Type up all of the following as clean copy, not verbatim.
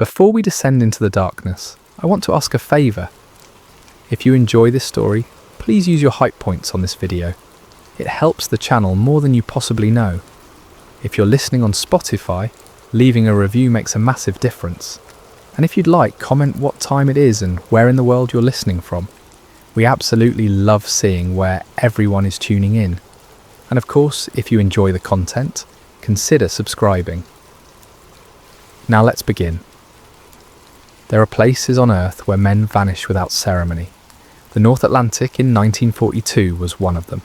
Before we descend into the darkness, I want to ask a favour. If you enjoy this story, please use your hype points on this video. It helps the channel more than you possibly know. If you're listening on Spotify, leaving a review makes a massive difference. And if you'd like, comment what time it is and where in the world you're listening from. We absolutely love seeing where everyone is tuning in. And of course, if you enjoy the content, consider subscribing. Now let's begin. There are places on Earth where men vanish without ceremony. The North Atlantic in 1942 was one of them.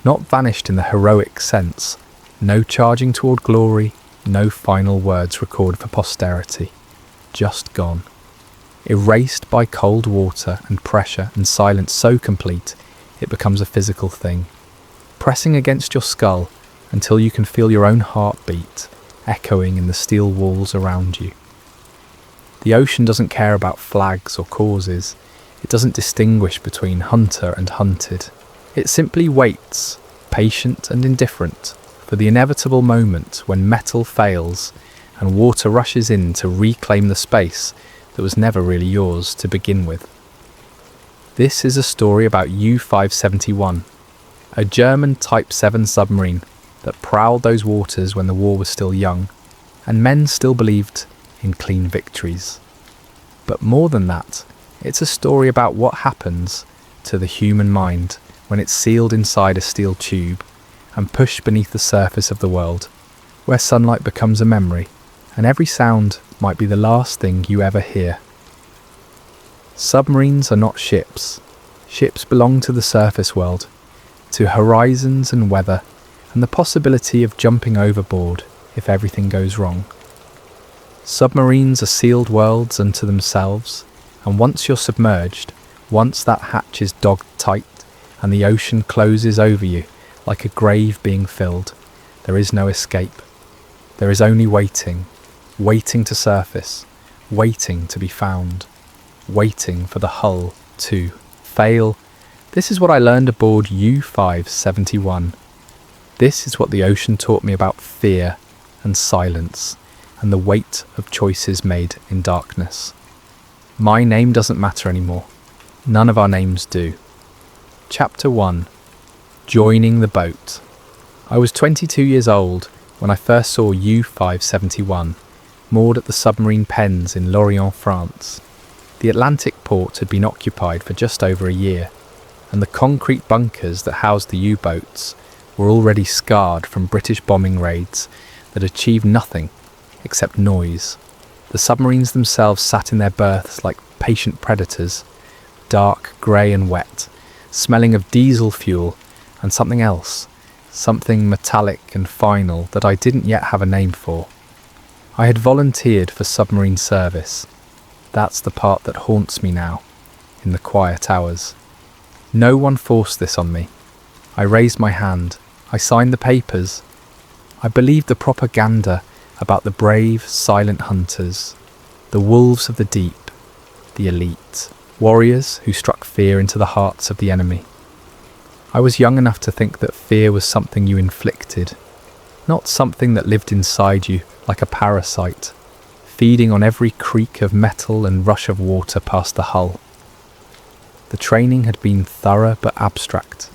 Not vanished in the heroic sense. No charging toward glory, no final words recorded for posterity. Just gone. Erased by cold water and pressure and silence so complete, it becomes a physical thing. Pressing against your skull until you can feel your own heart beat, echoing in the steel walls around you. The ocean doesn't care about flags or causes. It doesn't distinguish between hunter and hunted. It simply waits, patient and indifferent, for the inevitable moment when metal fails and water rushes in to reclaim the space that was never really yours to begin with. This is a story about U-571, a German Type 7 submarine that prowled those waters when the war was still young, and men still believed in clean victories. But more than that, it's a story about what happens to the human mind when it's sealed inside a steel tube and pushed beneath the surface of the world, where sunlight becomes a memory, and every sound might be the last thing you ever hear. Submarines are not ships. Ships belong to the surface world, to horizons and weather, and the possibility of jumping overboard if everything goes wrong. Submarines are sealed worlds unto themselves, and once you're submerged, once that hatch is dogged tight and the ocean closes over you like a grave being filled, there is no escape. There is only waiting, waiting to surface, waiting to be found, waiting for the hull to fail. This is what I learned aboard U-571. This is what the ocean taught me about fear and silence and the weight of choices made in darkness. My name doesn't matter anymore. None of our names do. Chapter 1. Joining the boat. I was 22 years old when I first saw U-571 moored at the submarine pens in Lorient, France. The Atlantic port had been occupied for just over a year, and the concrete bunkers that housed the U-boats were already scarred from British bombing raids that achieved nothing except noise. The submarines themselves sat in their berths like patient predators, dark, grey and wet, smelling of diesel fuel and something else, something metallic and final that I didn't yet have a name for. I had volunteered for submarine service. That's the part that haunts me now, in the quiet hours. No one forced this on me. I raised my hand. I signed the papers. I believed the propaganda about the brave, silent hunters, the wolves of the deep, the elite, warriors who struck fear into the hearts of the enemy. I was young enough to think that fear was something you inflicted, not something that lived inside you like a parasite, feeding on every creak of metal and rush of water past the hull. The training had been thorough but abstract.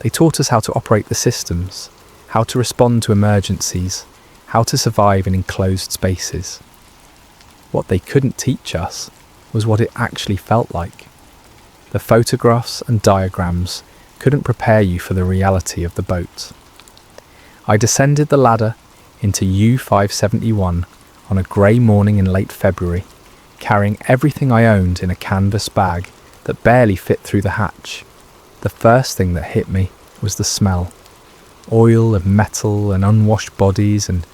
They taught us how to operate the systems, how to respond to emergencies, how to survive in enclosed spaces. What they couldn't teach us was what it actually felt like. The photographs and diagrams couldn't prepare you for the reality of the boat. I descended the ladder into U-571 on a grey morning in late February, carrying everything I owned in a canvas bag that barely fit through the hatch. The first thing that hit me was the smell. Oil and metal and unwashed bodies and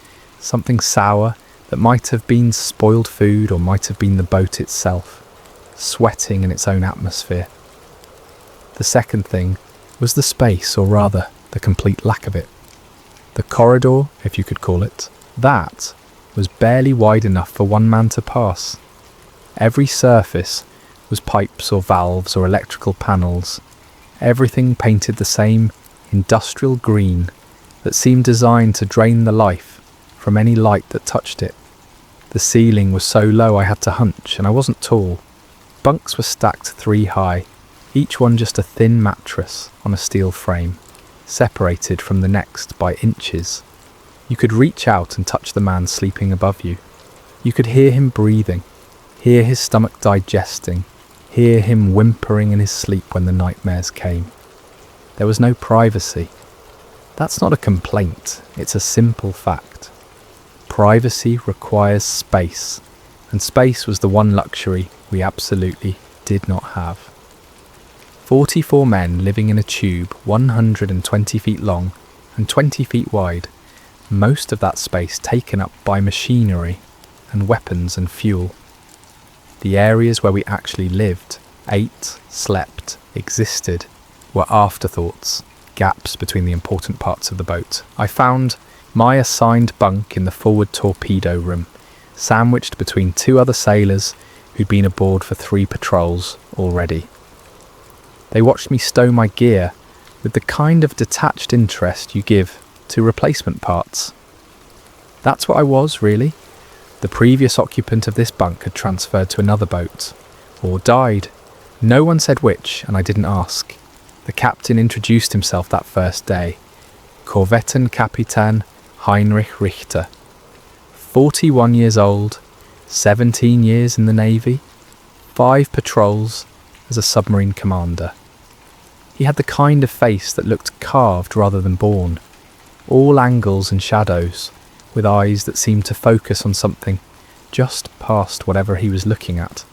something sour that might have been spoiled food or might have been the boat itself, sweating in its own atmosphere. The second thing was the space, or rather, the complete lack of it. The corridor, if you could call it, that was barely wide enough for one man to pass. Every surface was pipes or valves or electrical panels, everything painted the same industrial green that seemed designed to drain the life from any light that touched it. The ceiling was so low I had to hunch, and I wasn't tall. Bunks were stacked 3 high, each one just a thin mattress on a steel frame, separated from the next by inches. You could reach out and touch the man sleeping above you. You could hear him breathing, hear his stomach digesting, hear him whimpering in his sleep when the nightmares came. There was no privacy. That's not a complaint, it's a simple fact. Privacy requires space, and space was the one luxury we absolutely did not have. 44 men living in a tube 120 feet long and 20 feet wide, most of that space taken up by machinery and weapons and fuel. The areas where we actually lived, ate, slept, existed, were afterthoughts, gaps between the important parts of the boat. I found my assigned bunk in the forward torpedo room, sandwiched between 2 other sailors who'd been aboard for 3 patrols already. They watched me stow my gear with the kind of detached interest you give to replacement parts. That's what I was, really. The previous occupant of this bunk had transferred to another boat, or died. No one said which, and I didn't ask. The captain introduced himself that first day. Korvettenkapitän Heinrich Richter. 41 years old, 17 years in the Navy, 5 patrols as a submarine commander. He had the kind of face that looked carved rather than born, all angles and shadows, with eyes that seemed to focus on something just past whatever he was looking at.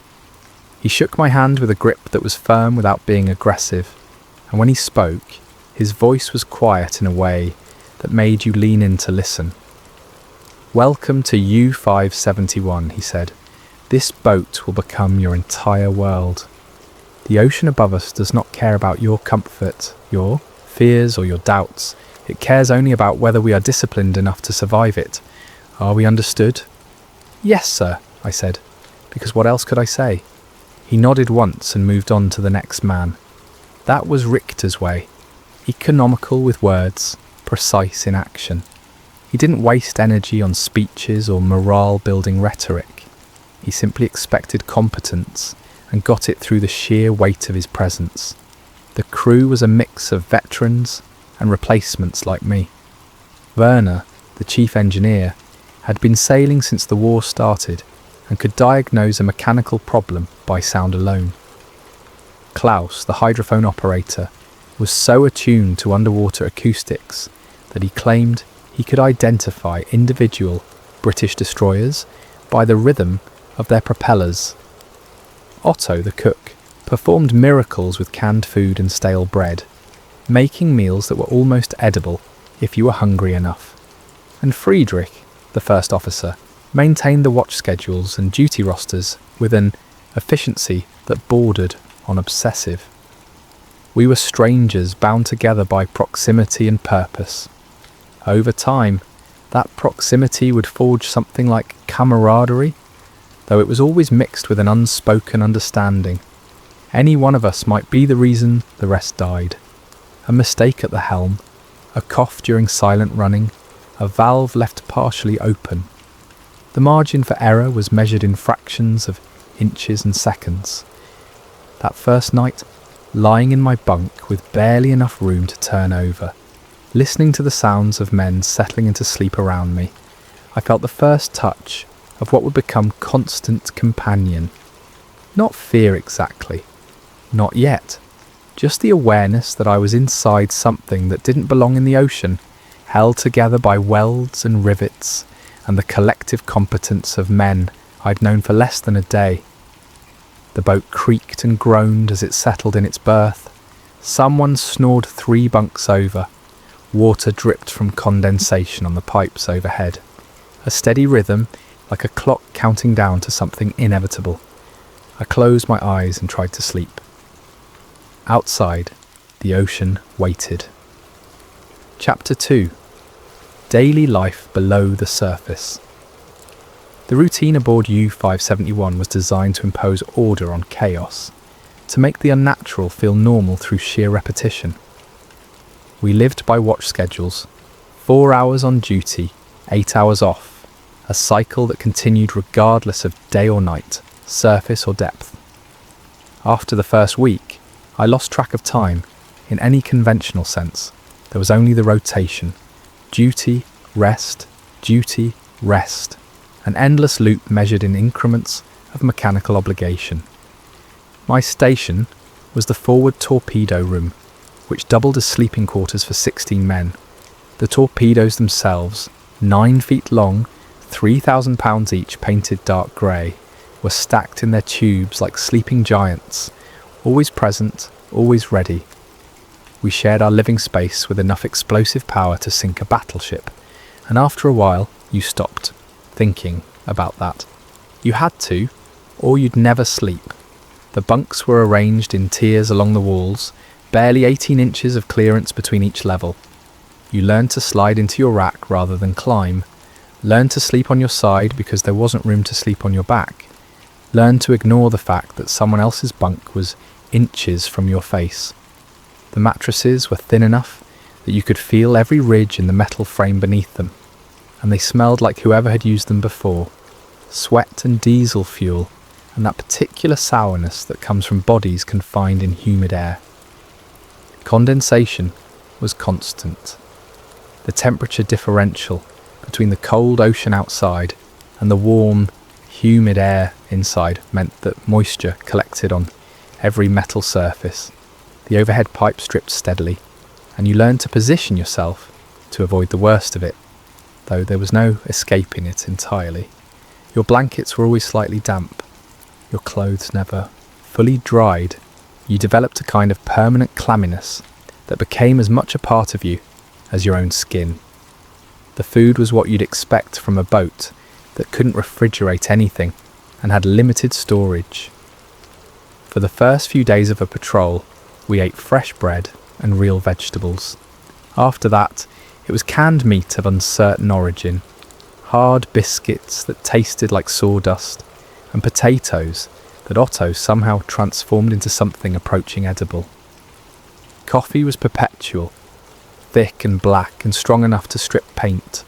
He shook my hand with a grip that was firm without being aggressive, and when he spoke, his voice was quiet in a way that made you lean in to listen. "Welcome to U-571, he said. "This boat will become your entire world. The ocean above us does not care about your comfort, your fears or your doubts. It cares only about whether we are disciplined enough to survive it. Are we understood?" "Yes, sir," I said, because what else could I say? He nodded once and moved on to the next man. That was Richter's way, economical with words, precise in action. He didn't waste energy on speeches or morale-building rhetoric. He simply expected competence and got it through the sheer weight of his presence. The crew was a mix of veterans and replacements like me. Werner, the chief engineer, had been sailing since the war started and could diagnose a mechanical problem by sound alone. Klaus, the hydrophone operator, was so attuned to underwater acoustics that he claimed he could identify individual British destroyers by the rhythm of their propellers. Otto, the cook, performed miracles with canned food and stale bread, making meals that were almost edible if you were hungry enough. And Friedrich, the first officer, maintained the watch schedules and duty rosters with an efficiency that bordered on obsessive. We were strangers bound together by proximity and purpose. Over time, that proximity would forge something like camaraderie, though it was always mixed with an unspoken understanding. Any one of us might be the reason the rest died. A mistake at the helm, a cough during silent running, a valve left partially open. The margin for error was measured in fractions of inches and seconds. That first night, lying in my bunk with barely enough room to turn over, listening to the sounds of men settling into sleep around me, I felt the first touch of what would become constant companion. Not fear exactly, not yet, just the awareness that I was inside something that didn't belong in the ocean, held together by welds and rivets and the collective competence of men I'd known for less than a day. The boat creaked and groaned as it settled in its berth. Someone snored 3 bunks over. Water dripped from condensation on the pipes overhead. A steady rhythm, like a clock counting down to something inevitable. I closed my eyes and tried to sleep. Outside, the ocean waited. Chapter 2. Daily life below the surface. The routine aboard U-571 was designed to impose order on chaos, to make the unnatural feel normal through sheer repetition. We lived by watch schedules, 4 hours on duty, 8 hours off, a cycle that continued regardless of day or night, surface or depth. After the first week, I lost track of time in any conventional sense. There was only the rotation. Duty, rest, an endless loop measured in increments of mechanical obligation. My station was the forward torpedo room, which doubled as sleeping quarters for 16 men. The torpedoes themselves, 9 feet long, 3,000 pounds each, painted dark grey, were stacked in their tubes like sleeping giants, always present, always ready. We shared our living space with enough explosive power to sink a battleship, and after a while you stopped thinking about that. You had to, or you'd never sleep. The bunks were arranged in tiers along the walls, barely 18 inches of clearance between each level. You learned to slide into your rack rather than climb, learned to sleep on your side because there wasn't room to sleep on your back, learned to ignore the fact that someone else's bunk was inches from your face. The mattresses were thin enough that you could feel every ridge in the metal frame beneath them, and they smelled like whoever had used them before. Sweat and diesel fuel, and that particular sourness that comes from bodies confined in humid air. Condensation was constant. The temperature differential between the cold ocean outside and the warm, humid air inside meant that moisture collected on every metal surface. The overhead pipe stripped steadily, and you learned to position yourself to avoid the worst of it, though there was no escaping it entirely. Your blankets were always slightly damp, your clothes never fully dried. You developed a kind of permanent clamminess that became as much a part of you as your own skin. The food was what you'd expect from a boat that couldn't refrigerate anything and had limited storage. For the first few days of a patrol, we ate fresh bread and real vegetables. After that, it was canned meat of uncertain origin, hard biscuits that tasted like sawdust, and potatoes that Otto somehow transformed into something approaching edible. Coffee was perpetual, thick and black and strong enough to strip paint,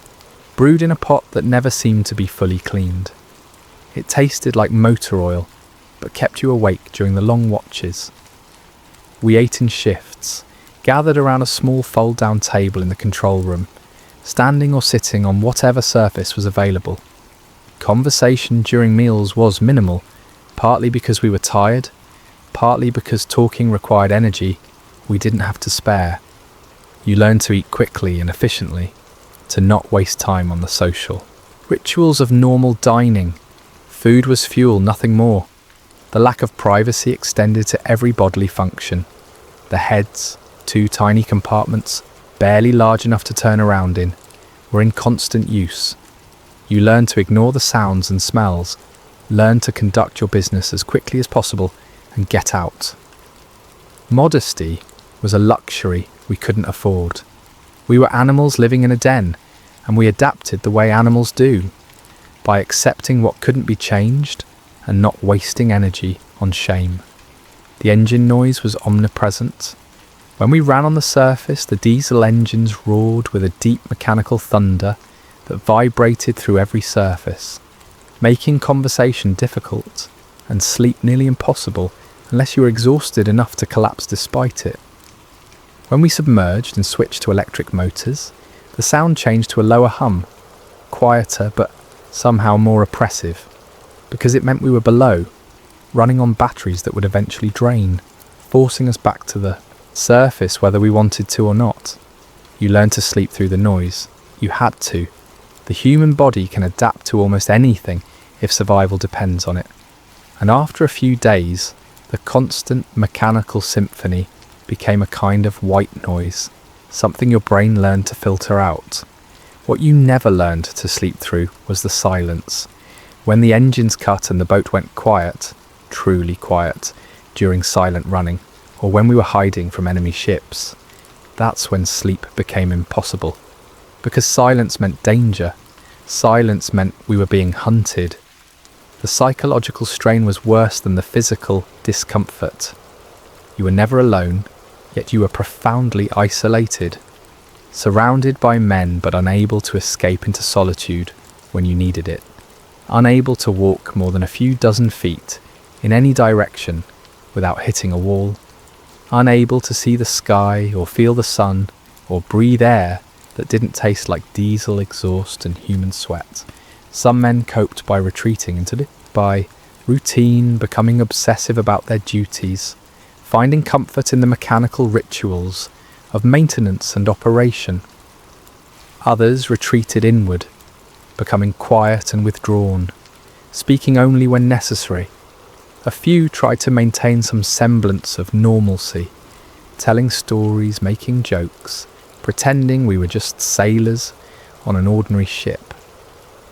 brewed in a pot that never seemed to be fully cleaned. It tasted like motor oil, but kept you awake during the long watches. We ate in shifts, gathered around a small fold-down table in the control room, standing or sitting on whatever surface was available. Conversation during meals was minimal, partly because we were tired, partly because talking required energy we didn't have to spare. You learned to eat quickly and efficiently, to not waste time on the social. Rituals of normal dining. Food was fuel, nothing more. The lack of privacy extended to every bodily function. The heads, 2 tiny compartments, barely large enough to turn around in, were in constant use. You learned to ignore the sounds and smells, learned to conduct your business as quickly as possible, and get out. Modesty was a luxury we couldn't afford. We were animals living in a den, and we adapted the way animals do, by accepting what couldn't be changed and not wasting energy on shame. The engine noise was omnipresent. When we ran on the surface, the diesel engines roared with a deep mechanical thunder that vibrated through every surface, making conversation difficult and sleep nearly impossible unless you were exhausted enough to collapse despite it. When we submerged and switched to electric motors, the sound changed to a lower hum, quieter but somehow more oppressive, because it meant we were below, running on batteries that would eventually drain, forcing us back to the surface whether we wanted to or not. You learned to sleep through the noise. You had to. The human body can adapt to almost anything if survival depends on it. And after a few days, the constant mechanical symphony became a kind of white noise, something your brain learned to filter out. What you never learned to sleep through was the silence. When the engines cut and the boat went quiet, truly quiet, during silent running, or when we were hiding from enemy ships, that's when sleep became impossible. Because silence meant danger. Silence meant we were being hunted. The psychological strain was worse than the physical discomfort. You were never alone, yet you were profoundly isolated, surrounded by men but unable to escape into solitude. when you needed it, unable to walk more than a few dozen feet in any direction without hitting a wall, unable to see the sky or feel the sun or breathe air that didn't taste like diesel exhaust and human sweat. Some men coped by retreating into by routine, becoming obsessive about their duties, finding comfort in the mechanical rituals of maintenance and operation. Others retreated inward, becoming quiet and withdrawn, speaking only when necessary. A few tried to maintain some semblance of normalcy, telling stories, making jokes, pretending we were just sailors on an ordinary ship.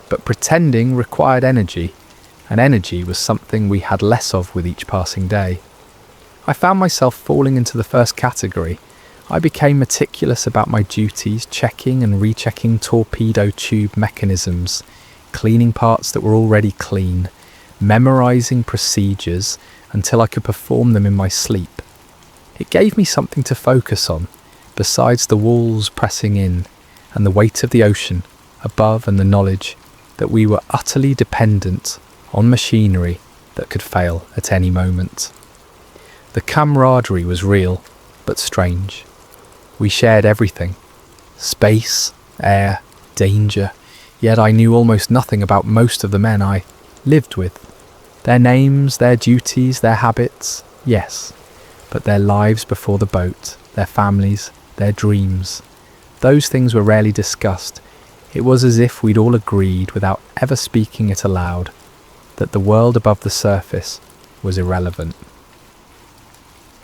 But pretending required energy, and energy was something we had less of with each passing day. I found myself falling into the first category. I became meticulous about my duties, checking and rechecking torpedo tube mechanisms, cleaning parts that were already clean, memorising procedures until I could perform them in my sleep. It gave me something to focus on, besides the walls pressing in and the weight of the ocean above and the knowledge that we were utterly dependent on machinery that could fail at any moment. The camaraderie was real, but strange. We shared everything: space, air, danger, yet I knew almost nothing about most of the men I lived with. Their names, their duties, their habits, yes, but their lives before the boat, their families, their dreams, those things were rarely discussed. It was as if we'd all agreed, without ever speaking it aloud, that the world above the surface was irrelevant.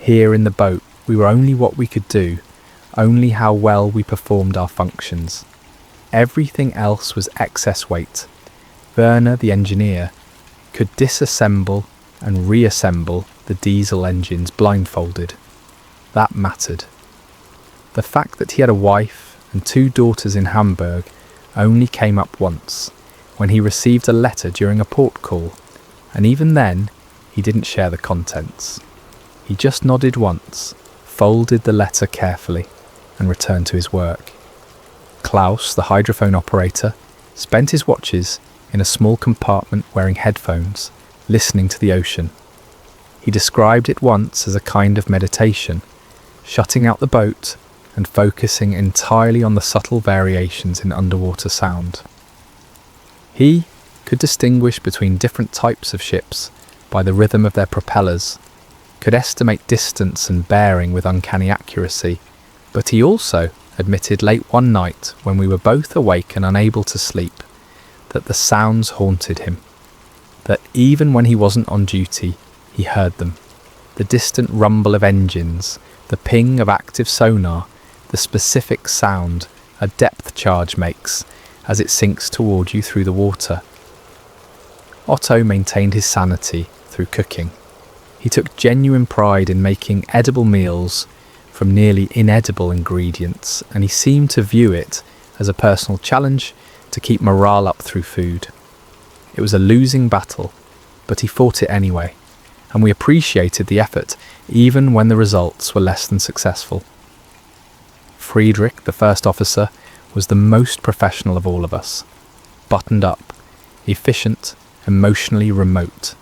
Here in the boat, we were only what we could do, only how well we performed our functions. Everything else was excess weight. Werner, the engineer, could disassemble and reassemble the diesel engines blindfolded. That mattered. The fact that he had a wife and 2 daughters in Hamburg only came up once, when he received a letter during a port call, and even then he didn't share the contents. He just nodded once, folded the letter carefully, and returned to his work. Klaus, the hydrophone operator, spent his watches in a small compartment wearing headphones, listening to the ocean. He described it once as a kind of meditation, shutting out the boat and focusing entirely on the subtle variations in underwater sound. He could distinguish between different types of ships by the rhythm of their propellers, could estimate distance and bearing with uncanny accuracy, but he also admitted late one night, when we were both awake and unable to sleep, that the sounds haunted him, that even when he wasn't on duty, he heard them. The distant rumble of engines, the ping of active sonar, the specific sound a depth charge makes as it sinks toward you through the water. Otto maintained his sanity through cooking. He took genuine pride in making edible meals from nearly inedible ingredients, and he seemed to view it as a personal challenge to keep morale up through food. It was a losing battle, but he fought it anyway, and we appreciated the effort even when the results were less than successful. Friedrich, the first officer, was the most professional of all of us. Buttoned up, efficient, emotionally remote.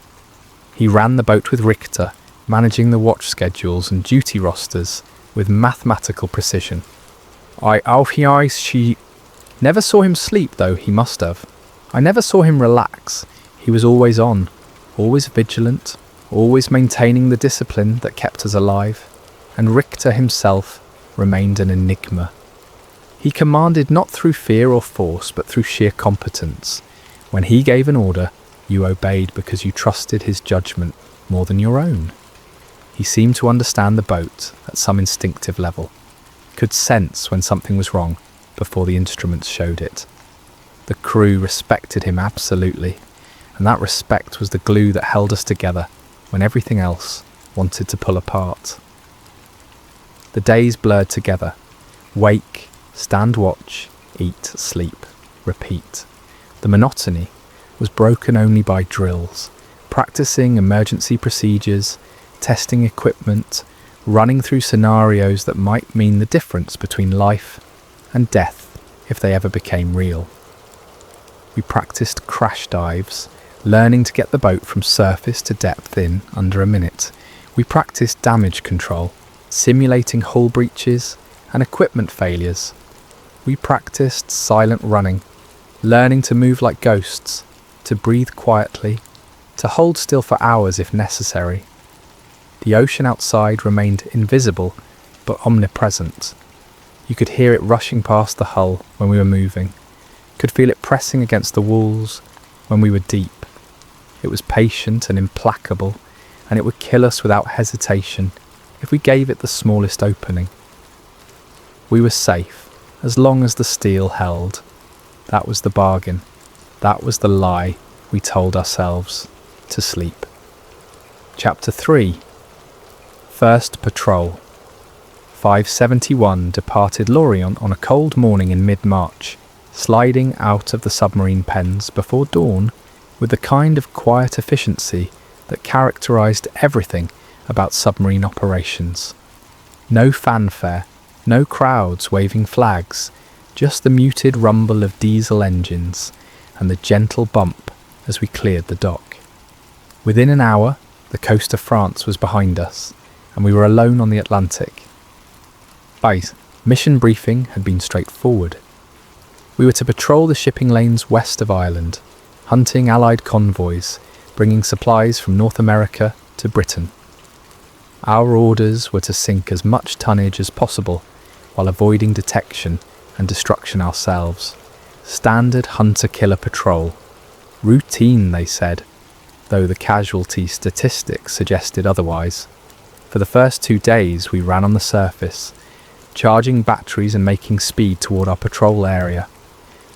He ran the boat with Richter, managing the watch schedules and duty rosters with mathematical precision. She never saw him sleep, though he must have. I never saw him relax. He was always on, always vigilant, always maintaining the discipline that kept us alive. And Richter himself remained an enigma. He commanded not through fear or force, but through sheer competence. When he gave an order, you obeyed because you trusted his judgment more than your own. He seemed to understand the boat at some instinctive level, could sense when something was wrong before the instruments showed it. The crew respected him absolutely, and that respect was the glue that held us together when everything else wanted to pull apart. The days blurred together. Wake, stand watch, eat, sleep, repeat. The monotony was broken only by drills, practicing emergency procedures, testing equipment, running through scenarios that might mean the difference between life and death if they ever became real. We practiced crash dives, learning to get the boat from surface to depth in under a minute. We practiced damage control, simulating hull breaches and equipment failures. We practiced silent running, learning to move like ghosts, to breathe quietly, to hold still for hours if necessary. The ocean outside remained invisible but omnipresent. You could hear it rushing past the hull when we were moving, could feel it pressing against the walls when we were deep. It was patient and implacable, and it would kill us without hesitation if we gave it the smallest opening. We were safe as long as the steel held. That was the bargain. That was the lie we told ourselves to sleep. Chapter 3. First Patrol. 571 departed Lorient on a cold morning in mid-March, sliding out of the submarine pens before dawn with the kind of quiet efficiency that characterised everything about submarine operations. No fanfare, no crowds waving flags, just the muted rumble of diesel engines and the gentle bump as we cleared the dock. Within an hour, the coast of France was behind us, and we were alone on the Atlantic. Mission briefing had been straightforward. We were to patrol the shipping lanes west of Ireland, hunting Allied convoys, bringing supplies from North America to Britain. Our orders were to sink as much tonnage as possible while avoiding detection and destruction ourselves. Standard hunter-killer patrol. Routine, they said, though the casualty statistics suggested otherwise. For the first 2 days we ran on the surface, charging batteries and making speed toward our patrol area.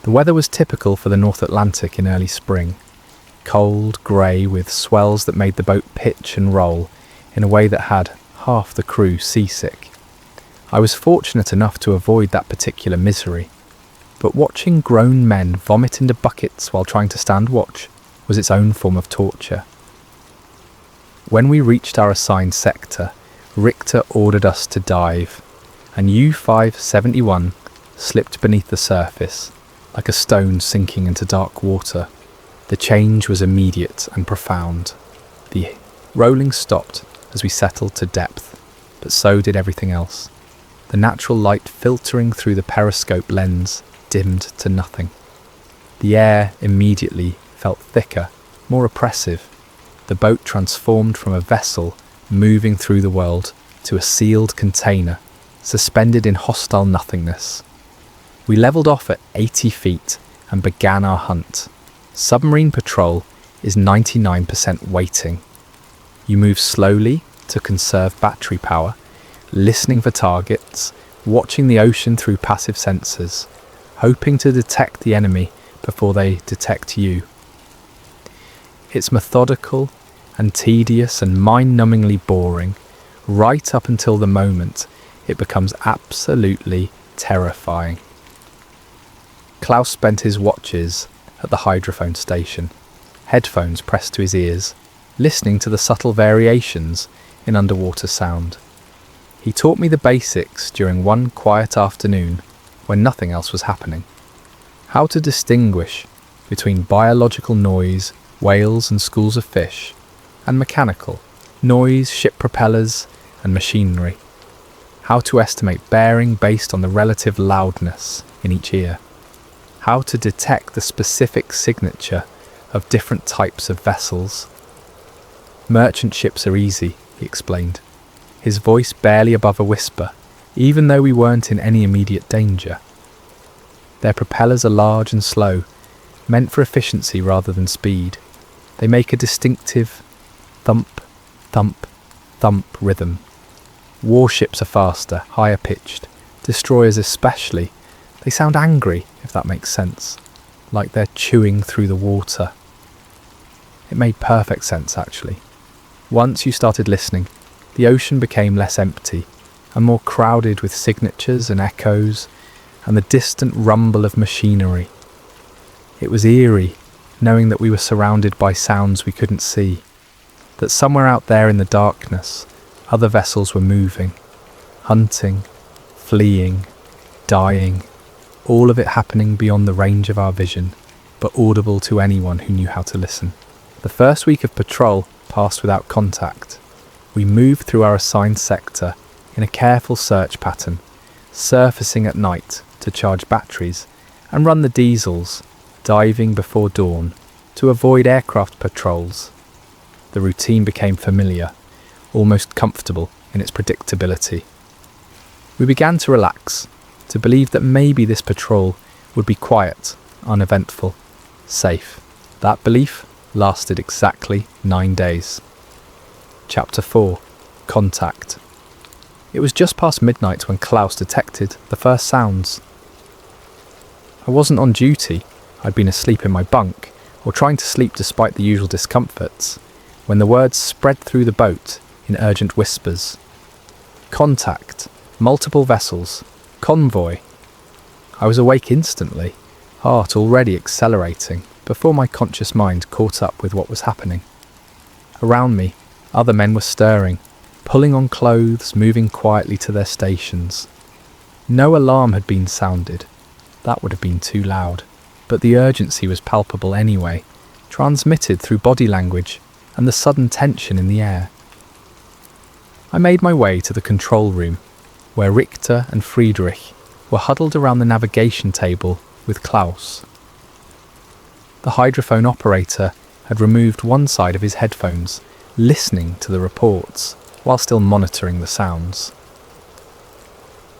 The weather was typical for the North Atlantic in early spring. Cold, grey, with swells that made the boat pitch and roll in a way that had half the crew seasick. I was fortunate enough to avoid that particular misery, but watching grown men vomit into buckets while trying to stand watch was its own form of torture. When we reached our assigned sector, Richter ordered us to dive, and U-571 slipped beneath the surface, like a stone sinking into dark water. The change was immediate and profound. The rolling stopped as we settled to depth, but so did everything else. The natural light filtering through the periscope lens dimmed to nothing. The air immediately felt thicker, more oppressive. The boat transformed from a vessel moving through the world to a sealed container, suspended in hostile nothingness. We levelled off at 80 feet and began our hunt. Submarine patrol is 99% waiting. You move slowly to conserve battery power, listening for targets, watching the ocean through passive sensors, hoping to detect the enemy before they detect you. It's methodical and tedious and mind-numbingly boring, right up until the moment it becomes absolutely terrifying. Klaus spent his watches at the hydrophone station, headphones pressed to his ears, listening to the subtle variations in underwater sound. He taught me the basics during one quiet afternoon when nothing else was happening. How to distinguish between biological noise, whales and schools of fish, and mechanical noise, ship propellers and machinery. How to estimate bearing based on the relative loudness in each ear. How to detect the specific signature of different types of vessels. Merchant ships are easy, he explained, his voice barely above a whisper, even though we weren't in any immediate danger. Their propellers are large and slow, meant for efficiency rather than speed. They make a distinctive thump, thump, thump rhythm. Warships are faster, higher pitched. Destroyers especially. They sound angry, if that makes sense, like they're chewing through the water. It made perfect sense, actually. Once you started listening, the ocean became less empty and more crowded with signatures and echoes and the distant rumble of machinery. It was eerie, knowing that we were surrounded by sounds we couldn't see, that somewhere out there in the darkness, other vessels were moving, hunting, fleeing, dying, all of it happening beyond the range of our vision. but audible to anyone who knew how to listen. The first week of patrol passed without contact. We moved through our assigned sector in a careful search pattern, surfacing at night to charge batteries and run the diesels, diving before dawn to avoid aircraft patrols. The routine became familiar, almost comfortable in its predictability. We began to relax, to believe that maybe this patrol would be quiet, uneventful, safe. That belief lasted exactly 9 days. Chapter 4. Contact. It was just past midnight when Klaus detected the first sounds. I wasn't on duty. I'd been asleep in my bunk, or trying to sleep despite the usual discomforts, when the words spread through the boat in urgent whispers. Contact. Multiple vessels. Convoy. I was awake instantly, heart already accelerating, before my conscious mind caught up with what was happening. Around me, other men were stirring, pulling on clothes, moving quietly to their stations. No alarm had been sounded. That would have been too loud. But the urgency was palpable anyway, transmitted through body language and the sudden tension in the air. I made my way to the control room, where Richter and Friedrich were huddled around the navigation table with Klaus. The hydrophone operator had removed one side of his headphones, listening to the reports, while still monitoring the sounds.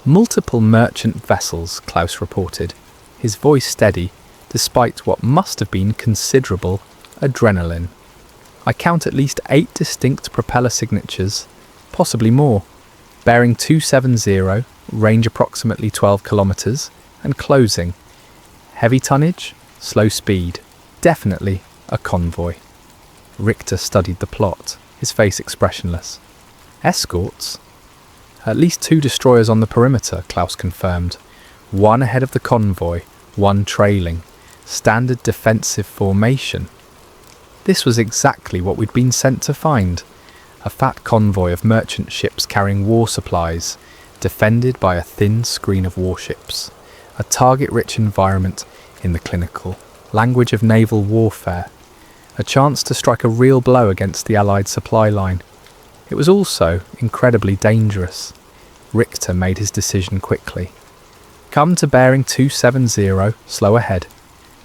Multiple merchant vessels, Klaus reported, his voice steady, despite what must have been considerable adrenaline. I count at least 8 distinct propeller signatures, possibly more, bearing 270, range approximately 12 kilometres, and closing. Heavy tonnage, slow speed, definitely a convoy. Richter studied the plot, his face expressionless. Escorts? At least 2 destroyers on the perimeter, Klaus confirmed. 1 ahead of the convoy, 1 trailing. Standard defensive formation. This was exactly what we'd been sent to find. A fat convoy of merchant ships carrying war supplies, defended by a thin screen of warships. A target-rich environment in the clinical language of naval warfare. A chance to strike a real blow against the Allied supply line. It was also incredibly dangerous. Richter made his decision quickly. Come to bearing 270, slow ahead.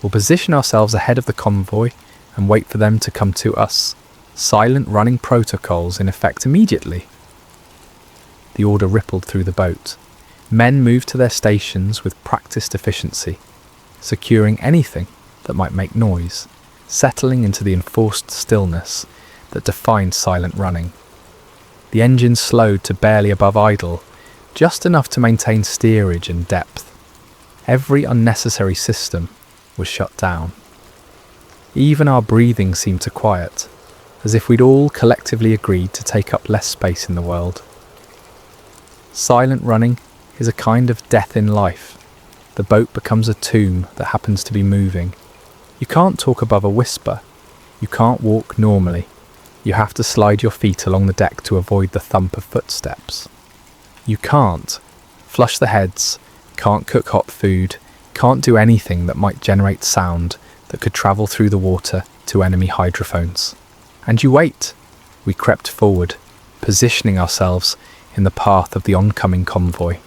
We'll position ourselves ahead of the convoy and wait for them to come to us. Silent running protocols in effect immediately. The order rippled through the boat. Men moved to their stations with practiced efficiency, securing anything that might make noise, settling into the enforced stillness that defined silent running. The engine slowed to barely above idle, just enough to maintain steerage and depth. Every unnecessary system was shut down. Even our breathing seemed to quiet, as if we'd all collectively agreed to take up less space in the world. Silent running is a kind of death in life. The boat becomes a tomb that happens to be moving. You can't talk above a whisper. You can't walk normally. You have to slide your feet along the deck to avoid the thump of footsteps. You can't flush the heads, can't cook hot food, can't do anything that might generate sound that could travel through the water to enemy hydrophones. And you wait. We crept forward, positioning ourselves in the path of the oncoming convoy.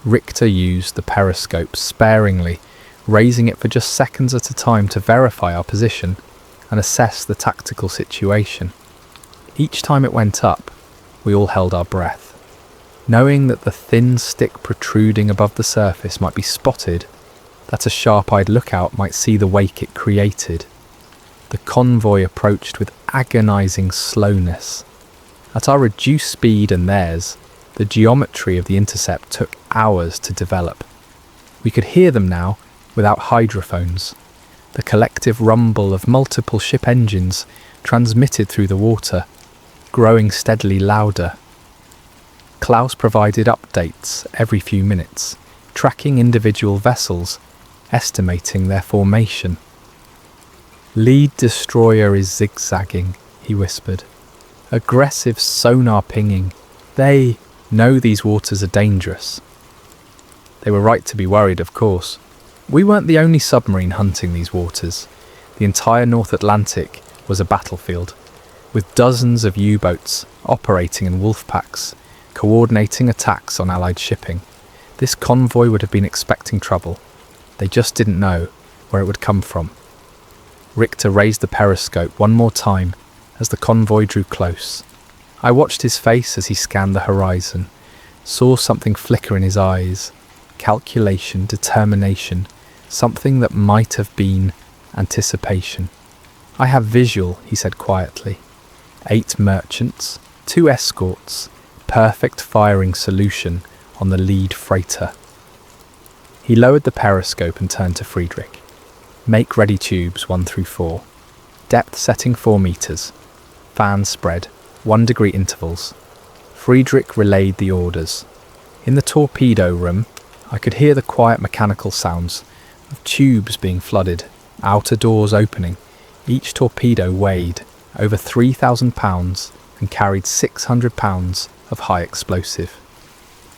Richter used the periscope sparingly, raising it for just seconds at a time to verify our position and assess the tactical situation. Each time it went up, we all held our breath, knowing that the thin stick protruding above the surface might be spotted, that a sharp-eyed lookout might see the wake it created. The convoy approached with agonizing slowness. At our reduced speed and theirs, the geometry of the intercept took hours to develop. We could hear them now without hydrophones. The collective rumble of multiple ship engines transmitted through the water, growing steadily louder. Klaus provided updates every few minutes, tracking individual vessels, estimating their formation. "Lead destroyer is zigzagging," he whispered. "Aggressive sonar pinging. They know these waters are dangerous." They were right to be worried, of course. We weren't the only submarine hunting these waters. The entire North Atlantic was a battlefield, with dozens of U-boats operating in wolf packs, coordinating attacks on Allied shipping. This convoy would have been expecting trouble. They just didn't know where it would come from. Richter raised the periscope one more time as the convoy drew close. I watched his face as he scanned the horizon, saw something flicker in his eyes. Calculation, determination, something that might have been anticipation. "I have visual," he said quietly. 8 merchants, 2 escorts, perfect firing solution on the lead freighter. He lowered the periscope and turned to Friedrich. "Make ready tubes 1 through 4. Depth setting 4 meters. Fan spread, 1 degree intervals." Friedrich relayed the orders. In the torpedo room, I could hear the quiet mechanical sounds of tubes being flooded, outer doors opening. Each torpedo weighed over 3,000 pounds and carried 600 pounds of high explosive.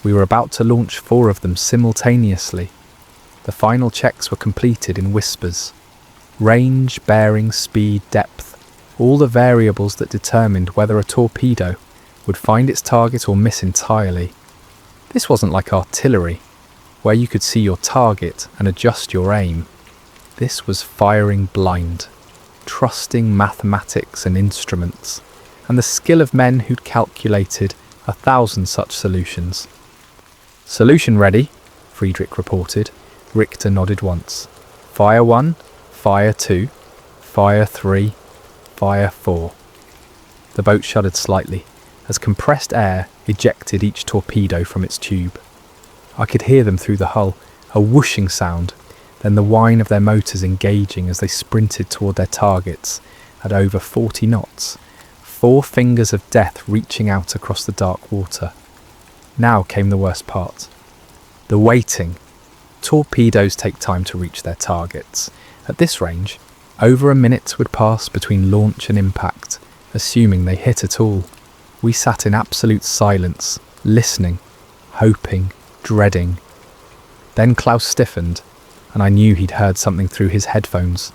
We were about to launch 4 of them simultaneously. The final checks were completed in whispers. Range, bearing, speed, depth, all the variables that determined whether a torpedo would find its target or miss entirely. This wasn't like artillery, where you could see your target and adjust your aim. This was firing blind, trusting mathematics and instruments, and the skill of men who'd calculated 1,000 such solutions. "Solution ready," Friedrich reported. Richter nodded once. "Fire 1, fire 2, fire 3, fire 4. The boat shuddered slightly as compressed air ejected each torpedo from its tube. I could hear them through the hull, a whooshing sound, then the whine of their motors engaging as they sprinted toward their targets at over 40 knots, 4 fingers of death reaching out across the dark water. Now came the worst part. The waiting. Torpedoes take time to reach their targets. At this range, over a minute would pass between launch and impact, assuming they hit at all. We sat in absolute silence, listening, hoping, dreading. Then Klaus stiffened, and I knew he'd heard something through his headphones.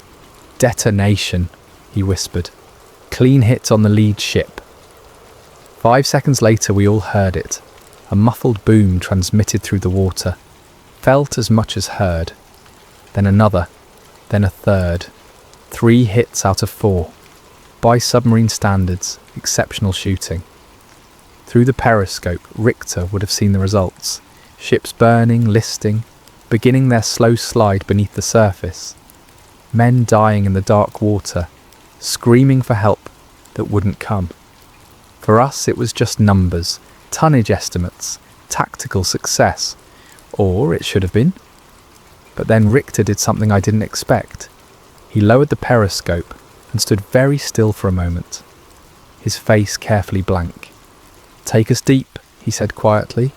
"Detonation," he whispered. "Clean hit on the lead ship." 5 seconds later we all heard it. A muffled boom transmitted through the water, felt as much as heard. Then another, then a third. 3 hits out of 4. By submarine standards, exceptional shooting. Through the periscope, Richter would have seen the results. Ships burning, listing, beginning their slow slide beneath the surface. Men dying in the dark water, screaming for help that wouldn't come. For us, it was just numbers, tonnage estimates, tactical success. Or it should have been. But then Richter did something I didn't expect. He lowered the periscope and stood very still for a moment, his face carefully blank. "Take us deep," he said quietly.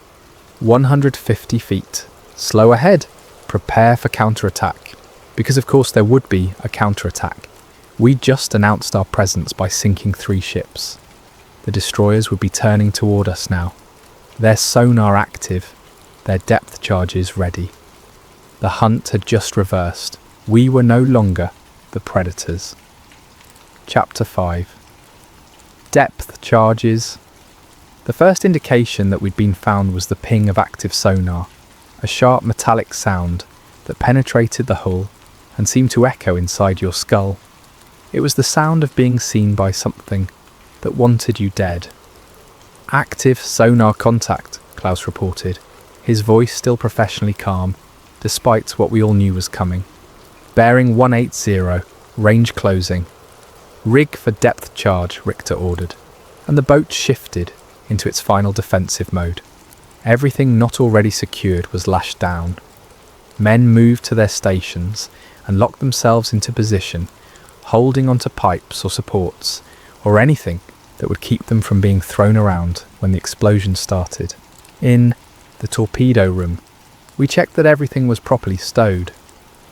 150 feet. Slow ahead. Prepare for counterattack. Because of course there would be a counterattack. We just announced our presence by sinking 3 ships. The destroyers would be turning toward us now, their sonar active, their depth charges ready. The hunt had just reversed. We were no longer the predators. Chapter 5. Depth charges. The first indication that we'd been found was the ping of active sonar, a sharp metallic sound that penetrated the hull and seemed to echo inside your skull. It was the sound of being seen by something that wanted you dead. "Active sonar contact," Klaus reported, his voice still professionally calm, despite what we all knew was coming. "Bearing 180, range closing." "Rig for depth charge," Richter ordered, and the boat shifted into its final defensive mode. Everything not already secured was lashed down. Men moved to their stations and locked themselves into position, holding onto pipes or supports, or anything that would keep them from being thrown around when the explosion started. In the torpedo room, we checked that everything was properly stowed,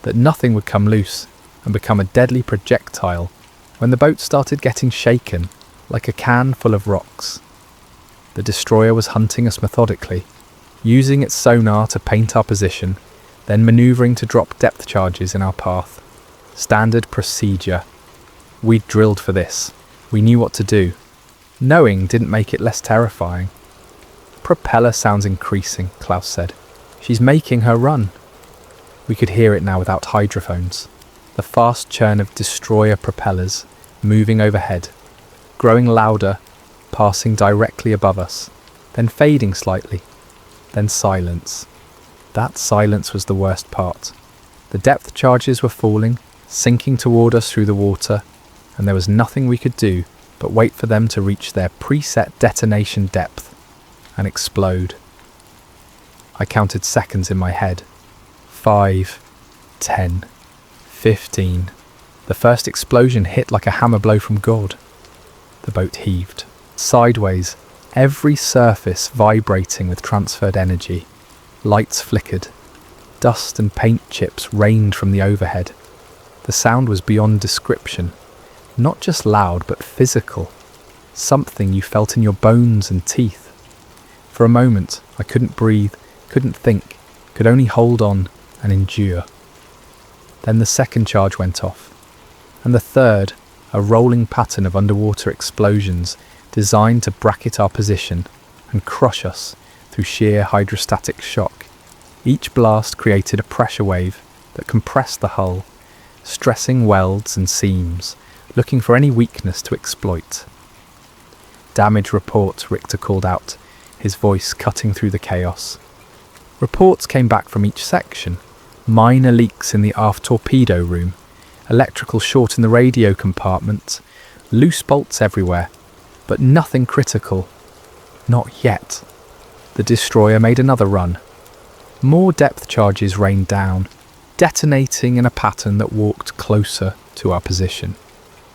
that nothing would come loose and become a deadly projectile when the boat started getting shaken like a can full of rocks. The destroyer was hunting us methodically, using its sonar to paint our position, then manoeuvring to drop depth charges in our path. Standard procedure. We'd drilled for this. We knew what to do. Knowing didn't make it less terrifying. Propeller sounds increasing, Klaus said. She's making her run. We could hear it now without hydrophones. The fast churn of destroyer propellers moving overhead, growing louder, passing directly above us, then fading slightly, then silence. That silence was the worst part. The depth charges were falling, sinking toward us through the water, and there was nothing we could do but wait for them to reach their preset detonation depth and explode. I counted seconds in my head. 5, 10, 15. The first explosion hit like a hammer blow from God. The boat heaved. Sideways, every surface vibrating with transferred energy. Lights flickered. Dust and paint chips rained from the overhead. The sound was beyond description. Not just loud, but physical. Something you felt in your bones and teeth. For a moment, I couldn't breathe, couldn't think, could only hold on and endure. Then the second charge went off, and the third, a rolling pattern of underwater explosions designed to bracket our position and crush us through sheer hydrostatic shock. Each blast created a pressure wave that compressed the hull, stressing welds and seams, looking for any weakness to exploit. Damage report, Richter called out, his voice cutting through the chaos. Reports came back from each section. Minor leaks in the aft torpedo room, electrical short in the radio compartment, loose bolts everywhere, but nothing critical. Not yet. The destroyer made another run. More depth charges rained down, detonating in a pattern that walked closer to our position.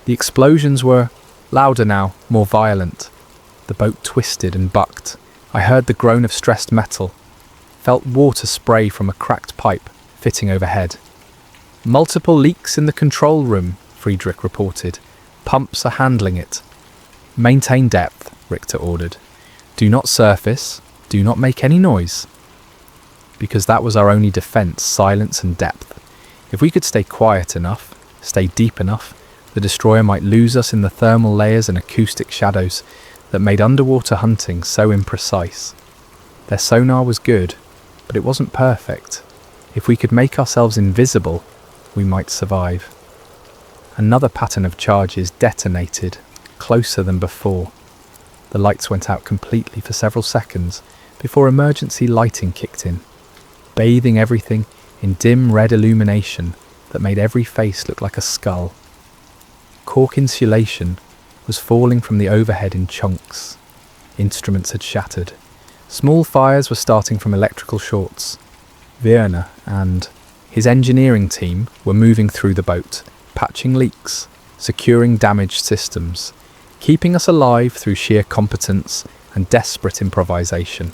The explosions were louder now, more violent. The boat twisted and bucked. I heard the groan of stressed metal, felt water spray from a cracked pipe fitting overhead. Multiple leaks in the control room, Friedrich reported. Pumps are handling it. Maintain depth, Richter ordered. Do not surface, do not make any noise. Because that was our only defence, silence and depth. If we could stay quiet enough, stay deep enough, the destroyer might lose us in the thermal layers and acoustic shadows that made underwater hunting so imprecise. Their sonar was good, but it wasn't perfect. If we could make ourselves invisible, we might survive. Another pattern of charges detonated, closer than before. The lights went out completely for several seconds before emergency lighting kicked in, bathing everything in dim red illumination that made every face look like a skull. Cork insulation was falling from the overhead in chunks. Instruments had shattered. Small fires were starting from electrical shorts. Werner and his engineering team were moving through the boat, patching leaks, securing damaged systems, keeping us alive through sheer competence and desperate improvisation.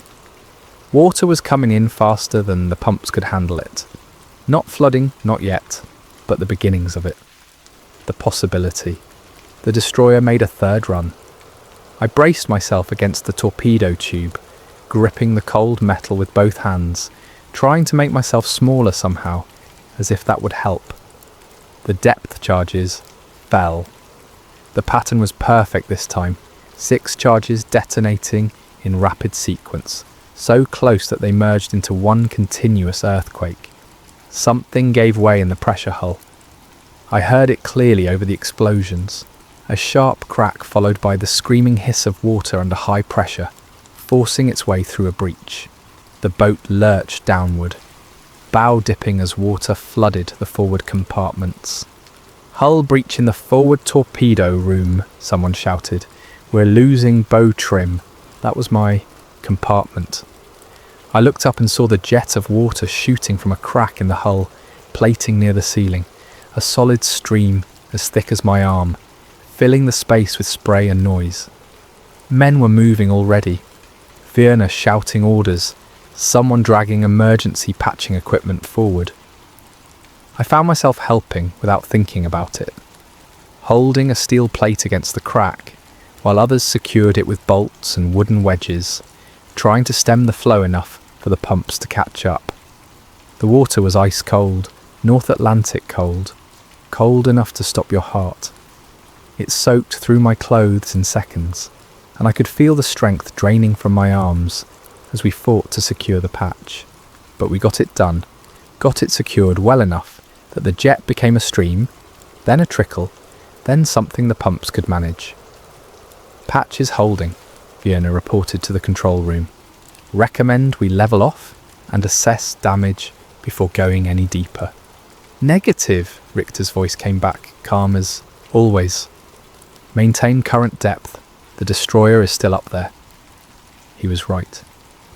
Water was coming in faster than the pumps could handle it. Not flooding, not yet, but the beginnings of it. The possibility. The destroyer made a third run. I braced myself against the torpedo tube, gripping the cold metal with both hands, trying to make myself smaller somehow, as if that would help. The depth charges fell. The pattern was perfect this time, 6 charges detonating in rapid sequence, so close that they merged into one continuous earthquake. Something gave way in the pressure hull. I heard it clearly over the explosions. A sharp crack followed by the screaming hiss of water under high pressure, forcing its way through a breach. The boat lurched downward, bow dipping as water flooded the forward compartments. "Hull breach in the forward torpedo room," someone shouted. "We're losing bow trim." That was my compartment. I looked up and saw the jet of water shooting from a crack in the hull, plating near the ceiling, a solid stream as thick as my arm, filling the space with spray and noise. Men were moving already. Werner shouting orders, someone dragging emergency patching equipment forward. I found myself helping without thinking about it, holding a steel plate against the crack, while others secured it with bolts and wooden wedges, trying to stem the flow enough for the pumps to catch up. The water was ice cold, North Atlantic cold, cold enough to stop your heart. It soaked through my clothes in seconds, and I could feel the strength draining from my arms as we fought to secure the patch. But we got it done, got it secured well enough that the jet became a stream, then a trickle, then something the pumps could manage. "Patch is holding," Fiona reported to the control room. "Recommend we level off and assess damage before going any deeper." "Negative," Richter's voice came back, calm as always. "Maintain current depth. The destroyer is still up there." He was right.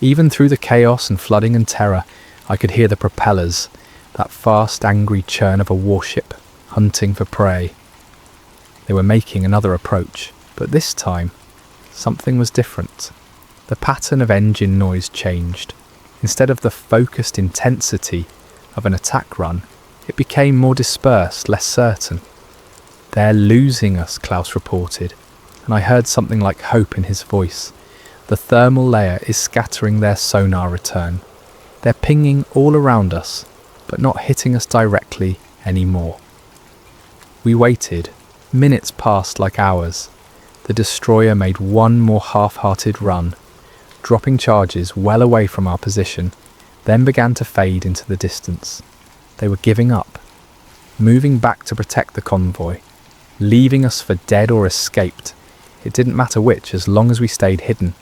Even through the chaos and flooding and terror, I could hear the propellers, that fast, angry churn of a warship hunting for prey. They were making another approach, but this time, something was different. The pattern of engine noise changed. Instead of the focused intensity of an attack run, it became more dispersed, less certain. "They're losing us," Klaus reported, and I heard something like hope in his voice. "The thermal layer is scattering their sonar return. They're pinging all around us, but not hitting us directly anymore." We waited. Minutes passed like hours. The destroyer made one more half-hearted run, dropping charges well away from our position, then began to fade into the distance. They were giving up, moving back to protect the convoy, leaving us for dead or escaped. It didn't matter which, as long as we stayed hidden.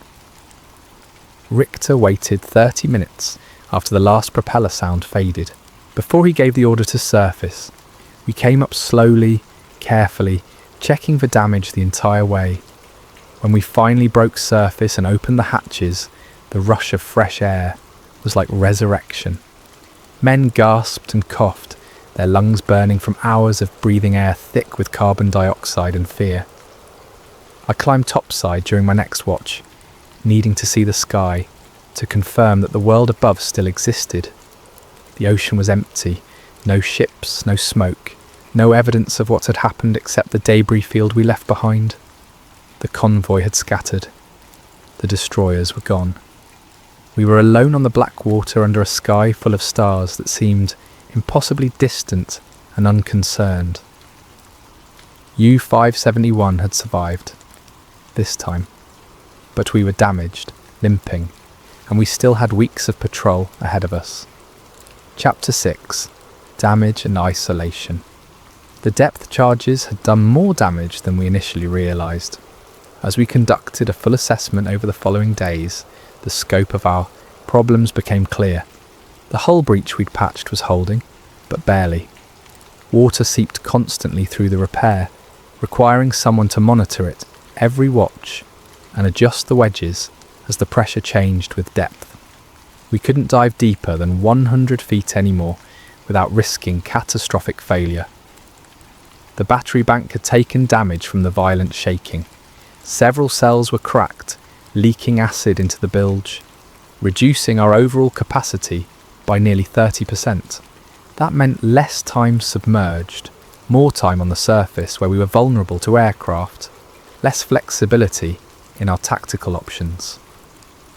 Richter waited 30 minutes after the last propeller sound faded, before he gave the order to surface. We came up slowly, carefully, checking for damage the entire way. When we finally broke surface and opened the hatches, the rush of fresh air was like resurrection. Men gasped and coughed, their lungs burning from hours of breathing air thick with carbon dioxide and fear. I climbed topside during my next watch, needing to see the sky, to confirm that the world above still existed. The ocean was empty, no ships, no smoke, no evidence of what had happened except the debris field we left behind. The convoy had scattered. The destroyers were gone. We were alone on the black water under a sky full of stars that seemed impossibly distant and unconcerned. U-571 had survived, this time. But we were damaged, limping, and we still had weeks of patrol ahead of us. Chapter 6. Damage and Isolation. The depth charges had done more damage than we initially realised. As we conducted a full assessment over the following days, the scope of our problems became clear. The hull breach we'd patched was holding, but barely. Water seeped constantly through the repair, requiring someone to monitor it every watch and adjust the wedges as the pressure changed with depth. We couldn't dive deeper than 100 feet anymore without risking catastrophic failure. The battery bank had taken damage from the violent shaking. Several cells were cracked, leaking acid into the bilge, reducing our overall capacity by nearly 30%. That meant less time submerged, more time on the surface where we were vulnerable to aircraft, less flexibility in our tactical options.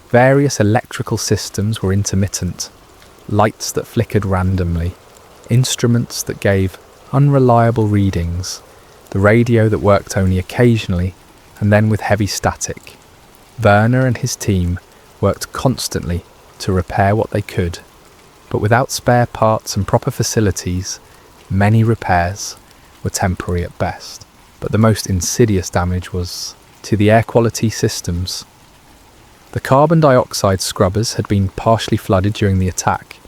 Various electrical systems were intermittent, lights that flickered randomly, instruments that gave unreliable readings, the radio that worked only occasionally and then with heavy static. Werner and his team worked constantly to repair what they could, but without spare parts and proper facilities, many repairs were temporary at best. But the most insidious damage was to the air quality systems. The carbon dioxide scrubbers had been partially flooded during the attack,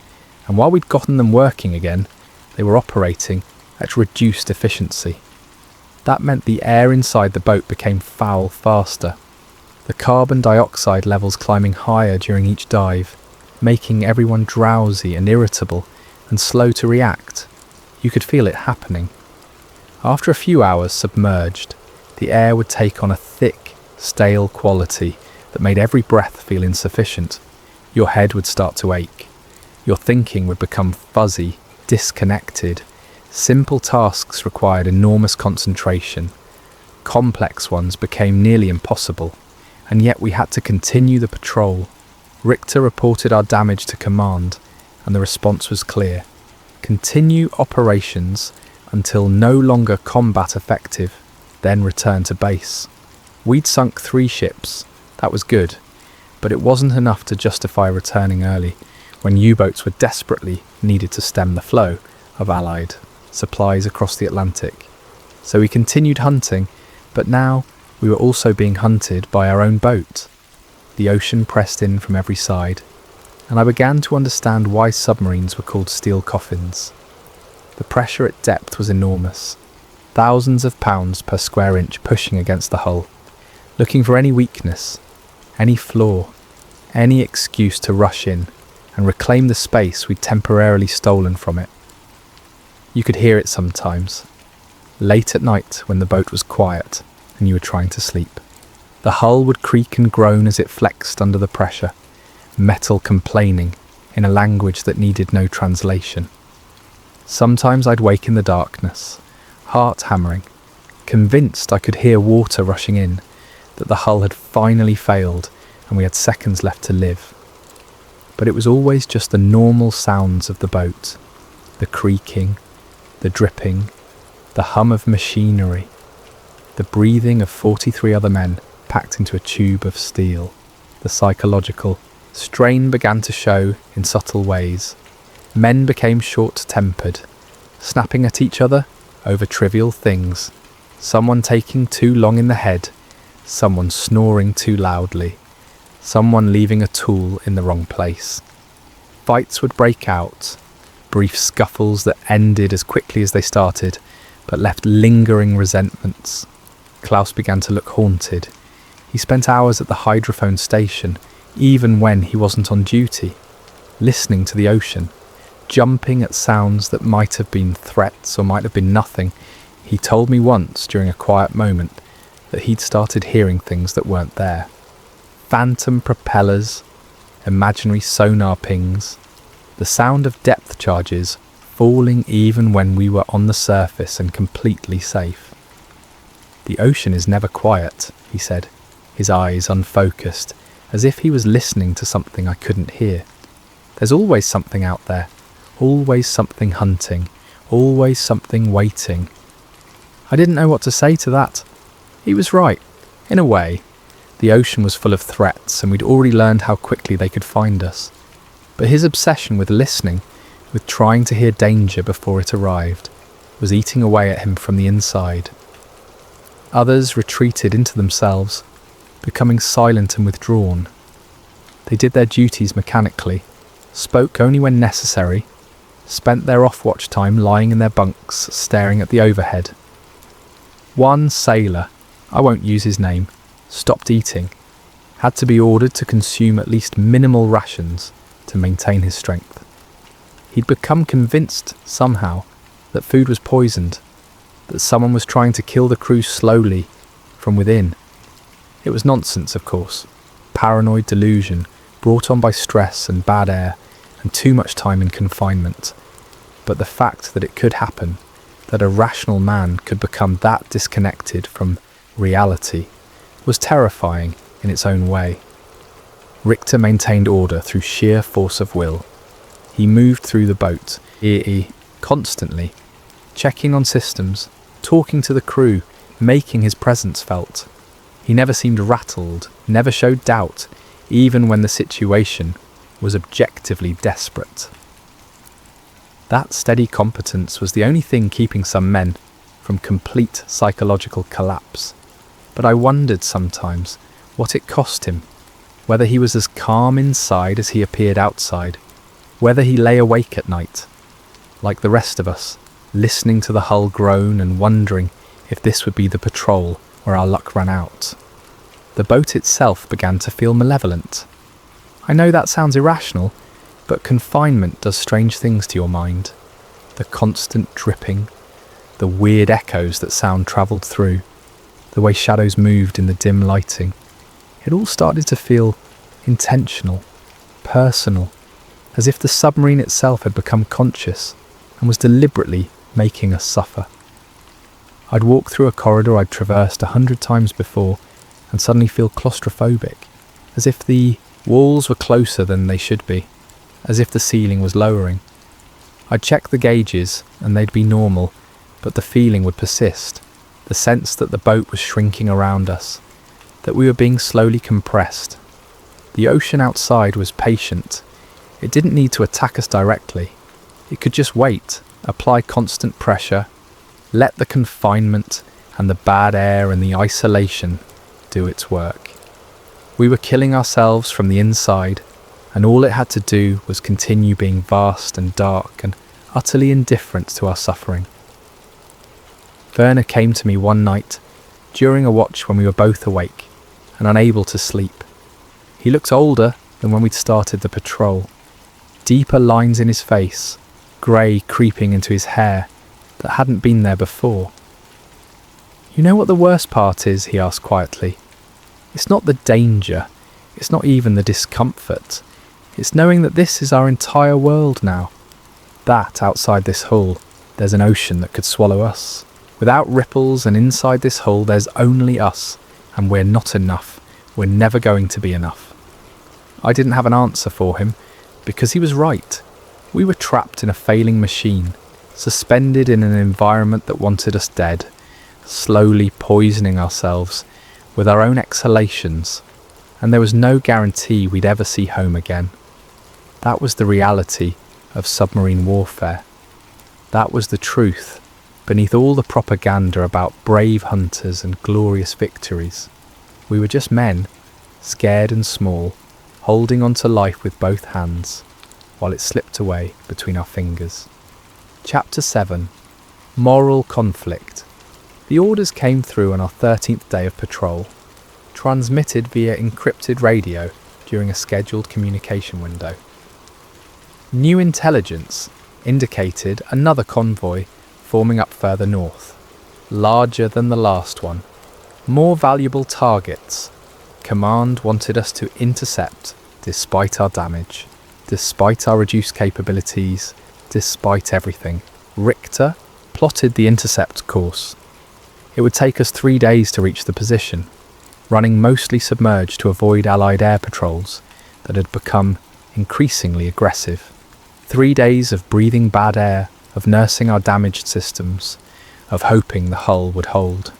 and while we'd gotten them working again, they were operating at reduced efficiency. That meant the air inside the boat became foul faster, the carbon dioxide levels climbing higher during each dive, making everyone drowsy and irritable and slow to react. You could feel it happening. After a few hours submerged, the air would take on a thick, stale quality that made every breath feel insufficient. Your head would start to ache. Your thinking would become fuzzy, disconnected. Simple tasks required enormous concentration. Complex ones became nearly impossible, and yet we had to continue the patrol. Richter reported our damage to command, and the response was clear. Continue operations until no longer combat effective, then return to base. We'd sunk 3 ships, that was good, but it wasn't enough to justify returning early when U-boats were desperately needed to stem the flow of Allied supplies across the Atlantic. So we continued hunting, but now we were also being hunted by our own boat. The ocean pressed in from every side, and I began to understand why submarines were called steel coffins. The pressure at depth was enormous, thousands of pounds per square inch pushing against the hull, looking for any weakness, any flaw, any excuse to rush in and reclaim the space we'd temporarily stolen from it. You could hear it sometimes, late at night when the boat was quiet and you were trying to sleep. The hull would creak and groan as it flexed under the pressure, metal complaining in a language that needed no translation. Sometimes I'd wake in the darkness, heart hammering, convinced I could hear water rushing in, that the hull had finally failed and we had seconds left to live. But it was always just the normal sounds of the boat, the creaking, the dripping, the hum of machinery, the breathing of 43 other men packed into a tube of steel. The psychological strain began to show in subtle ways. Men became short-tempered, snapping at each other over trivial things, someone taking too long in the head, someone snoring too loudly, someone leaving a tool in the wrong place. Fights would break out, brief scuffles that ended as quickly as they started, but left lingering resentments. Klaus began to look haunted. He spent hours at the hydrophone station, even when he wasn't on duty, listening to the ocean, jumping at sounds that might have been threats or might have been nothing. He told me once during a quiet moment that he'd started hearing things that weren't there. Phantom propellers, imaginary sonar pings, the sound of depth charges falling even when we were on the surface and completely safe. The ocean is never quiet, he said, his eyes unfocused, as if he was listening to something I couldn't hear. There's always something out there, always something hunting, always something waiting. I didn't know what to say to that. He was right, in a way. The ocean was full of threats and we'd already learned how quickly they could find us. But his obsession with listening, with trying to hear danger before it arrived, was eating away at him from the inside. Others retreated into themselves, becoming silent and withdrawn. They did their duties mechanically, spoke only when necessary, spent their off-watch time lying in their bunks, staring at the overhead. One sailor, I won't use his name, stopped eating, had to be ordered to consume at least minimal rations to maintain his strength. He'd become convinced, somehow, that food was poisoned, that someone was trying to kill the crew slowly, from within. It was nonsense, of course, paranoid delusion brought on by stress and bad air and too much time in confinement. But the fact that it could happen, that a rational man could become that disconnected from reality, was terrifying in its own way. Richter maintained order through sheer force of will. He moved through the boat, eerie, constantly, checking on systems, talking to the crew, making his presence felt. He never seemed rattled, never showed doubt, even when the situation was objectively desperate. That steady competence was the only thing keeping some men from complete psychological collapse. But I wondered sometimes what it cost him, whether he was as calm inside as he appeared outside, whether he lay awake at night, like the rest of us, listening to the hull groan and wondering if this would be the patrol where our luck ran out. The boat itself began to feel malevolent. I know that sounds irrational, but confinement does strange things to your mind. The constant dripping, the weird echoes that sound travelled through, the way shadows moved in the dim lighting. It all started to feel intentional, personal, as if the submarine itself had become conscious and was deliberately making us suffer. I'd walk through a corridor I'd traversed 100 times before and suddenly feel claustrophobic, as if the walls were closer than they should be, as if the ceiling was lowering. I'd check the gauges and they'd be normal, but the feeling would persist, the sense that the boat was shrinking around us, that we were being slowly compressed. The ocean outside was patient. It didn't need to attack us directly. It could just wait, apply constant pressure, let the confinement and the bad air and the isolation do its work. We were killing ourselves from the inside, and all it had to do was continue being vast and dark and utterly indifferent to our suffering. Werner came to me one night, during a watch when we were both awake and unable to sleep. He looked older than when we'd started the patrol. Deeper lines in his face, grey creeping into his hair that hadn't been there before. "You know what the worst part is?" he asked quietly. "It's not the danger, it's not even the discomfort. It's knowing that this is our entire world now. That outside this hull, there's an ocean that could swallow us. Without ripples, and inside this hull there's only us, and we're not enough. We're never going to be enough." I didn't have an answer for him, because he was right. We were trapped in a failing machine, suspended in an environment that wanted us dead, slowly poisoning ourselves with our own exhalations, and there was no guarantee we'd ever see home again. That was the reality of submarine warfare. That was the truth beneath all the propaganda about brave hunters and glorious victories. We were just men, scared and small, holding on to life with both hands, while it slipped away between our fingers. Chapter 7. Moral Conflict. The orders came through on our 13th day of patrol, transmitted via encrypted radio during a scheduled communication window. New intelligence indicated another convoy forming up further north, larger than the last one, more valuable targets. Command wanted us to intercept despite our damage, despite our reduced capabilities, despite everything. Richter plotted the intercept course. It would take us 3 days to reach the position, running mostly submerged to avoid Allied air patrols that had become increasingly aggressive. 3 days of breathing bad air, of nursing our damaged systems, of hoping the hull would hold.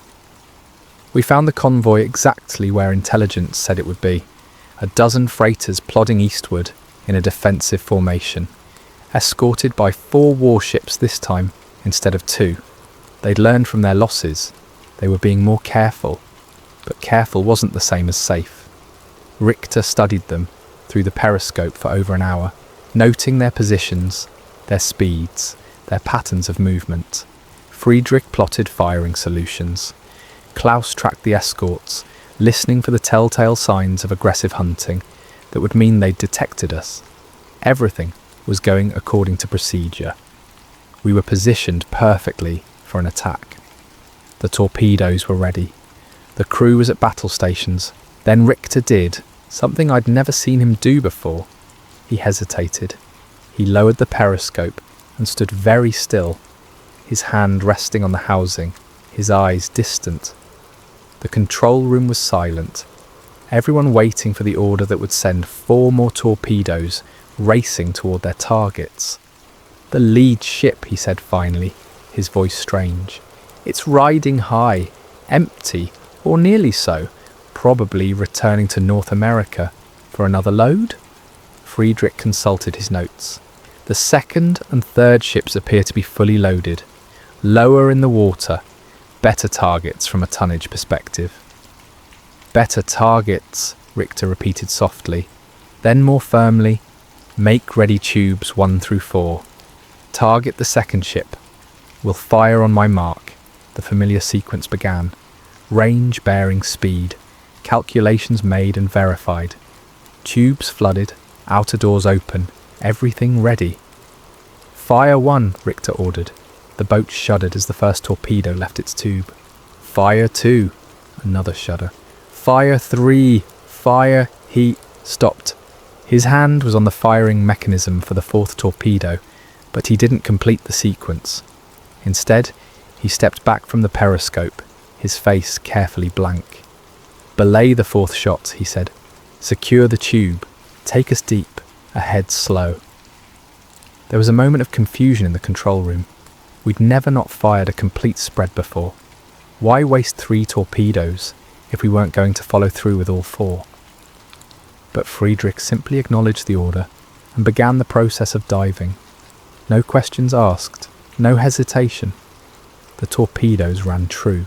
We found the convoy exactly where intelligence said it would be, a dozen freighters plodding eastward in a defensive formation, escorted by 4 warships this time instead of 2. They'd learned from their losses. They were being more careful, but careful wasn't the same as safe. Richter studied them through the periscope for over an hour, noting their positions, their speeds, their patterns of movement. Friedrich plotted firing solutions. Klaus tracked the escorts, listening for the telltale signs of aggressive hunting that would mean they'd detected us. Everything was going according to procedure. We were positioned perfectly for an attack. The torpedoes were ready. The crew was at battle stations. Then Richter did something I'd never seen him do before. He hesitated. He lowered the periscope and stood very still, his hand resting on the housing, his eyes distant. The control room was silent, everyone waiting for the order that would send 4 more torpedoes racing toward their targets. "The lead ship," he said finally, his voice strange. "It's riding high, empty, or nearly so, probably returning to North America for another load?" Friedrich consulted his notes. The 2nd and 3rd ships appear to be fully loaded, lower in the water, better targets from a tonnage perspective. "Better targets," Richter repeated softly, then more firmly, "make ready tubes 1 through 4. Target the 2nd ship. Will fire on my mark." The familiar sequence began. Range, bearing, speed. Calculations made and verified. Tubes flooded, outer doors open, everything ready. "Fire 1, Richter ordered. The boat shuddered as the first torpedo left its tube. "Fire 2, another shudder. "Fire 3, fire," he stopped. His hand was on the firing mechanism for the 4th torpedo, but he didn't complete the sequence. Instead, he stepped back from the periscope, his face carefully blank. "Belay the 4th shot," he said. "Secure the tube. Take us deep, ahead slow." There was a moment of confusion in the control room. We'd never not fired a complete spread before. Why waste 3 torpedoes if we weren't going to follow through with all 4? But Friedrich simply acknowledged the order and began the process of diving. No questions asked, no hesitation. The torpedoes ran true.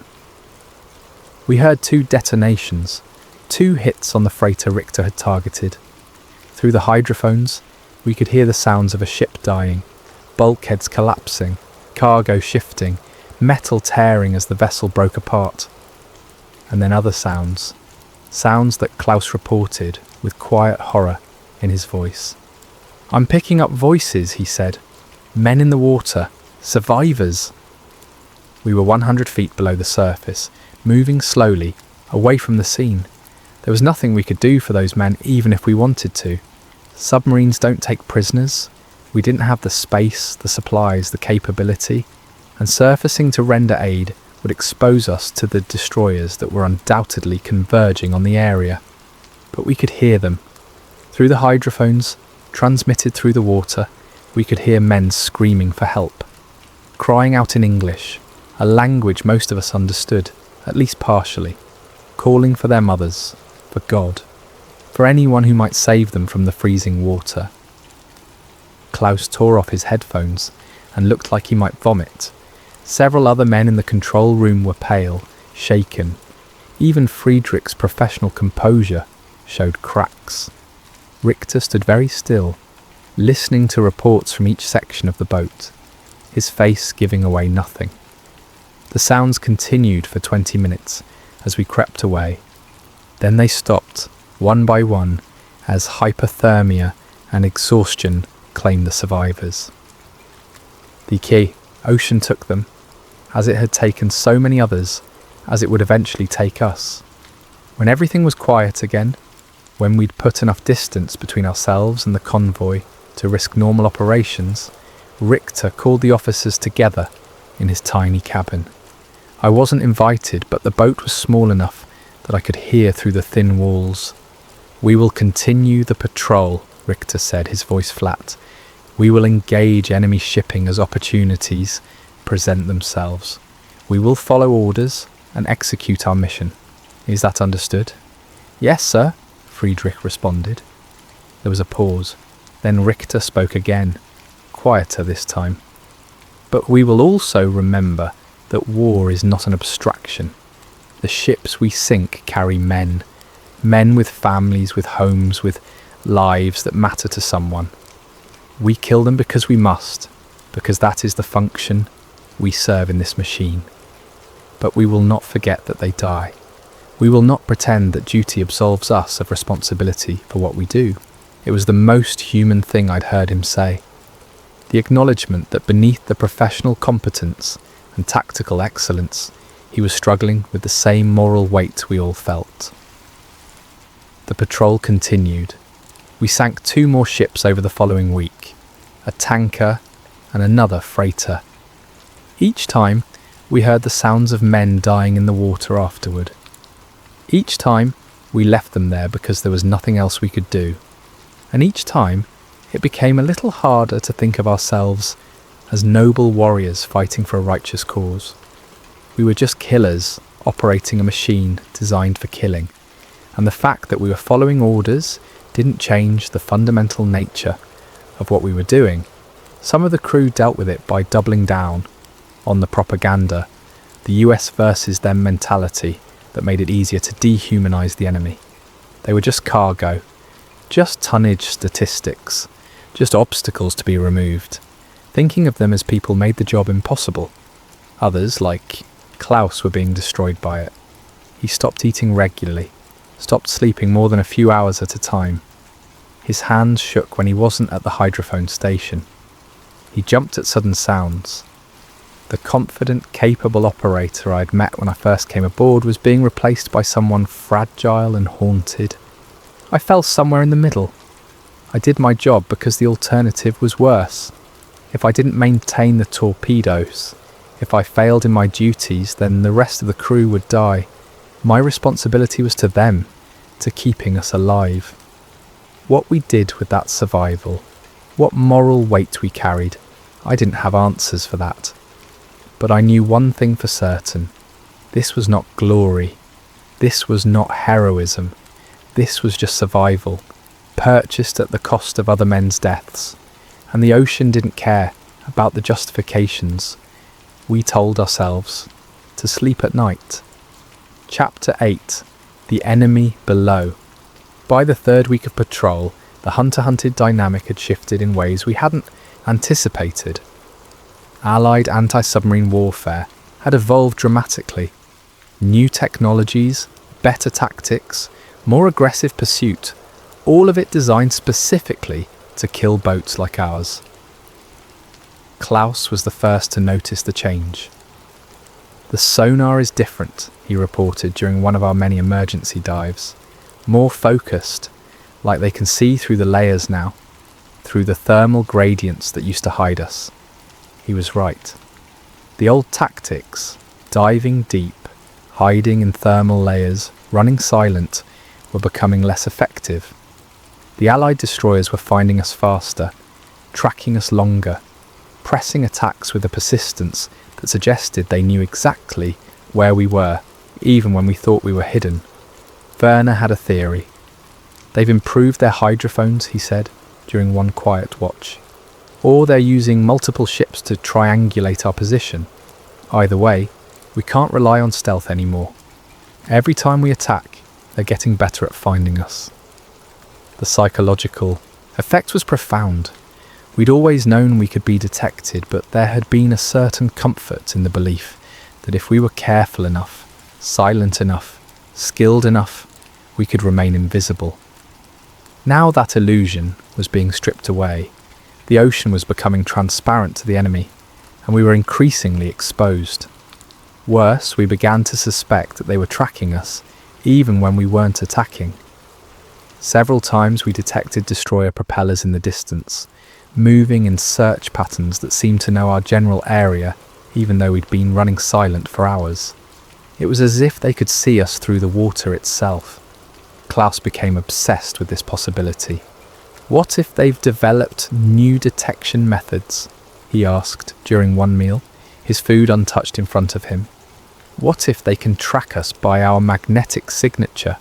We heard 2 detonations, 2 hits on the freighter Richter had targeted. Through the hydrophones, we could hear the sounds of a ship dying, bulkheads collapsing, cargo shifting, metal tearing as the vessel broke apart. And then other sounds that Klaus reported with quiet horror in his voice. "I'm picking up voices," he said. "Men in the water. Survivors." We were 100 feet below the surface, moving slowly, away from the scene. There was nothing we could do for those men even if we wanted to. Submarines don't take prisoners. We didn't have the space, the supplies, the capability, and surfacing to render aid would expose us to the destroyers that were undoubtedly converging on the area. But we could hear them. Through the hydrophones, transmitted through the water, we could hear men screaming for help, crying out in English, a language most of us understood, at least partially, calling for their mothers, for God, for anyone who might save them from the freezing water. Klaus tore off his headphones and looked like he might vomit. Several other men in the control room were pale, shaken. Even Friedrich's professional composure showed cracks. Richter stood very still, listening to reports from each section of the boat, his face giving away nothing. The sounds continued for 20 minutes as we crept away. Then they stopped, one by one, as hypothermia and exhaustion claimed the survivors. The ocean took them, as it had taken so many others, as it would eventually take us. When everything was quiet again, when we'd put enough distance between ourselves and the convoy to risk normal operations, Richter called the officers together in his tiny cabin. I wasn't invited, but the boat was small enough that I could hear through the thin walls. "We will continue the patrol," Richter said, his voice flat. "We will engage enemy shipping as opportunities present themselves. We will follow orders and execute our mission. Is that understood?" "Yes, sir," Friedrich responded. There was a pause. Then Richter spoke again, quieter this time. "But we will also remember that war is not an abstraction. The ships we sink carry men. Men with families, with homes, with lives that matter to someone. We kill them because we must, because that is the function we serve in this machine. But we will not forget that they die. We will not pretend that duty absolves us of responsibility for what we do." It was the most human thing I'd heard him say. The acknowledgement that beneath the professional competence and tactical excellence, he was struggling with the same moral weight we all felt. The patrol continued. We sank 2 more ships over the following week, a tanker and another freighter. Each time, we heard the sounds of men dying in the water afterward. Each time, we left them there because there was nothing else we could do. And each time, it became a little harder to think of ourselves as noble warriors fighting for a righteous cause. We were just killers operating a machine designed for killing, and the fact that we were following orders didn't change the fundamental nature of what we were doing. Some of the crew dealt with it by doubling down on the propaganda, the US versus them mentality that made it easier to dehumanize the enemy. They were just cargo, just tonnage statistics, just obstacles to be removed. Thinking of them as people made the job impossible. Others, like Klaus, were being destroyed by it. He stopped eating regularly, stopped sleeping more than a few hours at a time. His hands shook when he wasn't at the hydrophone station. He jumped at sudden sounds. The confident, capable operator I'd met when I first came aboard was being replaced by someone fragile and haunted. I fell somewhere in the middle. I did my job because the alternative was worse. If I didn't maintain the torpedoes, if I failed in my duties, then the rest of the crew would die. My responsibility was to them, to keeping us alive. What we did with that survival, What moral weight we carried, I didn't have answers for that. But I knew one thing for certain. This was not glory. This was not heroism. This was just survival, purchased at the cost of other men's deaths. And the ocean didn't care about the justifications. We told ourselves to sleep at night. Chapter 8. The Enemy Below. By the third week of patrol, the hunter-hunted dynamic had shifted in ways we hadn't anticipated. Allied anti-submarine warfare had evolved dramatically. New technologies, better tactics, more aggressive pursuit, all of it designed specifically to kill boats like ours. Klaus was the first to notice the change. "The sonar is different," he reported during one of our many emergency dives. "More focused, like they can see through the layers now, through the thermal gradients that used to hide us." He was right. The old tactics, diving deep, hiding in thermal layers, running silent, were becoming less effective. The Allied destroyers were finding us faster, tracking us longer, pressing attacks with a persistence that suggested they knew exactly where we were, even when we thought we were hidden. Werner had a theory. "They've improved their hydrophones," he said, during one quiet watch. "Or they're using multiple ships to triangulate our position. Either way, we can't rely on stealth anymore. Every time we attack, they're getting better at finding us." The psychological effect was profound. We'd always known we could be detected, but there had been a certain comfort in the belief that if we were careful enough, silent enough, skilled enough, we could remain invisible. Now that illusion was being stripped away. The ocean was becoming transparent to the enemy, and we were increasingly exposed. Worse, we began to suspect that they were tracking us, even when we weren't attacking. Several times we detected destroyer propellers in the distance, moving in search patterns that seemed to know our general area, even though we'd been running silent for hours. It was as if they could see us through the water itself. Klaus became obsessed with this possibility. "What if they've developed new detection methods?" he asked during one meal, his food untouched in front of him. "What if they can track us by our magnetic signature,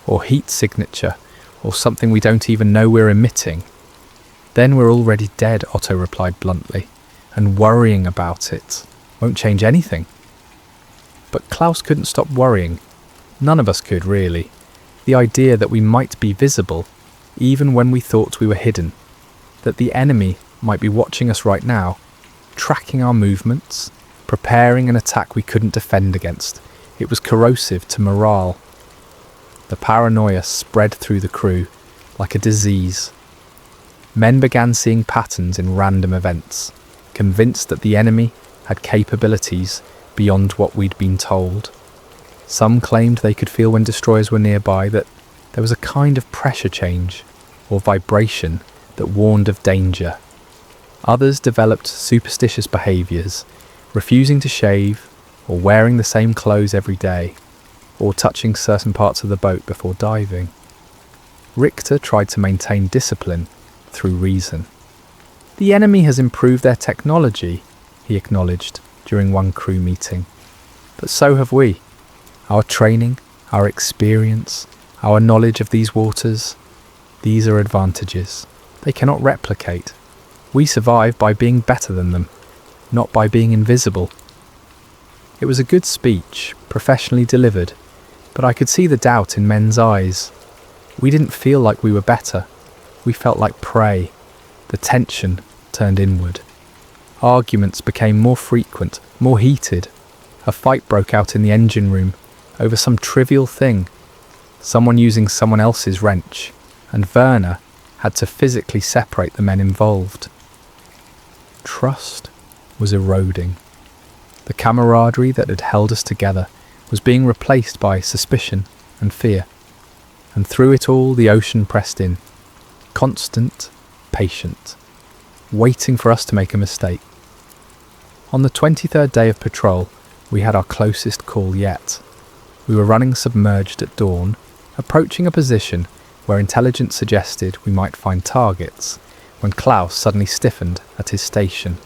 or heat signature, or something we don't even know we're emitting?" "Then we're already dead," Otto replied bluntly, "and worrying about it won't change anything." But Klaus couldn't stop worrying. None of us could, really. The idea that we might be visible, even when we thought we were hidden, that the enemy might be watching us right now, tracking our movements, preparing an attack we couldn't defend against. It was corrosive to morale. The paranoia spread through the crew like a disease. Men began seeing patterns in random events, convinced that the enemy had capabilities beyond what we'd been told. Some claimed they could feel when destroyers were nearby that there was a kind of pressure change or vibration that warned of danger. Others developed superstitious behaviours, refusing to shave or wearing the same clothes every day, or touching certain parts of the boat before diving. Richter tried to maintain discipline through reason. "The enemy has improved their technology," he acknowledged during one crew meeting. "But so have we. Our training, our experience, our knowledge of these waters, these are advantages they cannot replicate. We survive by being better than them, not by being invisible." It was a good speech, professionally delivered, but I could see the doubt in men's eyes. We didn't feel like we were better. We felt like prey. The tension turned inward. Arguments became more frequent, more heated. A fight broke out in the engine room over some trivial thing, someone using someone else's wrench, and Werner had to physically separate the men involved. Trust was eroding. The camaraderie that had held us together was being replaced by suspicion and fear. And through it all, the ocean pressed in, constant, patient, waiting for us to make a mistake. On the 23rd day of patrol, we had our closest call yet. We were running submerged at dawn, approaching a position where intelligence suggested we might find targets, when Klaus suddenly stiffened at his station.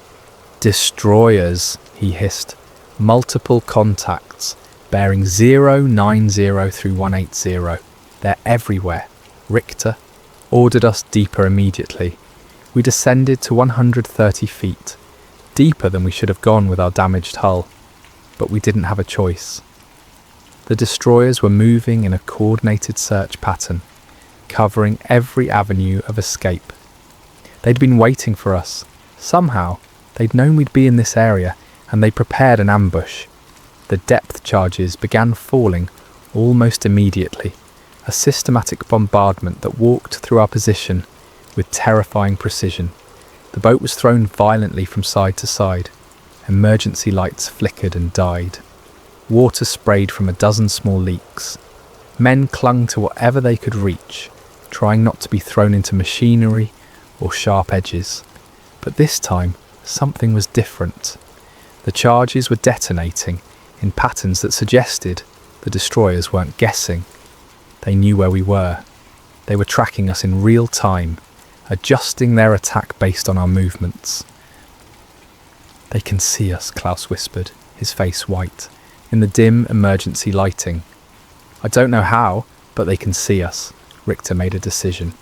"Destroyers," he hissed. "Multiple contacts, bearing 090 through 180. They're everywhere." Richter ordered us deeper immediately. We descended to 130 feet, deeper than we should have gone with our damaged hull, but we didn't have a choice. The destroyers were moving in a coordinated search pattern, covering every avenue of escape. They'd been waiting for us. Somehow, they'd known we'd be in this area, and they prepared an ambush. The depth charges began falling almost immediately, a systematic bombardment that walked through our position with terrifying precision. The boat was thrown violently from side to side. Emergency lights flickered and died. Water sprayed from a dozen small leaks. Men clung to whatever they could reach, trying not to be thrown into machinery or sharp edges. But this time, something was different. The charges were detonating in patterns that suggested the destroyers weren't guessing. They knew where we were. They were tracking us in real time, adjusting their attack based on our movements. "They can see us," Klaus whispered, his face white, in the dim emergency lighting. "I don't know how, but they can see us." Richter made a decision.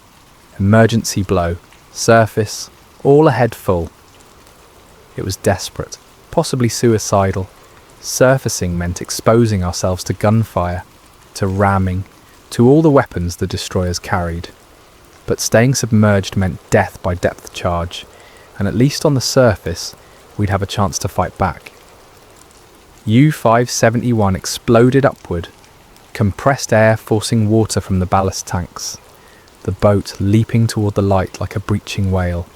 Emergency blow, surface, all ahead full. It was desperate, possibly suicidal. Surfacing meant exposing ourselves to gunfire, to ramming, to all the weapons the destroyers carried. But staying submerged meant death by depth charge, and at least on the surface, we'd have a chance to fight back. U-571 exploded upward, compressed air forcing water from the ballast tanks, the boat leaping toward the light like a breaching whale.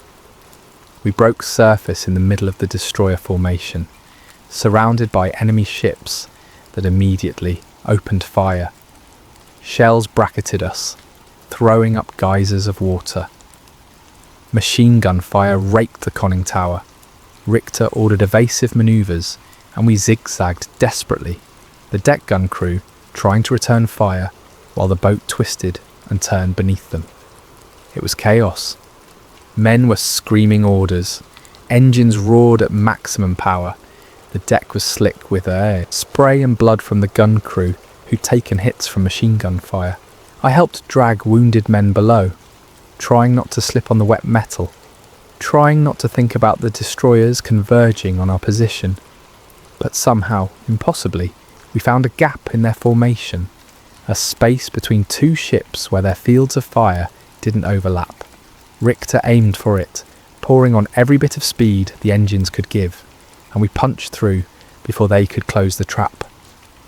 We broke surface in the middle of the destroyer formation, surrounded by enemy ships that immediately opened fire. Shells bracketed us, throwing up geysers of water. Machine gun fire raked the conning tower. Richter ordered evasive manoeuvres, and we zigzagged desperately, the deck gun crew trying to return fire while the boat twisted and turned beneath them. It was chaos. Men were screaming orders. Engines roared at maximum power. The deck was slick with air, spray and blood from the gun crew who'd taken hits from machine gun fire. I helped drag wounded men below, trying not to slip on the wet metal, trying not to think about the destroyers converging on our position. But somehow, impossibly, we found a gap in their formation, a space between two ships where their fields of fire didn't overlap. Richter aimed for it, pouring on every bit of speed the engines could give, and we punched through before they could close the trap.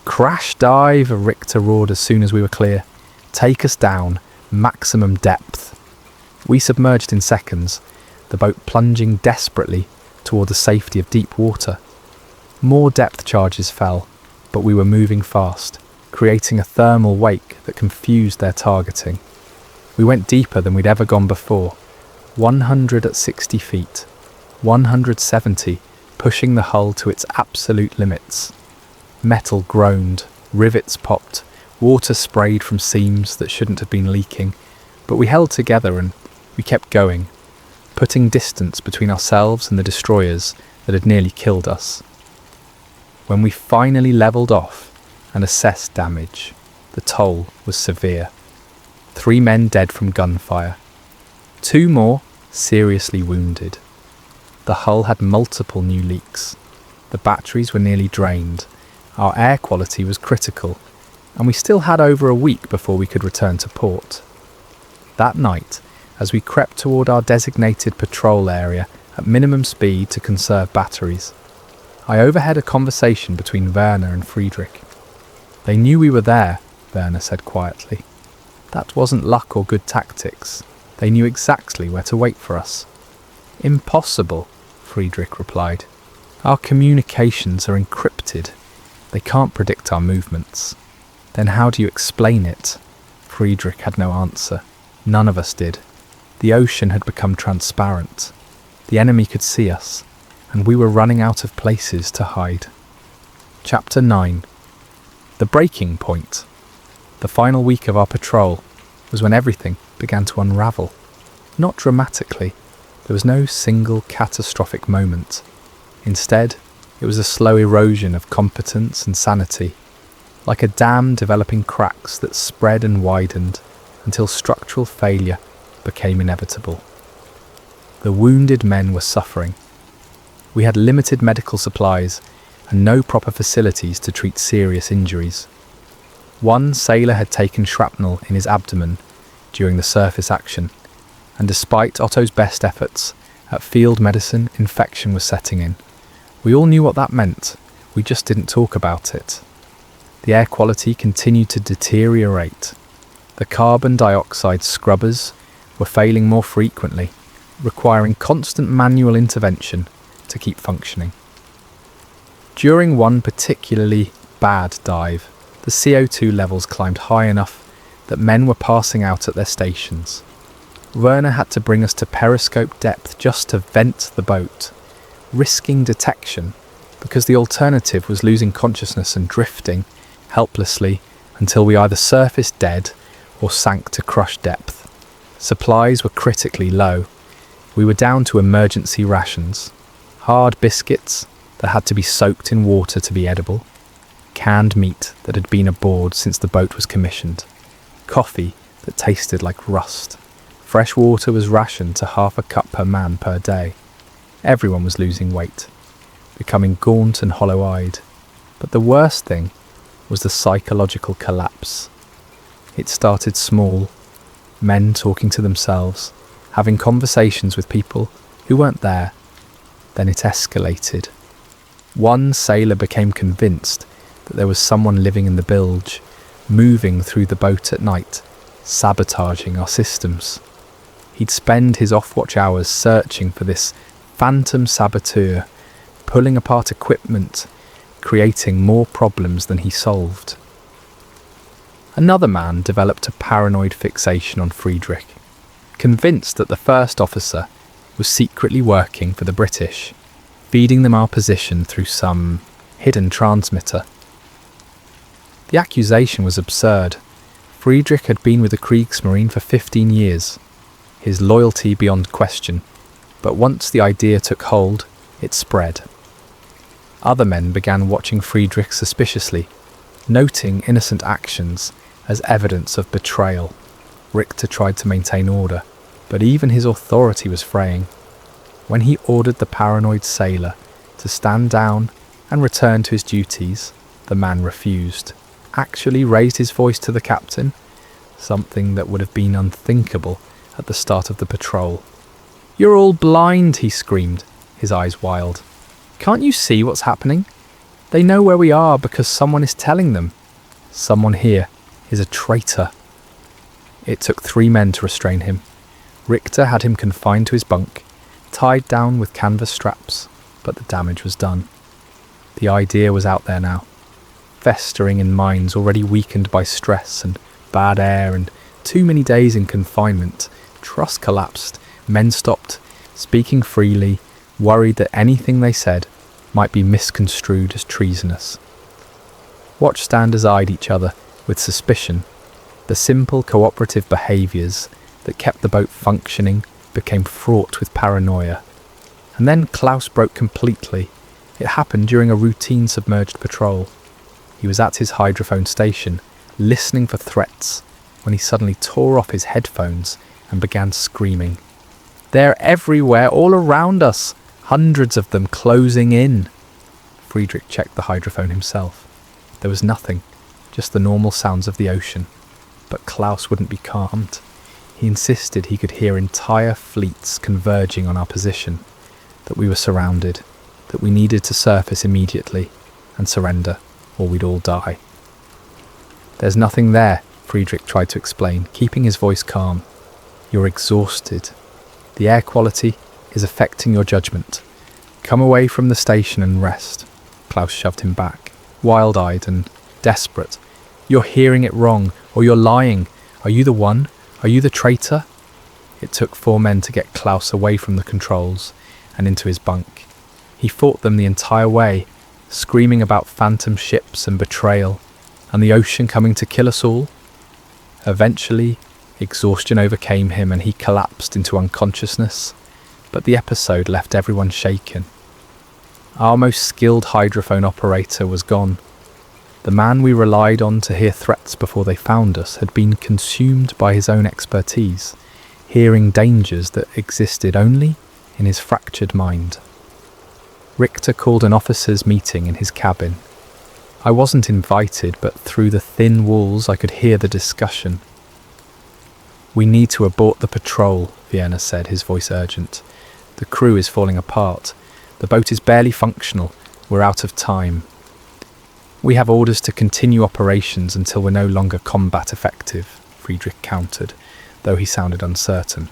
"Crash dive!" Richter roared as soon as we were clear. "Take us down, maximum depth." We submerged in seconds, the boat plunging desperately toward the safety of deep water. More depth charges fell, but we were moving fast, creating a thermal wake that confused their targeting. We went deeper than we'd ever gone before, 100 at 60 feet, 170, pushing the hull to its absolute limits. Metal groaned, rivets popped, water sprayed from seams that shouldn't have been leaking, but we held together and we kept going, putting distance between ourselves and the destroyers that had nearly killed us. When we finally levelled off and assessed damage, the toll was severe. 3 men dead from gunfire, 2 more seriously wounded. The hull had multiple new leaks. The batteries were nearly drained. Our air quality was critical, and we still had over a week before we could return to port. That night, as we crept toward our designated patrol area at minimum speed to conserve batteries, I overheard a conversation between Werner and Friedrich. "They knew we were there," Werner said quietly. "That wasn't luck or good tactics. They knew exactly where to wait for us." "Impossible," Friedrich replied. "Our communications are encrypted. They can't predict our movements." "Then how do you explain it?" Friedrich had no answer. None of us did. The ocean had become transparent. The enemy could see us, and we were running out of places to hide. Chapter 9. The breaking point. The final week of our patrol was when everything began to unravel. Not dramatically, There was no single catastrophic moment. Instead, it was a slow erosion of competence and sanity, like a dam developing cracks that spread and widened until structural failure became inevitable. The wounded men were suffering. We had limited medical supplies and no proper facilities to treat serious injuries. One sailor had taken shrapnel in his abdomen during the surface action, and despite Otto's best efforts at field medicine, infection was setting in. We all knew what that meant, we just didn't talk about it. The air quality continued to deteriorate. The carbon dioxide scrubbers were failing more frequently, requiring constant manual intervention to keep functioning. During one particularly bad dive, the CO2 levels climbed high enough that men were passing out at their stations. Werner had to bring us to periscope depth just to vent the boat, risking detection because the alternative was losing consciousness and drifting helplessly until we either surfaced dead or sank to crushed depth. Supplies were critically low. We were down to emergency rations, hard biscuits that had to be soaked in water to be edible, canned meat that had been aboard since the boat was commissioned, coffee that tasted like rust. Fresh water was rationed to half a cup per man per day. Everyone was losing weight, becoming gaunt and hollow-eyed. But the worst thing was the psychological collapse. It started small, men talking to themselves, having conversations with people who weren't there. Then it escalated. One sailor became convinced that there was someone living in the bilge, moving through the boat at night, sabotaging our systems. He'd spend his off-watch hours searching for this phantom saboteur, pulling apart equipment, creating more problems than he solved. Another man developed a paranoid fixation on Friedrich, convinced that the first officer was secretly working for the British, feeding them our position through some hidden transmitter. The accusation was absurd. Friedrich had been with the Kriegsmarine for 15 years, his loyalty beyond question, but once the idea took hold, it spread. Other men began watching Friedrich suspiciously, noting innocent actions as evidence of betrayal. Richter tried to maintain order, but even his authority was fraying. When he ordered the paranoid sailor to stand down and return to his duties, the man refused, actually raised his voice to the captain, something that would have been unthinkable at the start of the patrol. "You're all blind," he screamed, his eyes wild. "Can't you see what's happening? They know where we are because someone is telling them. Someone here is a traitor." It took 3 men to restrain him. Richter had him confined to his bunk, tied down with canvas straps, but the damage was done. The idea was out there now, festering in minds already weakened by stress and bad air and too many days in confinement. Trust collapsed. Men stopped speaking freely, worried that anything they said might be misconstrued as treasonous. Watchstanders eyed each other with suspicion. The simple cooperative behaviours that kept the boat functioning became fraught with paranoia. And then Klaus broke completely. It happened during a routine submerged patrol. He was at his hydrophone station, listening for threats, when he suddenly tore off his headphones and began screaming. "They're everywhere, all around us! Hundreds of them closing in!" Friedrich checked the hydrophone himself. There was nothing, just the normal sounds of the ocean. But Klaus wouldn't be calmed. He insisted he could hear entire fleets converging on our position, that we were surrounded, that we needed to surface immediately and surrender, or we'd all die. "There's nothing there," Friedrich tried to explain, keeping his voice calm. "You're exhausted. The air quality is affecting your judgment. Come away from the station and rest." Klaus shoved him back, wild-eyed and desperate. "You're hearing it wrong, or you're lying. Are you the one? Are you the traitor?" It took 4 men to get Klaus away from the controls and into his bunk. He fought them the entire way, screaming about phantom ships and betrayal, and the ocean coming to kill us all. Eventually, exhaustion overcame him and he collapsed into unconsciousness, but the episode left everyone shaken. Our most skilled hydrophone operator was gone. The man we relied on to hear threats before they found us had been consumed by his own expertise, hearing dangers that existed only in his fractured mind. Richter called an officers' meeting in his cabin. I wasn't invited, but through the thin walls I could hear the discussion. "We need to abort the patrol," Vienna said, his voice urgent. "The crew is falling apart. The boat is barely functional. We're out of time." "We have orders to continue operations until we're no longer combat effective," Friedrich countered, though he sounded uncertain.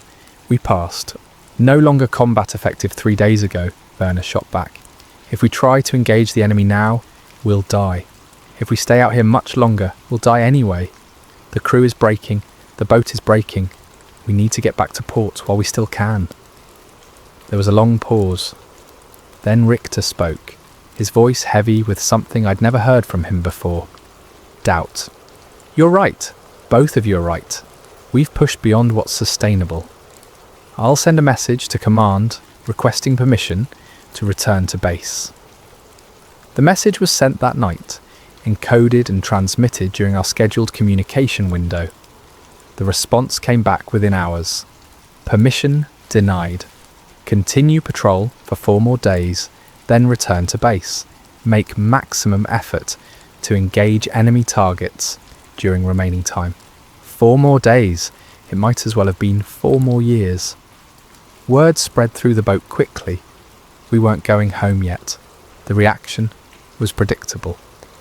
"We passed. No longer combat effective 3 days ago," Werner shot back. "If we try to engage the enemy now, we'll die. If we stay out here much longer, we'll die anyway. The crew is breaking. The boat is breaking. We need to get back to port while we still can." There was a long pause. Then Richter spoke, his voice heavy with something I'd never heard from him before. Doubt. "You're right. Both of you are right. We've pushed beyond what's sustainable. I'll send a message to command requesting permission to return to base." The message was sent that night, encoded and transmitted during our scheduled communication window. The response came back within hours. Permission denied. Continue patrol for 4 more days, then return to base. Make maximum effort to engage enemy targets during remaining time. 4 more days. It might as well have been 4 more years. Word spread through the boat quickly. We weren't going home yet. The reaction was predictable.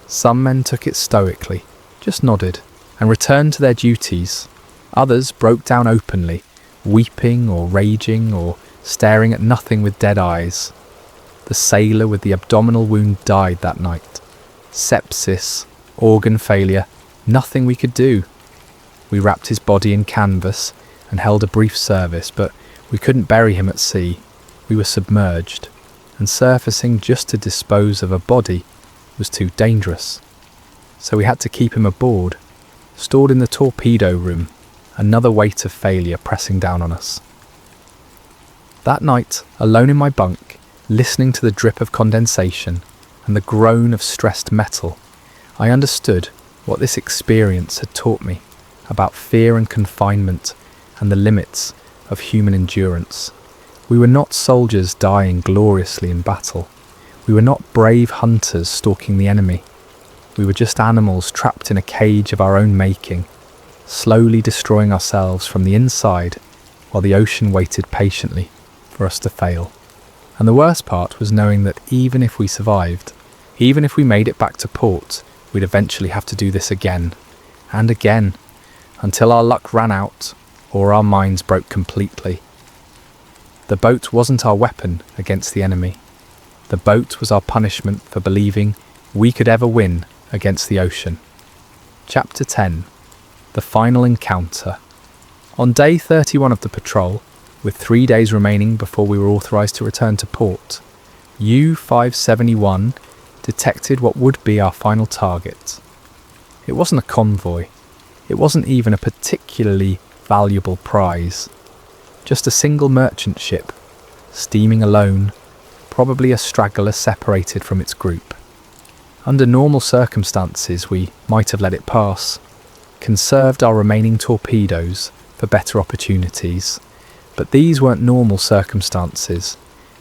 Some men took it stoically, just nodded, and returned to their duties. Others broke down openly, weeping or raging or staring at nothing with dead eyes. The sailor with the abdominal wound died that night. Sepsis, organ failure, nothing we could do. We wrapped his body in canvas and held a brief service, but we couldn't bury him at sea. We were submerged, and surfacing just to dispose of a body was too dangerous. So we had to keep him aboard, stored in the torpedo room, another weight of failure pressing down on us. That night, alone in my bunk, listening to the drip of condensation and the groan of stressed metal, I understood what this experience had taught me about fear and confinement and the limits of human endurance. We were not soldiers dying gloriously in battle. We were not brave hunters stalking the enemy. We were just animals trapped in a cage of our own making, slowly destroying ourselves from the inside while the ocean waited patiently for us to fail. And the worst part was knowing that even if we survived, even if we made it back to port, we'd eventually have to do this again and again, until our luck ran out or our minds broke completely. The boat wasn't our weapon against the enemy. The boat was our punishment for believing we could ever win against the ocean. Chapter 10. The Final Encounter. On day 31 of the patrol, with 3 days remaining before we were authorised to return to port, U-571 detected what would be our final target. It wasn't a convoy. It wasn't even a particularly valuable prize. Just a single merchant ship, steaming alone, probably a straggler separated from its group. Under normal circumstances, we might have let it pass, conserved our remaining torpedoes for better opportunities. But these weren't normal circumstances.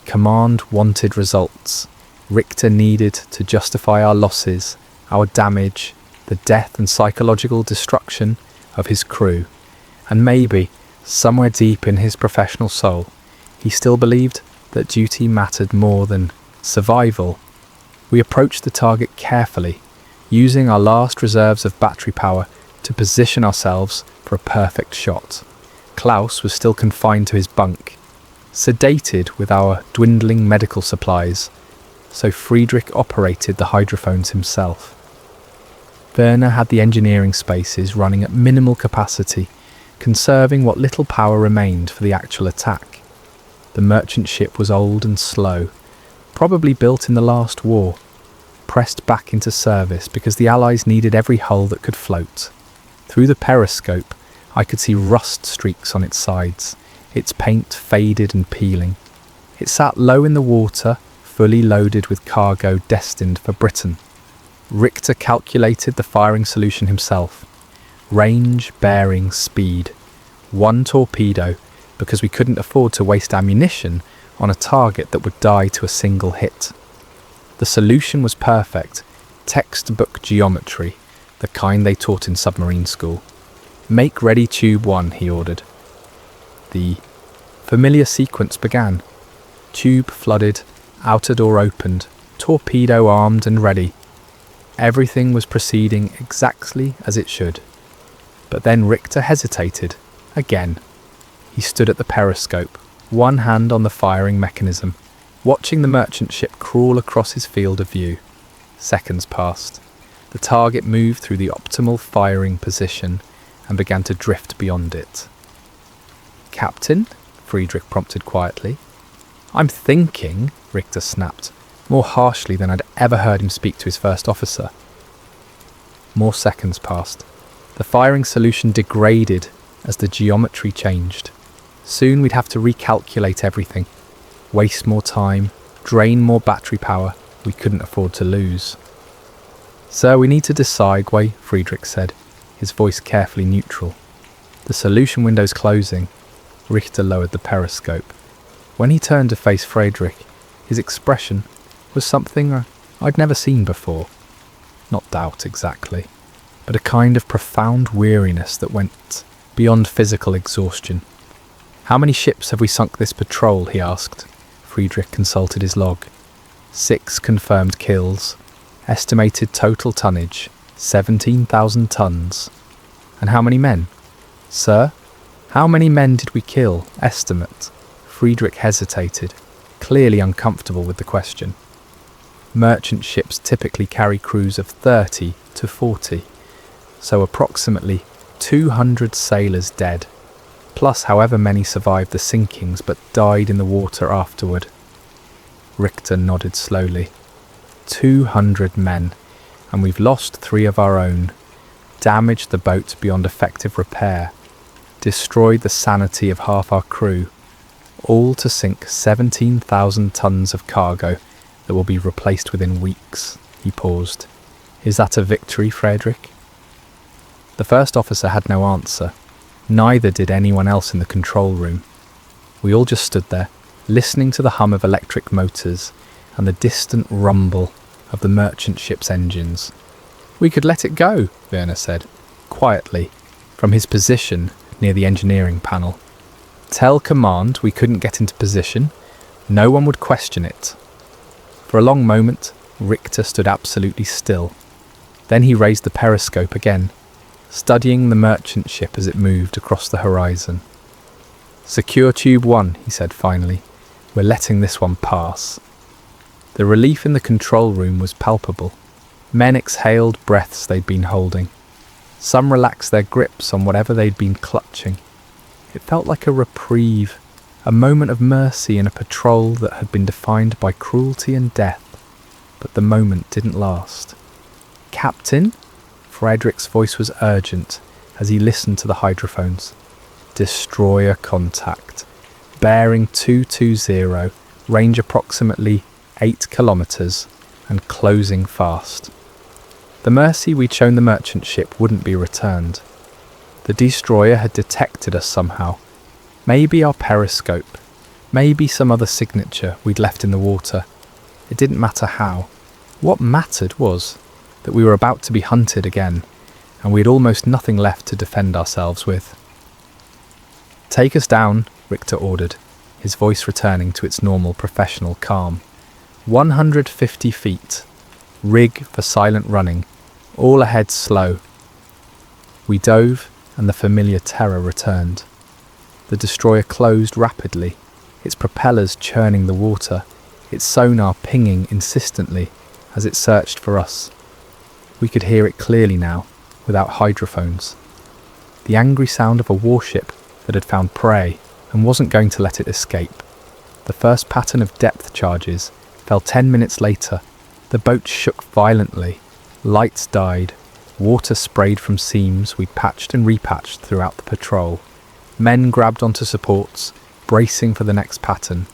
Command wanted results. Richter needed to justify our losses, our damage, the death and psychological destruction of his crew. And maybe, somewhere deep in his professional soul, he still believed that duty mattered more than survival. We approached the target carefully, using our last reserves of battery power to position ourselves for a perfect shot. Klaus was still confined to his bunk, sedated with our dwindling medical supplies, so Friedrich operated the hydrophones himself. Werner had the engineering spaces running at minimal capacity, conserving what little power remained for the actual attack. The merchant ship was old and slow, probably built in the last war, pressed back into service because the Allies needed every hull that could float. Through the periscope, I could see rust streaks on its sides, its paint faded and peeling. It sat low in the water, fully loaded with cargo destined for Britain. Richter calculated the firing solution himself. Range, bearing, speed. 1 torpedo, because we couldn't afford to waste ammunition on a target that would die to a single hit. The solution was perfect. Textbook geometry, the kind they taught in submarine school. "Make ready tube 1, he ordered. The familiar sequence began. Tube flooded, outer door opened, torpedo armed and ready. Everything was proceeding exactly as it should. But then Richter hesitated, again. He stood at the periscope, one hand on the firing mechanism, watching the merchant ship crawl across his field of view. Seconds passed. The target moved through the optimal firing position and began to drift beyond it. "Captain?" Friedrich prompted quietly. "I'm thinking," Richter snapped, more harshly than I'd ever heard him speak to his first officer. More seconds passed. The firing solution degraded as the geometry changed. Soon we'd have to recalculate everything, waste more time, drain more battery power we couldn't afford to lose. "Sir, we need to decide," Friedrich said, his voice carefully neutral. The solution window's closing. Richter lowered the periscope. When he turned to face Friedrich, his expression was something I'd never seen before. Not doubt exactly, but a kind of profound weariness that went beyond physical exhaustion. "How many ships have we sunk this patrol?" he asked. Friedrich consulted his log. 6 confirmed kills. Estimated total tonnage, 17,000 tons. "And how many men?" "Sir, how many men did we kill? Estimate." Friedrich hesitated, clearly uncomfortable with the question. Merchant ships typically carry crews of 30 to 40, so approximately 200 sailors dead, plus however many survived the sinkings but died in the water afterward. Richter nodded slowly. 200 men, and we've lost 3 of our own, damaged the boat beyond effective repair, destroyed the sanity of half our crew, all to sink 17,000 tons of cargo that will be replaced within weeks. He paused. "Is that a victory, Friedrich?" The first officer had no answer. Neither did anyone else in the control room. We all just stood there, listening to the hum of electric motors and the distant rumble of the merchant ship's engines. "We could let it go," Werner said, quietly, from his position near the engineering panel. "Tell command we couldn't get into position. No one would question it." For a long moment, Richter stood absolutely still. Then he raised the periscope again, studying the merchant ship as it moved across the horizon. "Secure tube 1, he said finally. "We're letting this one pass." The relief in the control room was palpable. Men exhaled breaths they'd been holding. Some relaxed their grips on whatever they'd been clutching. It felt like a reprieve, a moment of mercy in a patrol that had been defined by cruelty and death. But the moment didn't last. "Captain?" Friedrich's voice was urgent as he listened to the hydrophones. "Destroyer contact. Bearing 220, range approximately 8 kilometres, and closing fast." The mercy we'd shown the merchant ship wouldn't be returned. The destroyer had detected us somehow. Maybe our periscope, maybe some other signature we'd left in the water. It didn't matter how. What mattered was that we were about to be hunted again, and we had almost nothing left to defend ourselves with. "Take us down," Richter ordered, his voice returning to its normal professional calm. 150 feet. Rig for silent running. All ahead slow. We dove, and the familiar terror returned. The destroyer closed rapidly, its propellers churning the water, its sonar pinging insistently as it searched for us. We could hear it clearly now, without hydrophones. The angry sound of a warship that had found prey and wasn't going to let it escape. The first pattern of depth charges fell 10 minutes later. The boat shook violently. Lights died. Water sprayed from seams we'd patched and repatched throughout the patrol. Men grabbed onto supports, bracing for the next pattern.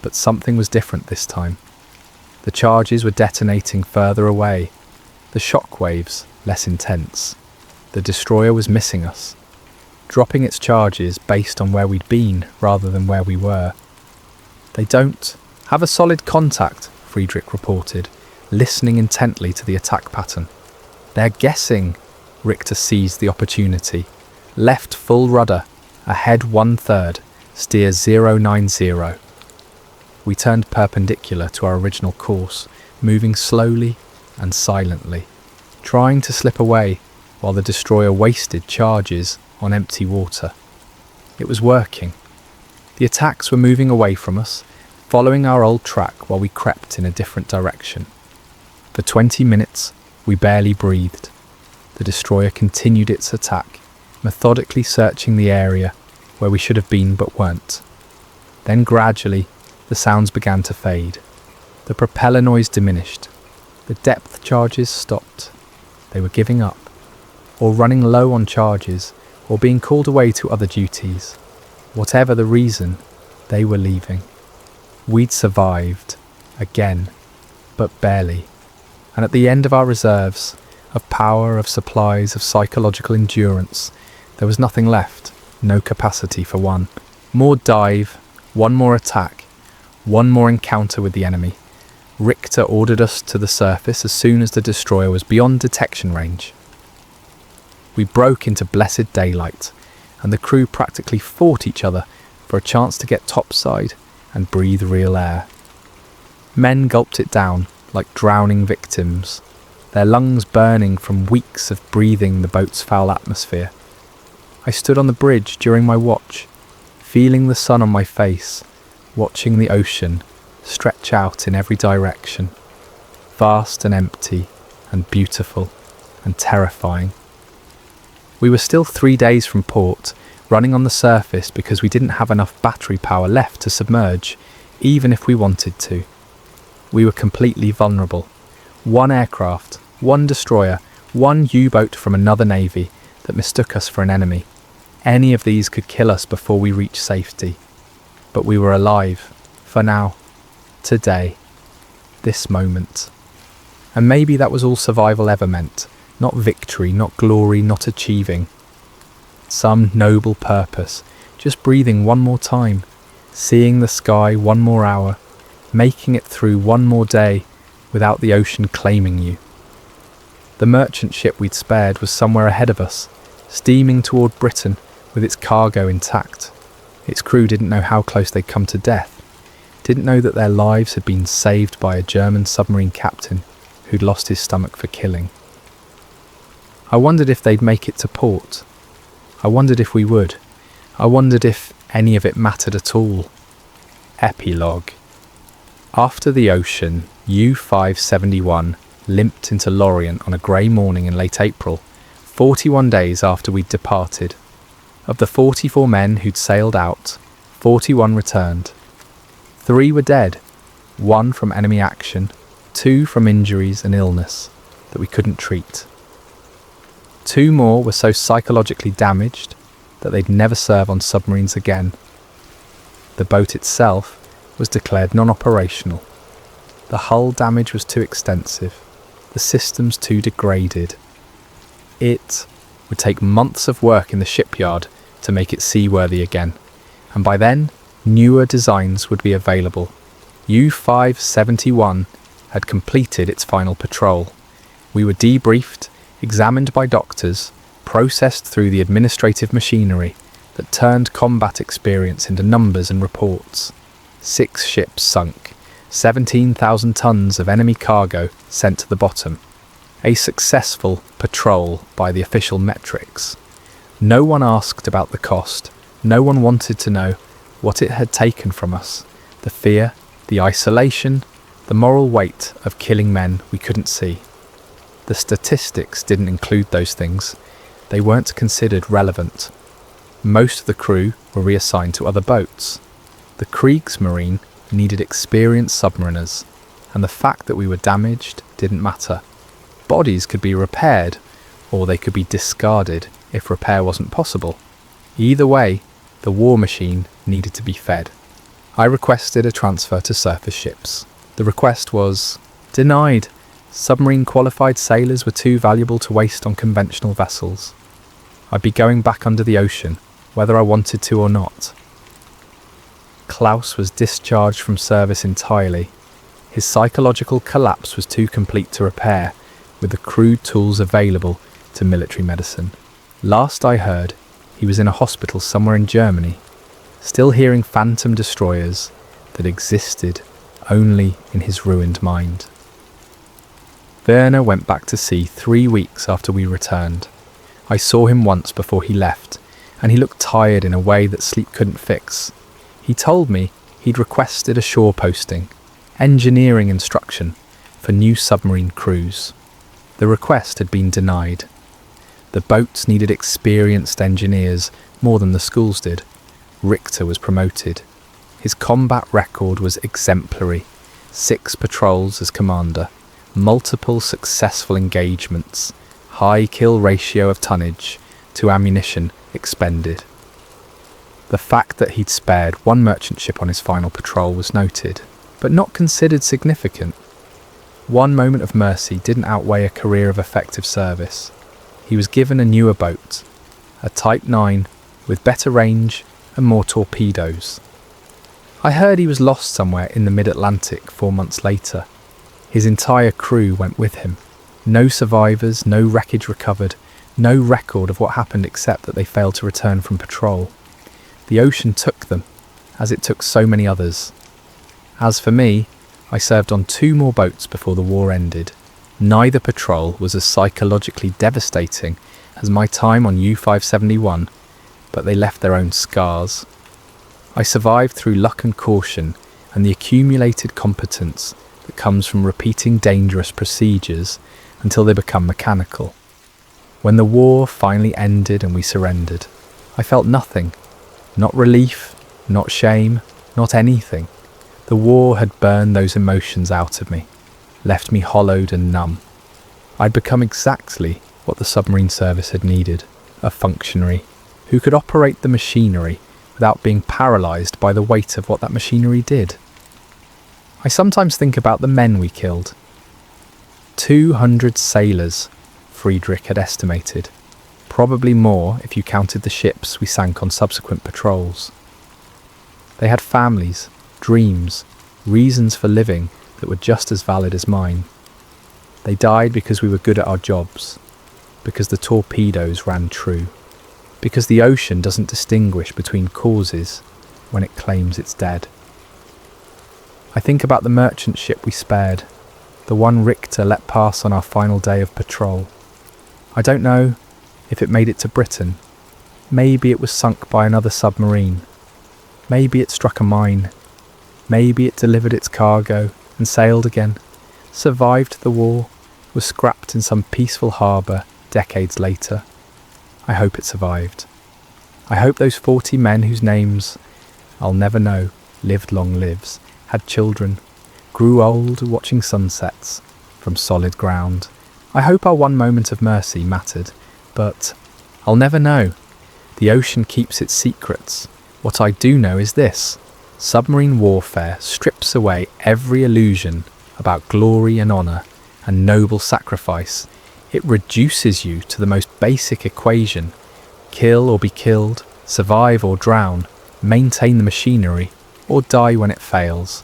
But something was different this time. The charges were detonating further away, the shock waves less intense. The destroyer was missing us, dropping its charges based on where we'd been rather than where we were. "They don't have a solid contact," Friedrich reported, listening intently to the attack pattern. "They're guessing." Richter seized the opportunity. "Left full rudder, ahead 1/3, steer 090. We turned perpendicular to our original course, moving slowly and silently, trying to slip away while the destroyer wasted charges on empty water. It was working. The attacks were moving away from us, following our old track while we crept in a different direction. For 20 minutes, we barely breathed. The destroyer continued its attack, methodically searching the area where we should have been but weren't. Then gradually, the sounds began to fade. The propeller noise diminished. The depth charges stopped. They were giving up, or running low on charges, or being called away to other duties. Whatever the reason, they were leaving. We'd survived, again, but barely. And at the end of our reserves, of power, of supplies, of psychological endurance, there was nothing left, no capacity for one. More dive, one more attack, one more encounter with the enemy. Richter ordered us to the surface as soon as the destroyer was beyond detection range. We broke into blessed daylight, and the crew practically fought each other for a chance to get topside and breathe real air. Men gulped it down like drowning victims, their lungs burning from weeks of breathing the boat's foul atmosphere. I stood on the bridge during my watch, feeling the sun on my face, watching the ocean stretch out in every direction, vast and empty and beautiful and terrifying. We were still 3 days from port, running on the surface because we didn't have enough battery power left to submerge, even if we wanted to. We were completely vulnerable. One aircraft, one destroyer, one U-boat from another navy that mistook us for an enemy. Any of these could kill us before we reached safety. But we were alive, for now, today, this moment. And maybe that was all survival ever meant. Not victory, not glory, not achieving. Some noble purpose, just breathing one more time, seeing the sky one more hour, making it through one more day without the ocean claiming you. The merchant ship we'd spared was somewhere ahead of us, steaming toward Britain with its cargo intact. Its crew didn't know how close they'd come to death, didn't know that their lives had been saved by a German submarine captain who'd lost his stomach for killing. I wondered if they'd make it to port. I wondered if we would. I wondered if any of it mattered at all. Epilogue. After the ocean, U-571 limped into Lorient on a grey morning in late April, 41 days after we'd departed. Of the 44 men who'd sailed out, 41 returned. 3 were dead, 1 from enemy action, 2 from injuries and illness that we couldn't treat. 2 more were so psychologically damaged that they'd never serve on submarines again. The boat itself was declared non-operational. The hull damage was too extensive, the systems too degraded. It would take months of work in the shipyard to make it seaworthy again, and by then, newer designs would be available. U-571 had completed its final patrol. We were debriefed, examined by doctors, processed through the administrative machinery that turned combat experience into numbers and reports. 6 ships sunk, 17,000 tons of enemy cargo sent to the bottom. A successful patrol by the official metrics. No one asked about the cost, no one wanted to know what it had taken from us, the fear, the isolation, the moral weight of killing men we couldn't see. The statistics didn't include those things. They weren't considered relevant. Most of the crew were reassigned to other boats. The Kriegsmarine needed experienced submariners, and the fact that we were damaged didn't matter. Bodies could be repaired, or they could be discarded if repair wasn't possible. Either way, the war machine needed to be fed. I requested a transfer to surface ships. The request was denied. Submarine qualified sailors were too valuable to waste on conventional vessels. I'd be going back under the ocean, whether I wanted to or not. Klaus was discharged from service entirely. His psychological collapse was too complete to repair, with the crude tools available to military medicine. Last I heard, he was in a hospital somewhere in Germany, still hearing phantom destroyers that existed only in his ruined mind. Werner went back to sea 3 weeks after we returned. I saw him once before he left, and he looked tired in a way that sleep couldn't fix. He told me he'd requested a shore posting, engineering instruction, for new submarine crews. The request had been denied. The boats needed experienced engineers more than the schools did. Richter was promoted. His combat record was exemplary. 6 patrols as commander, multiple successful engagements, high kill ratio of tonnage to ammunition expended. The fact that he'd spared 1 merchant ship on his final patrol was noted, but not considered significant. 1 moment of mercy didn't outweigh a career of effective service. He was given a newer boat, a Type 9 with better range and more torpedoes. I heard he was lost somewhere in the mid-Atlantic 4 months later. His entire crew went with him. No survivors, no wreckage recovered, no record of what happened except that they failed to return from patrol. The ocean took them, as it took so many others. As for me, I served on 2 more boats before the war ended. Neither patrol was as psychologically devastating as my time on U-571, but they left their own scars. I survived through luck and caution and the accumulated competence that comes from repeating dangerous procedures until they become mechanical. When the war finally ended and we surrendered, I felt nothing. Not relief, not shame, not anything. The war had burned those emotions out of me, left me hollowed and numb. I'd become exactly what the submarine service had needed, a functionary who could operate the machinery without being paralysed by the weight of what that machinery did. I sometimes think about the men we killed. 200 sailors, Friedrich had estimated. Probably more if you counted the ships we sank on subsequent patrols. They had families, dreams, reasons for living that were just as valid as mine. They died because we were good at our jobs, because the torpedoes ran true, because the ocean doesn't distinguish between causes when it claims it's dead. I think about the merchant ship we spared, the one Richter let pass on our final day of patrol. I don't know if it made it to Britain. Maybe it was sunk by another submarine. Maybe it struck a mine. Maybe it delivered its cargo and sailed again, survived the war, was scrapped in some peaceful harbour decades later. I hope it survived. I hope those 40 men whose names I'll never know lived long lives, had children, grew old watching sunsets from solid ground. I hope our 1 moment of mercy mattered, but I'll never know. The ocean keeps its secrets. What I do know is this: submarine warfare strips away every illusion about glory and honour and noble sacrifice. It reduces you to the most basic equation: kill or be killed, survive or drown, maintain the machinery or die when it fails.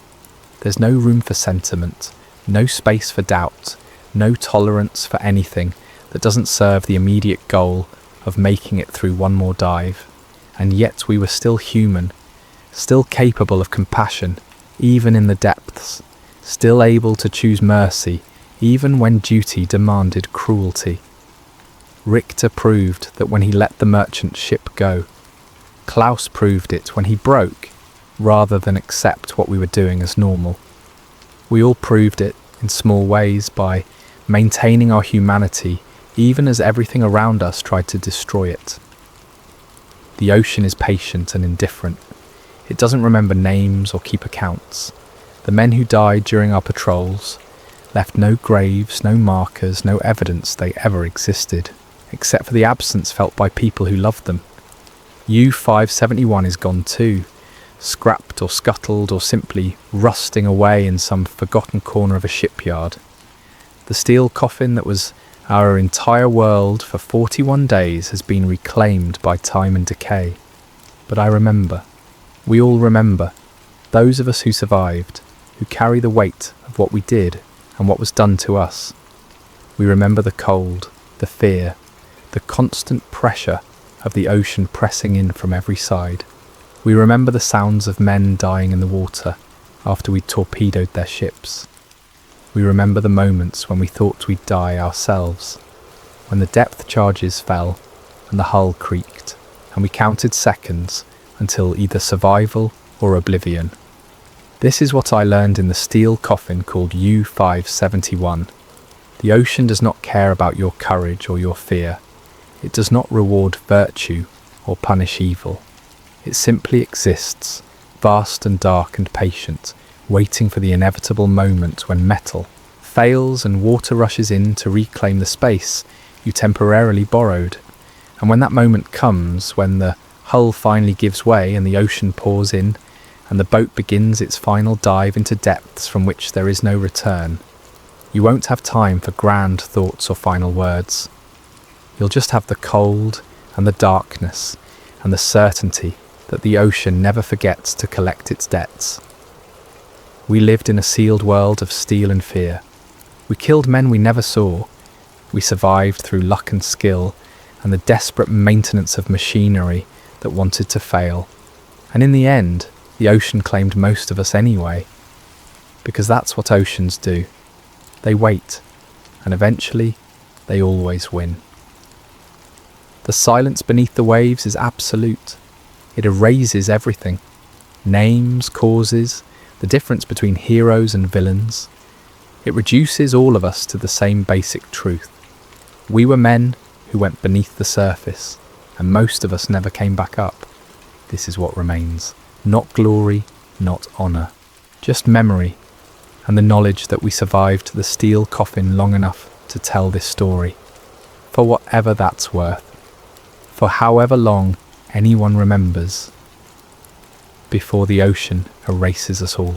There's no room for sentiment, no space for doubt, no tolerance for anything that doesn't serve the immediate goal of making it through 1 more dive. And yet we were still human, still capable of compassion, even in the depths, still able to choose mercy, even when duty demanded cruelty. Richter proved that when he let the merchant ship go. Klaus proved it when he broke, rather than accept what we were doing as normal. We all proved it in small ways by maintaining our humanity, even as everything around us tried to destroy it. The ocean is patient and indifferent. It doesn't remember names or keep accounts. The men who died during our patrols left no graves, no markers, no evidence they ever existed, except for the absence felt by people who loved them. U-571 is gone too. scrapped or scuttled or simply rusting away in some forgotten corner of a shipyard. The steel coffin that was our entire world for 41 days has been reclaimed by time and decay. But I remember, we all remember, those of us who survived, who carry the weight of what we did and what was done to us. We remember the cold, the fear, the constant pressure of the ocean pressing in from every side. We remember the sounds of men dying in the water after we torpedoed their ships. We remember the moments when we thought we'd die ourselves, when the depth charges fell and the hull creaked, and we counted seconds until either survival or oblivion. This is what I learned in the steel coffin called U-571. The ocean does not care about your courage or your fear. It does not reward virtue or punish evil. It simply exists, vast and dark and patient, waiting for the inevitable moment when metal fails and water rushes in to reclaim the space you temporarily borrowed. And when that moment comes, when the hull finally gives way and the ocean pours in, and the boat begins its final dive into depths from which there is no return, you won't have time for grand thoughts or final words. You'll just have the cold and the darkness and the certainty that the ocean never forgets to collect its debts. We lived in a sealed world of steel and fear. We killed men we never saw. We survived through luck and skill and the desperate maintenance of machinery that wanted to fail. And in the end, the ocean claimed most of us anyway. Because that's what oceans do. They wait, and eventually, they always win. The silence beneath the waves is absolute. It erases everything. Names, causes, the difference between heroes and villains. It reduces all of us to the same basic truth. We were men who went beneath the surface, and most of us never came back up. This is what remains. Not glory, not honour. Just memory, and the knowledge that we survived the steel coffin long enough to tell this story. For whatever that's worth. For however long anyone remembers, before the ocean erases us all.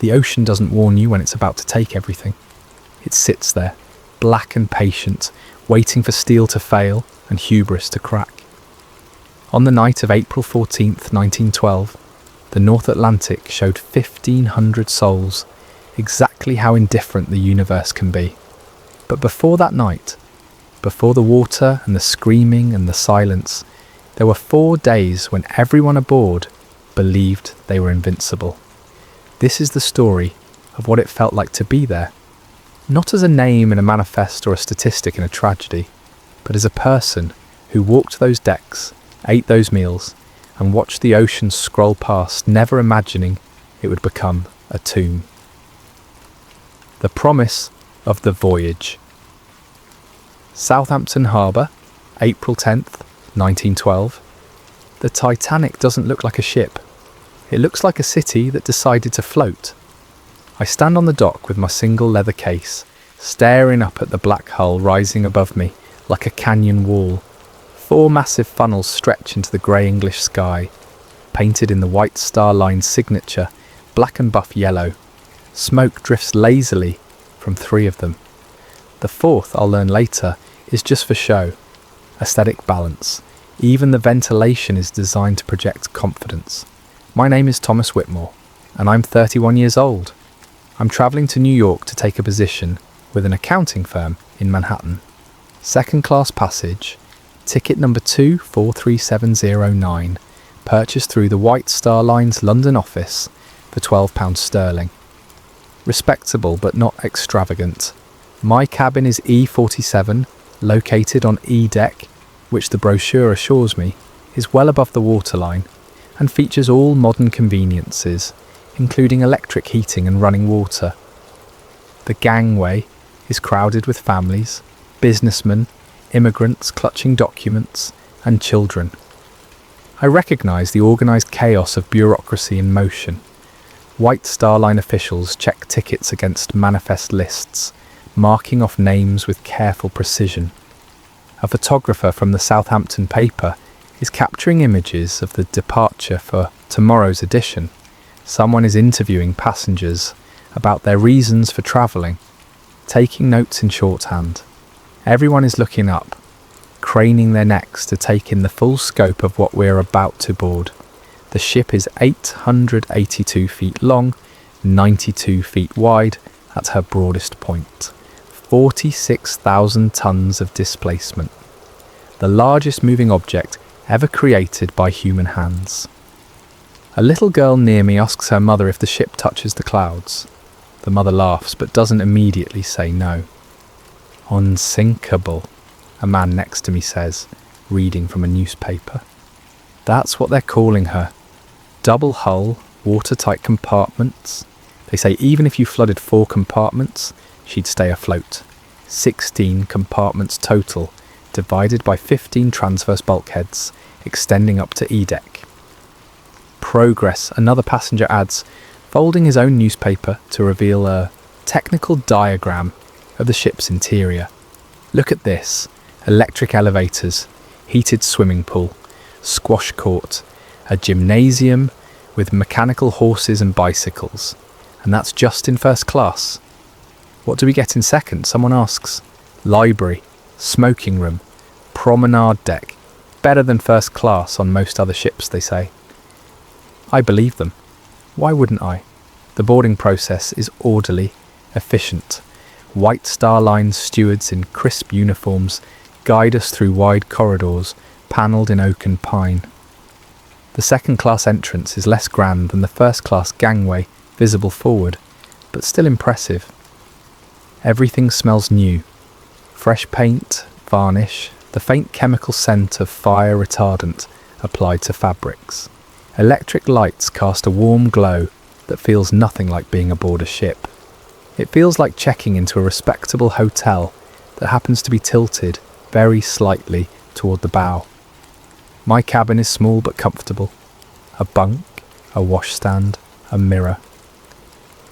The ocean doesn't warn you when it's about to take everything. It sits there, black and patient, waiting for steel to fail and hubris to crack. On the night of April 14th, 1912, the North Atlantic showed 1,500 souls, exactly how indifferent the universe can be. But before that night, Before the water and the screaming and the silence, there were 4 days when everyone aboard believed they were invincible. This is the story of what it felt like to be there, not as a name in a manifest or a statistic in a tragedy, but as a person who walked those decks, ate those meals, and watched the ocean scroll past, never imagining it would become a tomb. The promise of the voyage. Southampton Harbour, April 10th, 1912. The Titanic doesn't look like a ship. It looks like a city that decided to float. I stand on the dock with my single leather case, staring up at the black hull rising above me like a canyon wall. 4 massive funnels stretch into the grey English sky, painted in the White Star Line signature, black and buff yellow. Smoke drifts lazily from 3 of them. The 4th, I'll learn later, is just for show. Aesthetic balance. Even the ventilation is designed to project confidence. My name is Thomas Whitmore, and I'm 31 years old. I'm travelling to New York to take a position with an accounting firm in Manhattan. Second class passage, ticket number 243709, purchased through the White Star Line's London office for £12 sterling. Respectable but not extravagant. My cabin is E47, located on E deck, which the brochure assures me is well above the waterline, and features all modern conveniences, including electric heating and running water. The gangway is crowded with families, businessmen, immigrants clutching documents, and children. I recognise the organised chaos of bureaucracy in motion. White Star Line officials check tickets against manifest lists, marking off names with careful precision. A photographer from the Southampton paper is capturing images of the departure for tomorrow's edition. Someone is interviewing passengers about their reasons for travelling, taking notes in shorthand. Everyone is looking up, craning their necks to take in the full scope of what we're about to board. The ship is 882 feet long, 92 feet wide at her broadest point. 46,000 tons of displacement. The largest moving object ever created by human hands. A little girl near me asks her mother if the ship touches the clouds. The mother laughs but doesn't immediately say no. Unsinkable, a man next to me says, reading from a newspaper. That's what they're calling her. Double hull, watertight compartments. They say even if you flooded 4 compartments, she'd stay afloat. 16 compartments total, divided by 15 transverse bulkheads, extending up to E-deck. Progress, another passenger adds, folding his own newspaper to reveal a technical diagram of the ship's interior. Look at this. Electric elevators, heated swimming pool, squash court, a gymnasium with mechanical horses and bicycles. And that's just in first class. What do we get in second? Someone asks. Library, smoking room, promenade deck. Better than first class on most other ships, they say. I believe them. Why wouldn't I? The boarding process is orderly, efficient. White Star Line stewards in crisp uniforms guide us through wide corridors, panelled in oak and pine. The second-class entrance is less grand than the first-class gangway visible forward, but still impressive. Everything smells new. Fresh paint, varnish, the faint chemical scent of fire retardant applied to fabrics. Electric lights cast a warm glow that feels nothing like being aboard a ship. It feels like checking into a respectable hotel that happens to be tilted very slightly toward the bow. My cabin is small but comfortable. A bunk, a washstand, a mirror.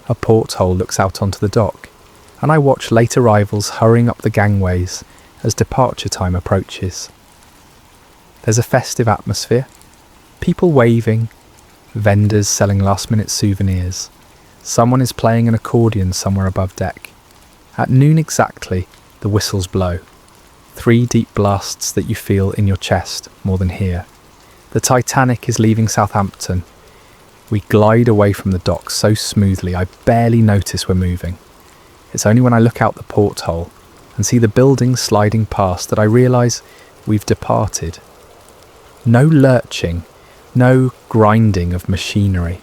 A porthole looks out onto the dock, and I watch late arrivals hurrying up the gangways as departure time approaches. There's a festive atmosphere, people waving, vendors selling last-minute souvenirs. Someone is playing an accordion somewhere above deck. At noon exactly, the whistles blow. 3 deep blasts that you feel in your chest more than here. The Titanic is leaving Southampton. We glide away from the dock so smoothly I barely notice we're moving. It's only when I look out the porthole and see the buildings sliding past that I realise we've departed. No lurching, no grinding of machinery,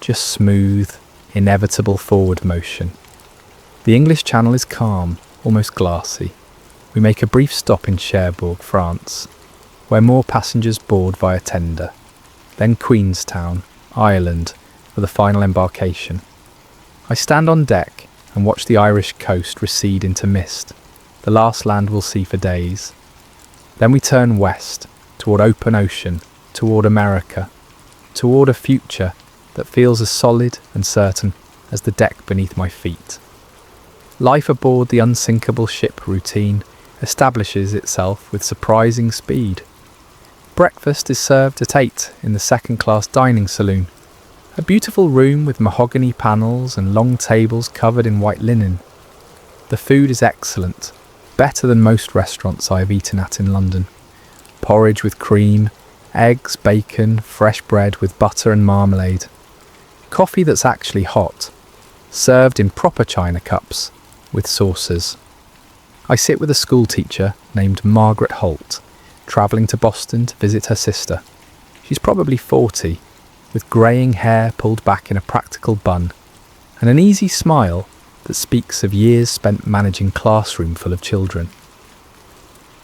just smooth, inevitable forward motion. The English Channel is calm, almost glassy. We make a brief stop in Cherbourg, France, where more passengers board via tender. Then Queenstown, Ireland, for the final embarkation. I stand on deck and watch the Irish coast recede into mist, the last land we'll see for days. Then we turn west, toward open ocean, toward America, toward a future that feels as solid and certain as the deck beneath my feet. Life aboard the unsinkable ship routine establishes itself with surprising speed. Breakfast is served at 8 in the second-class dining saloon, a beautiful room with mahogany panels and long tables covered in white linen. The food is excellent, better than most restaurants I have eaten at in London. Porridge with cream, eggs, bacon, fresh bread with butter and marmalade. Coffee that's actually hot, served in proper china cups with saucers. I sit with a school teacher named Margaret Holt, travelling to Boston to visit her sister. She's probably 40, with greying hair pulled back in a practical bun, and an easy smile that speaks of years spent managing a classroom full of children.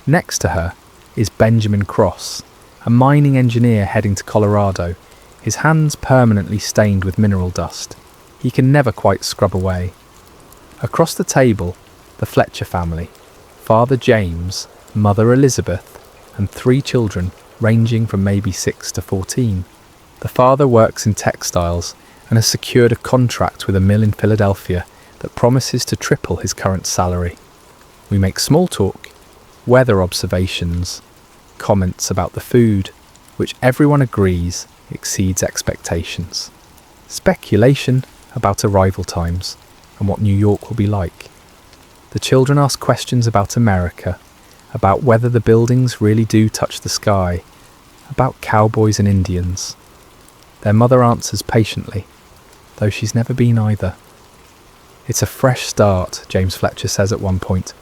Next to her is Benjamin Cross, a mining engineer heading to Colorado, his hands permanently stained with mineral dust. He can never quite scrub away. Across the table, the Fletcher family, Father James, Mother Elizabeth, and 3 children ranging from maybe 6 to 14. The father works in textiles and has secured a contract with a mill in Philadelphia that promises to triple his current salary. We make small talk, weather observations, comments about the food, which everyone agrees exceeds expectations. Speculation about arrival times and what New York will be like. The children ask questions about America, about whether the buildings really do touch the sky, about cowboys and Indians. Their mother answers patiently, though she's never been either. It's a fresh start, James Fletcher says at one point,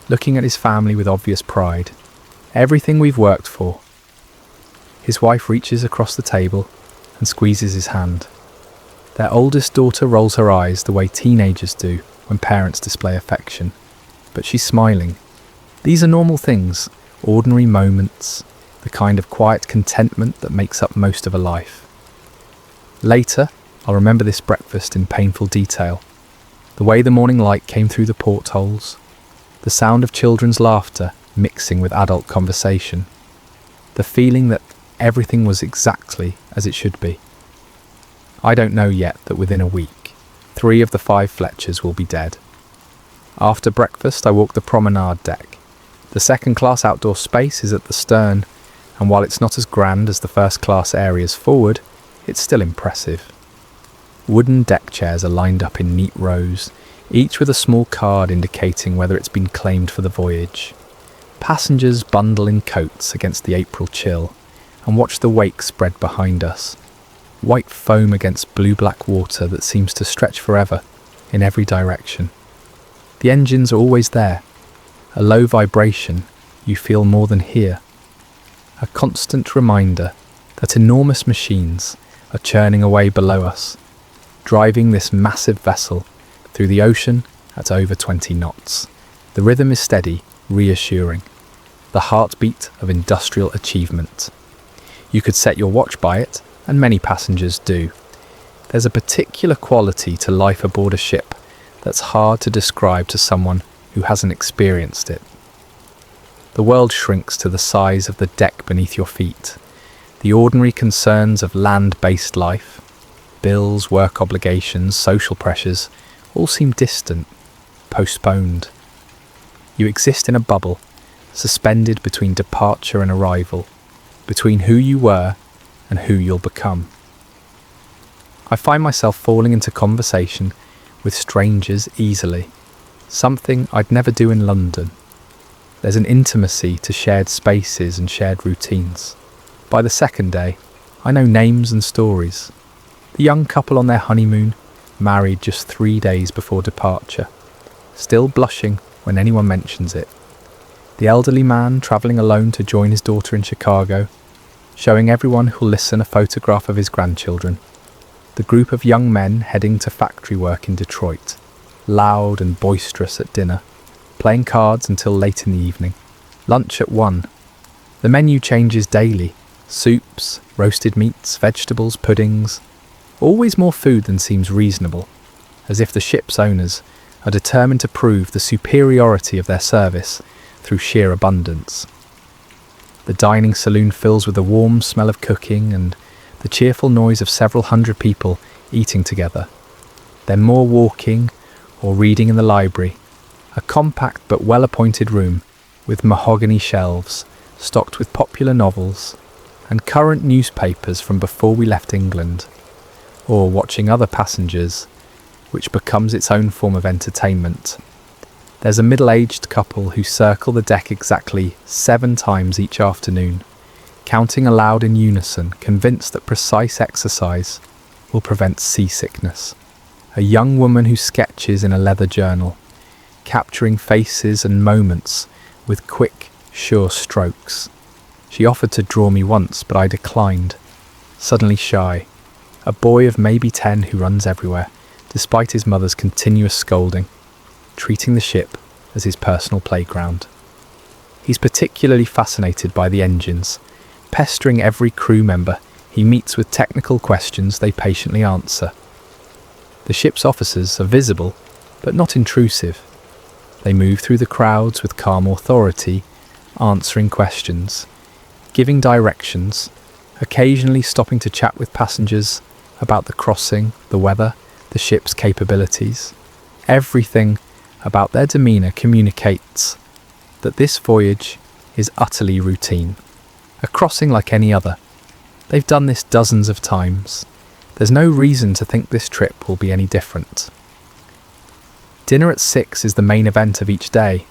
looking at his family with obvious pride. Everything we've worked for. His wife reaches across the table and squeezes his hand. Their oldest daughter rolls her eyes the way teenagers do when parents display affection, but she's smiling. These are normal things, ordinary moments, the kind of quiet contentment that makes up most of a life. Later, I'll remember this breakfast in painful detail. The way the morning light came through the portholes, the sound of children's laughter mixing with adult conversation, the feeling that everything was exactly as it should be. I don't know yet that within a week, 3 of the 5 Fletchers will be dead. After breakfast, I walk the promenade deck. The second-class outdoor space is at the stern, and while it's not as grand as the first-class areas forward, it's still impressive. Wooden deck chairs are lined up in neat rows, each with a small card indicating whether it's been claimed for the voyage. Passengers bundle in coats against the April chill and watch the wake spread behind us. White foam against blue-black water that seems to stretch forever in every direction. The engines are always there. A low vibration you feel more than hear. A constant reminder that enormous machines are churning away below us, driving this massive vessel through the ocean at over 20 knots. The rhythm is steady, reassuring. The heartbeat of industrial achievement. You could set your watch by it, and many passengers do. There's a particular quality to life aboard a ship that's hard to describe to someone who hasn't experienced it. The world shrinks to the size of the deck beneath your feet. The ordinary concerns of land-based life, bills, work obligations, social pressures, all seem distant, postponed. You exist in a bubble, suspended between departure and arrival, between who you were and who you'll become. I find myself falling into conversation with strangers easily, something I'd never do in London. There's an intimacy to shared spaces and shared routines. By the second day, I know names and stories. The young couple on their honeymoon, married just 3 days before departure, still blushing when anyone mentions it. The elderly man travelling alone to join his daughter in Chicago, showing everyone who'll listen a photograph of his grandchildren. The group of young men heading to factory work in Detroit, loud and boisterous at dinner, playing cards until late in the evening. Lunch at 1. The menu changes daily. Soups, roasted meats, vegetables, puddings. Always more food than seems reasonable, as if the ship's owners are determined to prove the superiority of their service through sheer abundance. The dining saloon fills with the warm smell of cooking and the cheerful noise of several hundred people eating together. Then more walking or reading in the library, a compact but well-appointed room with mahogany shelves stocked with popular novels and current newspapers from before we left England, or watching other passengers, which becomes its own form of entertainment. There's a middle-aged couple who circle the deck exactly 7 times each afternoon, counting aloud in unison, convinced that precise exercise will prevent seasickness. A young woman who sketches in a leather journal, capturing faces and moments with quick, sure strokes. She offered to draw me once, but I declined, suddenly shy. A boy of maybe 10 who runs everywhere, despite his mother's continuous scolding, treating the ship as his personal playground. He's particularly fascinated by the engines, pestering every crew member he meets with technical questions they patiently answer. The ship's officers are visible, but not intrusive. They move through the crowds with calm authority, answering questions, giving directions, occasionally stopping to chat with passengers about the crossing, the weather, the ship's capabilities. Everything about their demeanour communicates that this voyage is utterly routine, a crossing like any other. They've done this dozens of times. There's no reason to think this trip will be any different. Dinner at 6 is the main event of each day.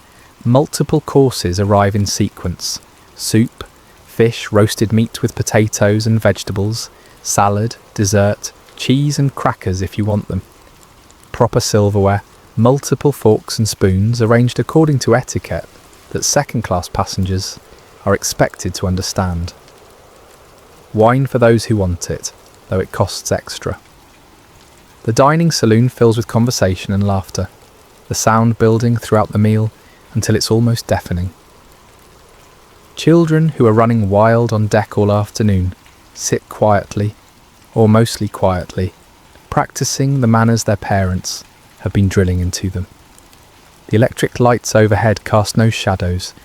Multiple courses arrive in sequence: soup, fish, roasted meat with potatoes and vegetables, salad, dessert, cheese and crackers if you want them. Proper silverware, multiple forks and spoons arranged according to etiquette that second-class passengers are expected to understand. Wine for those who want it, though it costs extra. The dining saloon fills with conversation and laughter, the sound building throughout the meal until it's almost deafening. Children who are running wild on deck all afternoon sit quietly, or mostly quietly, practicing the manners their parents have been drilling into them. The electric lights overhead cast no shadows,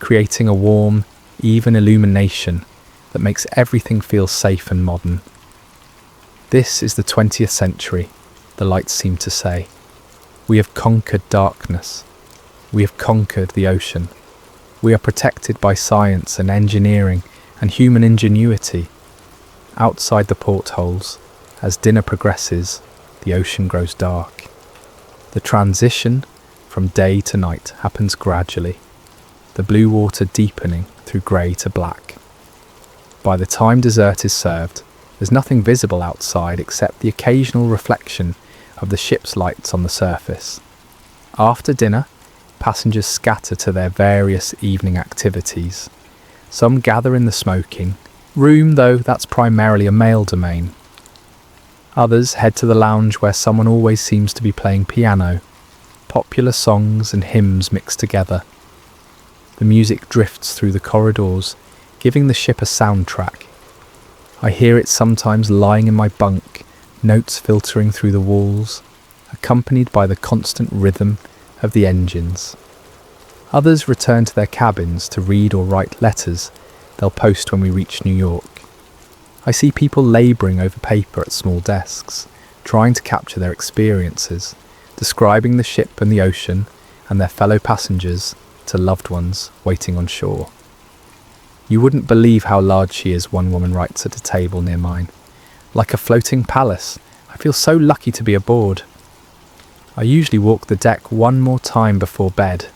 creating a warm, even illumination that makes everything feel safe and modern. This is the 20th century, the lights seem to say. We have conquered darkness. We have conquered the ocean. We are protected by science and engineering and human ingenuity. Outside the portholes, as dinner progresses, the ocean grows dark. The transition from day to night happens gradually, the blue water deepening through grey to black. By the time dessert is served, there's nothing visible outside except the occasional reflection of the ship's lights on the surface. After dinner, passengers scatter to their various evening activities. Some gather in the smoking room, though that's primarily a male domain. Others head to the lounge where someone always seems to be playing piano, popular songs and hymns mixed together. The music drifts through the corridors, giving the ship a soundtrack. I hear it sometimes lying in my bunk, notes filtering through the walls, accompanied by the constant rhythm of the engines. Others return to their cabins to read or write letters they'll post when we reach New York. I see people labouring over paper at small desks, trying to capture their experiences, describing the ship and the ocean and their fellow passengers to loved ones waiting on shore. "You wouldn't believe how large she is," one woman writes at a table near mine. "Like a floating palace. I feel so lucky to be aboard." I usually walk the deck one more time before bed,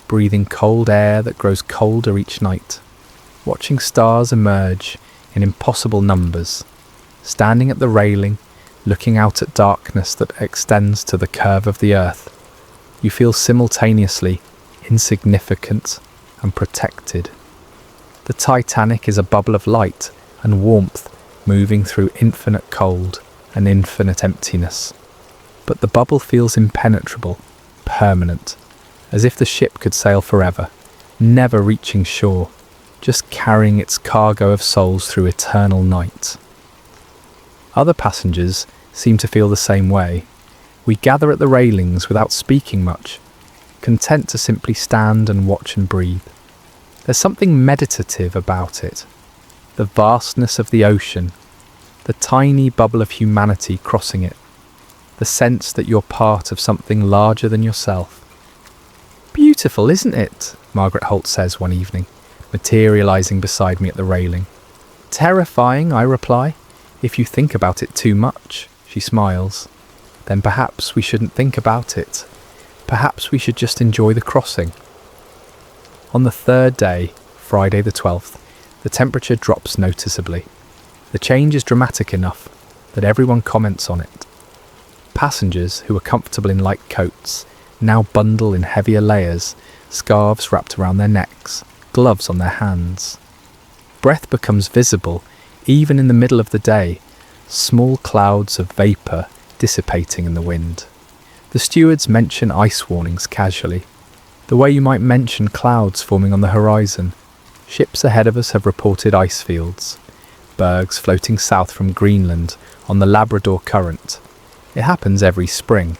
breathing cold air that grows colder each night, watching stars emerge in impossible numbers, standing at the railing, looking out at darkness that extends to the curve of the earth. You feel simultaneously insignificant and protected. The Titanic is a bubble of light and warmth moving through infinite cold and infinite emptiness. But the bubble feels impenetrable, permanent, as if the ship could sail forever, never reaching shore, just carrying its cargo of souls through eternal night. Other passengers seem to feel the same way. We gather at the railings without speaking much, content to simply stand and watch and breathe. There's something meditative about it. The vastness of the ocean, the tiny bubble of humanity crossing it, the sense that you're part of something larger than yourself. "Beautiful, isn't it?" Margaret Holt says one evening, materialising beside me at the railing. "Terrifying," I reply. "If you think about it too much," she smiles. "Then perhaps we shouldn't think about it. Perhaps we should just enjoy the crossing." On the third day, Friday the 12th, the temperature drops noticeably. The change is dramatic enough that everyone comments on it. Passengers who are comfortable in light coats now bundle in heavier layers, scarves wrapped around their necks, gloves on their hands. Breath becomes visible even in the middle of the day, small clouds of vapour dissipating in the wind. The stewards mention ice warnings casually, the way you might mention clouds forming on the horizon. Ships ahead of us have reported ice fields, bergs floating south from Greenland on the Labrador Current. It happens every spring,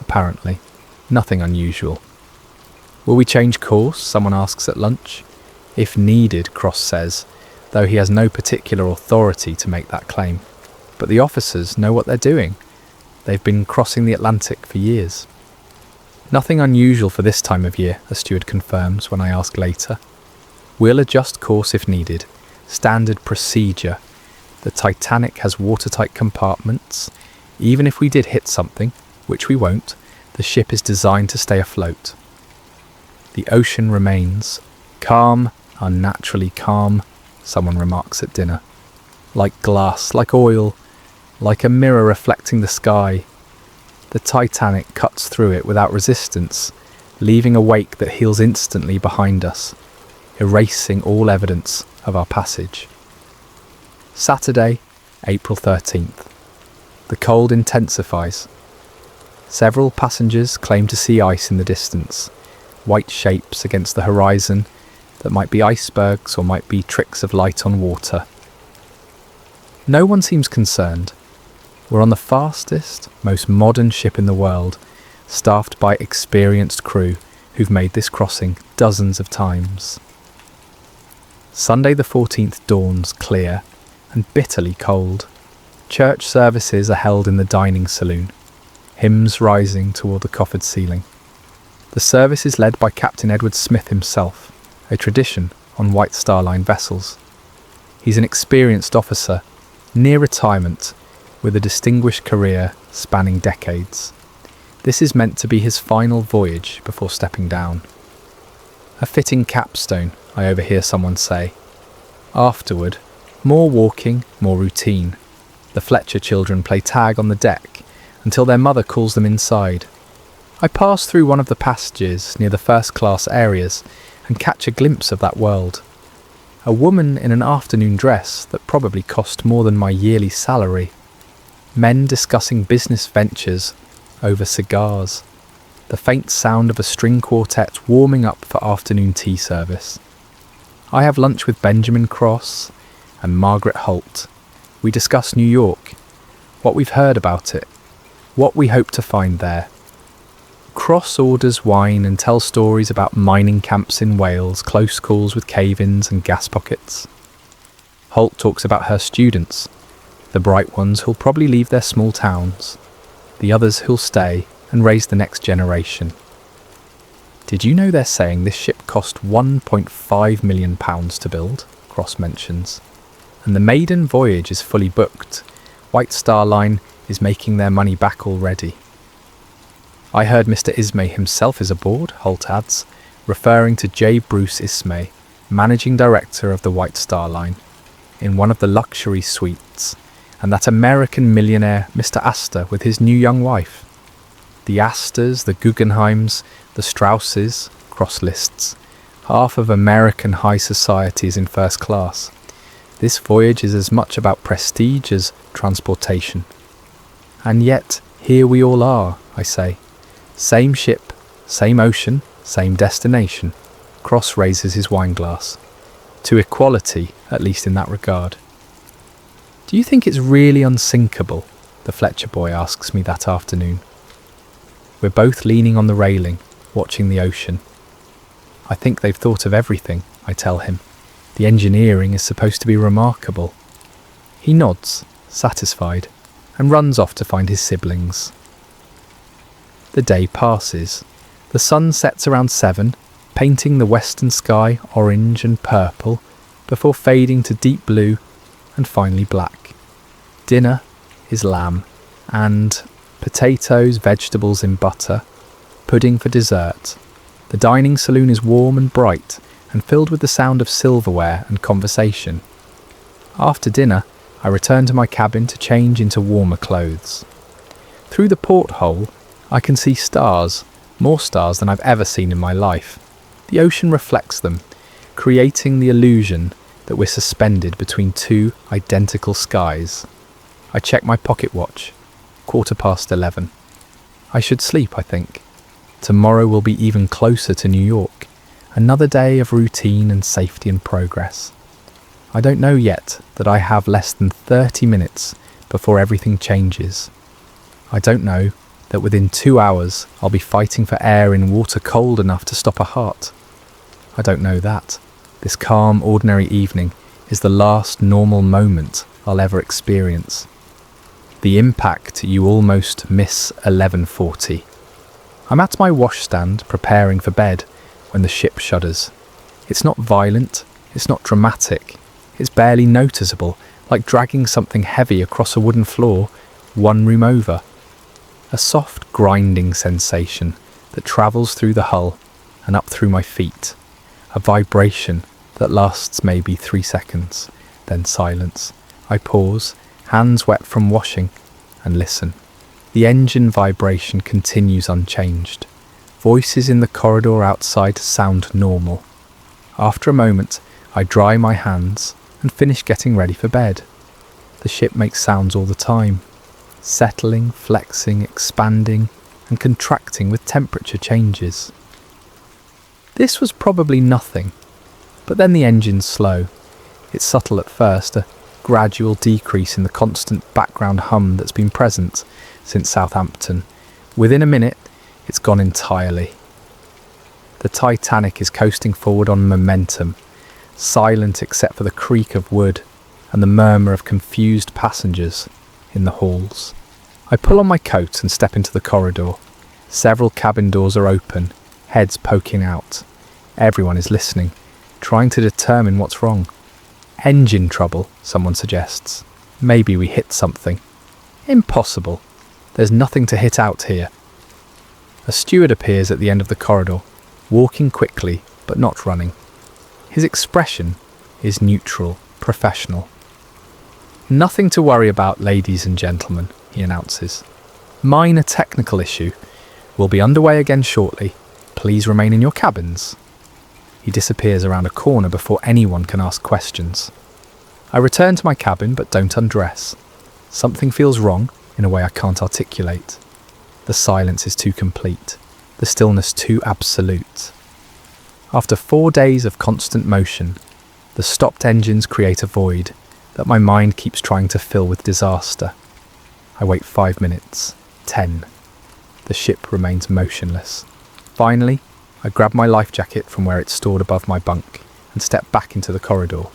apparently. Nothing unusual. "Will we change course?" someone asks at lunch. "If needed," Cross says, though he has no particular authority to make that claim. But the officers know what they're doing. They've been crossing the Atlantic for years. "Nothing unusual for this time of year," a steward confirms when I ask later. "We'll adjust course if needed. Standard procedure. The Titanic has watertight compartments. Even if we did hit something, which we won't, the ship is designed to stay afloat." The ocean remains calm, unnaturally calm, someone remarks at dinner. Like glass, like oil, like a mirror reflecting the sky. The Titanic cuts through it without resistance, leaving a wake that heals instantly behind us, erasing all evidence of our passage. Saturday, April 13th. The cold intensifies. Several passengers claim to see ice in the distance, white shapes against the horizon that might be icebergs or might be tricks of light on water. No one seems concerned. We're on the fastest, most modern ship in the world, staffed by experienced crew who've made this crossing dozens of times. Sunday the 14th dawns clear and bitterly cold. Church services are held in the dining saloon, hymns rising toward the coffered ceiling. The service is led by Captain Edward Smith himself, a tradition on White Star Line vessels. He's an experienced officer, near retirement, with a distinguished career spanning decades. This is meant to be his final voyage before stepping down. A fitting capstone, I overhear someone say. Afterward, more walking, more routine. The Fletcher children play tag on the deck until their mother calls them inside. I pass through one of the passages near the first-class areas and catch a glimpse of that world. A woman in an afternoon dress that probably cost more than my yearly salary. Men discussing business ventures over cigars. The faint sound of a string quartet warming up for afternoon tea service. I have lunch with Benjamin Cross and Margaret Holt. We discuss New York, what we've heard about it, what we hope to find there. Cross orders wine and tells stories about mining camps in Wales, close calls with cave-ins and gas pockets. Holt talks about her students, the bright ones who'll probably leave their small towns, the others who'll stay and raise the next generation. "Did you know they're saying this ship cost £1.5 million to build?" Cross mentions. "And the maiden voyage is fully booked. White Star Line is making their money back already." "I heard Mr. Ismay himself is aboard," Holt adds, referring to J. Bruce Ismay, managing director of the White Star Line, in one of the luxury suites, and that American millionaire Mr. Astor with his new young wife. The Astors, the Guggenheims, the Strausses, cross lists. Half of American high society is in first class. This voyage is as much about prestige as transportation. And yet, here we all are, I say. Same ship, same ocean, same destination. Cross raises his wineglass. To equality, at least in that regard. Do you think it's really unsinkable? The Fletcher boy asks me that afternoon. We're both leaning on the railing, watching the ocean. I think they've thought of everything, I tell him. The engineering is supposed to be remarkable. He nods, satisfied, and runs off to find his siblings. The day passes. The sun sets around 7, painting the western sky orange and purple, before fading to deep blue and finally black. Dinner is lamb, and potatoes, vegetables in butter, pudding for dessert. The dining saloon is warm and bright, and filled with the sound of silverware and conversation. After dinner, I return to my cabin to change into warmer clothes. Through the porthole, I can see stars, more stars than I've ever seen in my life. The ocean reflects them, creating the illusion that we're suspended between two identical skies. I check my pocket watch, 11:15. I should sleep, I think. Tomorrow will be even closer to New York. Another day of routine and safety and progress. I don't know yet that I have less than 30 minutes before everything changes. I don't know that within 2 hours I'll be fighting for air in water cold enough to stop a heart. I don't know that this calm, ordinary evening is the last normal moment I'll ever experience. The impact you almost miss 11:40. I'm at my washstand preparing for bed when the ship shudders. It's not violent, it's not dramatic, it's barely noticeable, like dragging something heavy across a wooden floor one room over. A soft grinding sensation that travels through the hull and up through my feet. A vibration that lasts maybe 3 seconds, then silence. I pause, hands wet from washing, and listen. The engine vibration continues unchanged. Voices in the corridor outside sound normal. After a moment, I dry my hands and finish getting ready for bed. The ship makes sounds all the time, settling, flexing, expanding, and contracting with temperature changes. This was probably nothing, but then the engine's slow. It's subtle at first, a gradual decrease in the constant background hum that's been present since Southampton. Within a minute, it's gone entirely. The Titanic is coasting forward on momentum, silent except for the creak of wood and the murmur of confused passengers in the halls. I pull on my coat and step into the corridor. Several cabin doors are open, heads poking out. Everyone is listening, trying to determine what's wrong. Engine trouble, someone suggests. Maybe we hit something. Impossible. There's nothing to hit out here. A steward appears at the end of the corridor, walking quickly but not running. His expression is neutral, professional. "Nothing to worry about, ladies and gentlemen," he announces. "Minor technical issue. We'll be underway again shortly. Please remain in your cabins." He disappears around a corner before anyone can ask questions. I return to my cabin but don't undress. Something feels wrong in a way I can't articulate. The silence is too complete, the stillness too absolute. After 4 days of constant motion, the stopped engines create a void that my mind keeps trying to fill with disaster. I wait 5 minutes, 10. The ship remains motionless. Finally, I grab my life jacket from where it's stored above my bunk and step back into the corridor.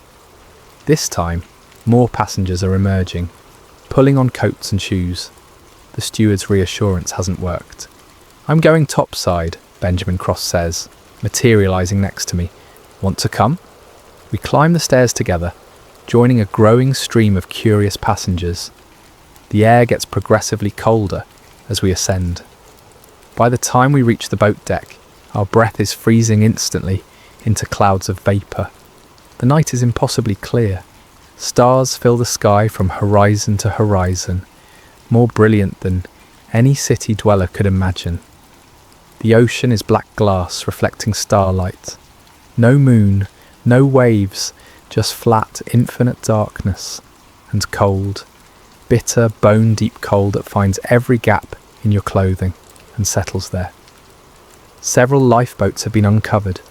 This time, more passengers are emerging, pulling on coats and shoes. The steward's reassurance hasn't worked. "I'm going topside," Benjamin Cross says, materialising next to me. "Want to come?" We climb the stairs together, joining a growing stream of curious passengers. The air gets progressively colder as we ascend. By the time we reach the boat deck, our breath is freezing instantly into clouds of vapour. The night is impossibly clear. Stars fill the sky from horizon to horizon, more brilliant than any city dweller could imagine. The ocean is black glass reflecting starlight. No moon, no waves, just flat, infinite darkness and cold, bitter, bone-deep cold that finds every gap in your clothing and settles there. Several lifeboats have been uncovered,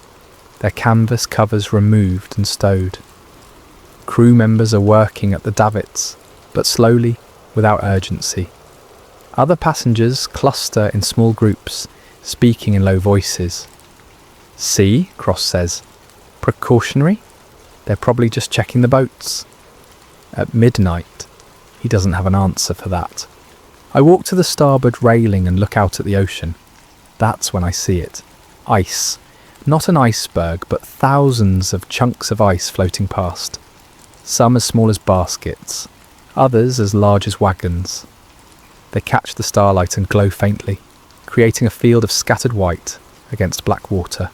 their canvas covers removed and stowed. Crew members are working at the davits, but slowly, without urgency. Other passengers cluster in small groups, speaking in low voices. "See," Cross says. "Precautionary? They're probably just checking the boats." At midnight, he doesn't have an answer for that. I walk to the starboard railing and look out at the ocean. That's when I see it. Ice. Not an iceberg, but thousands of chunks of ice floating past. Some as small as baskets, others as large as wagons. They catch the starlight and glow faintly, creating a field of scattered white against black water.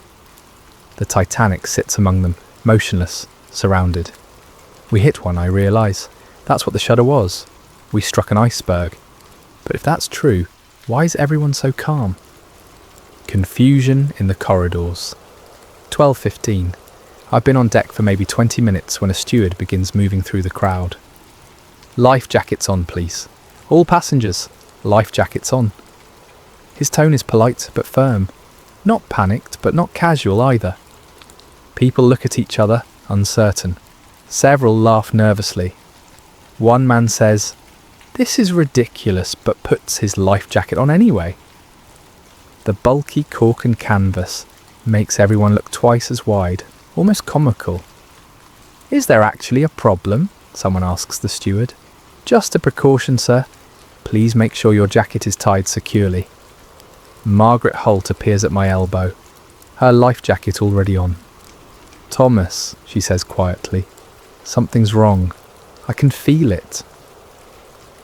The Titanic sits among them, motionless, surrounded. We hit one, I realise. That's what the shudder was. We struck an iceberg. But if that's true, why is everyone so calm? Confusion in the corridors. 12:15. I've been on deck for maybe 20 minutes when a steward begins moving through the crowd. "Life jackets on, please. All passengers, life jackets on." His tone is polite but firm. Not panicked, but not casual either. People look at each other, uncertain. Several laugh nervously. One man says, "This is ridiculous," but puts his life jacket on anyway. The bulky cork and canvas makes everyone look twice as wide, almost comical. "Is there actually a problem?" someone asks the steward. "Just a precaution, sir. Please make sure your jacket is tied securely." Margaret Holt appears at my elbow, her life jacket already on. "Thomas," she says quietly, "something's wrong. I can feel it."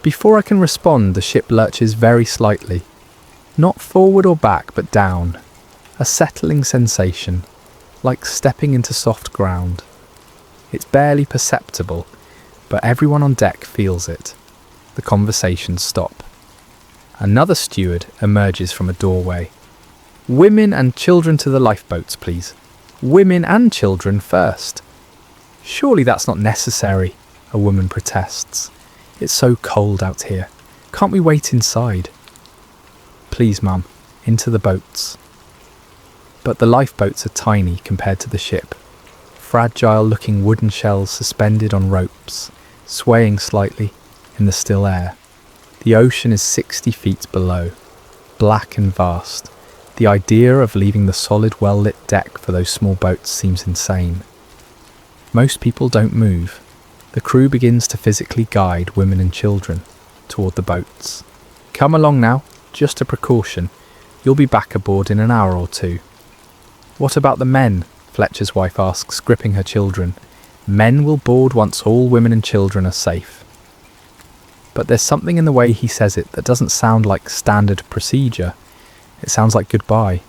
Before I can respond, the ship lurches very slightly. Not forward or back, but down. A settling sensation, like stepping into soft ground. It's barely perceptible, but everyone on deck feels it. The conversations stop. Another steward emerges from a doorway. "Women and children to the lifeboats, please. Women and children first." "Surely that's not necessary," a woman protests. "It's so cold out here. Can't we wait inside?" "Please, mum, into the boats." But the lifeboats are tiny compared to the ship. Fragile-looking wooden shells suspended on ropes, swaying slightly in the still air. The ocean is 60 feet below, black and vast. The idea of leaving the solid, well-lit deck for those small boats seems insane. Most people don't move. The crew begins to physically guide women and children toward the boats. "Come along now, just a precaution. You'll be back aboard in an hour or two." "What about the men?" Fletcher's wife asks, gripping her children. "Men will board once all women and children are safe." But there's something in the way he says it that doesn't sound like standard procedure. It sounds like goodbye.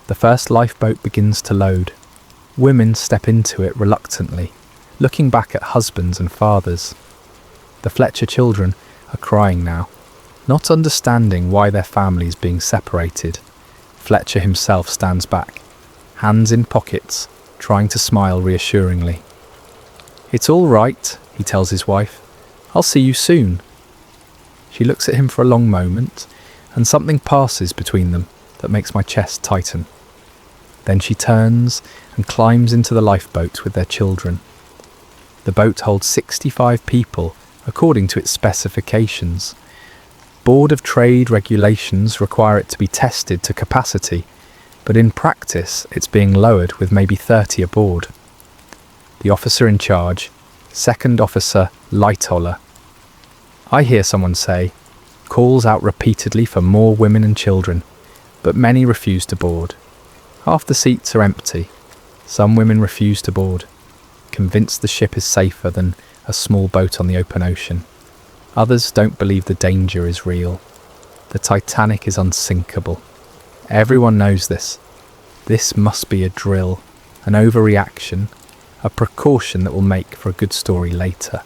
The first lifeboat begins to load. Women step into it reluctantly, looking back at husbands and fathers. The Fletcher children are crying now, not understanding why their family is being separated. Fletcher himself stands back, hands in pockets, trying to smile reassuringly. "It's all right," he tells his wife. "I'll see you soon." She looks at him for a long moment, and something passes between them that makes my chest tighten. Then she turns and climbs into the lifeboat with their children. The boat holds 65 people, according to its specifications. Board of Trade regulations require it to be tested to capacity, but in practice it's being lowered with maybe 30 aboard. The officer in charge, Second Officer Lightoller, I hear someone say, calls out repeatedly for more women and children, but many refuse to board. Half the seats are empty. Some women refuse to board, convinced the ship is safer than a small boat on the open ocean. Others don't believe the danger is real. The Titanic is unsinkable. Everyone knows this. This must be a drill, an overreaction, a precaution that will make for a good story later.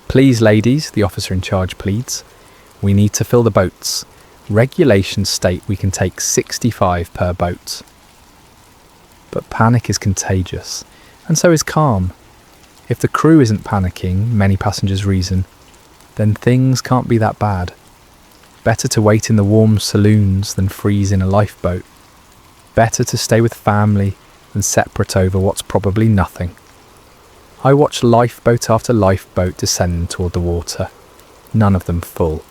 "Please, ladies," the officer in charge pleads. We need to fill the boats. Regulations state we can take 65 per boat. But panic is contagious, and so is calm. If the crew isn't panicking, many passengers reason, then things can't be that bad. Better to wait in the warm saloons than freeze in a lifeboat. Better to stay with family than separate over what's probably nothing. I watch lifeboat after lifeboat descend toward the water, none of them full.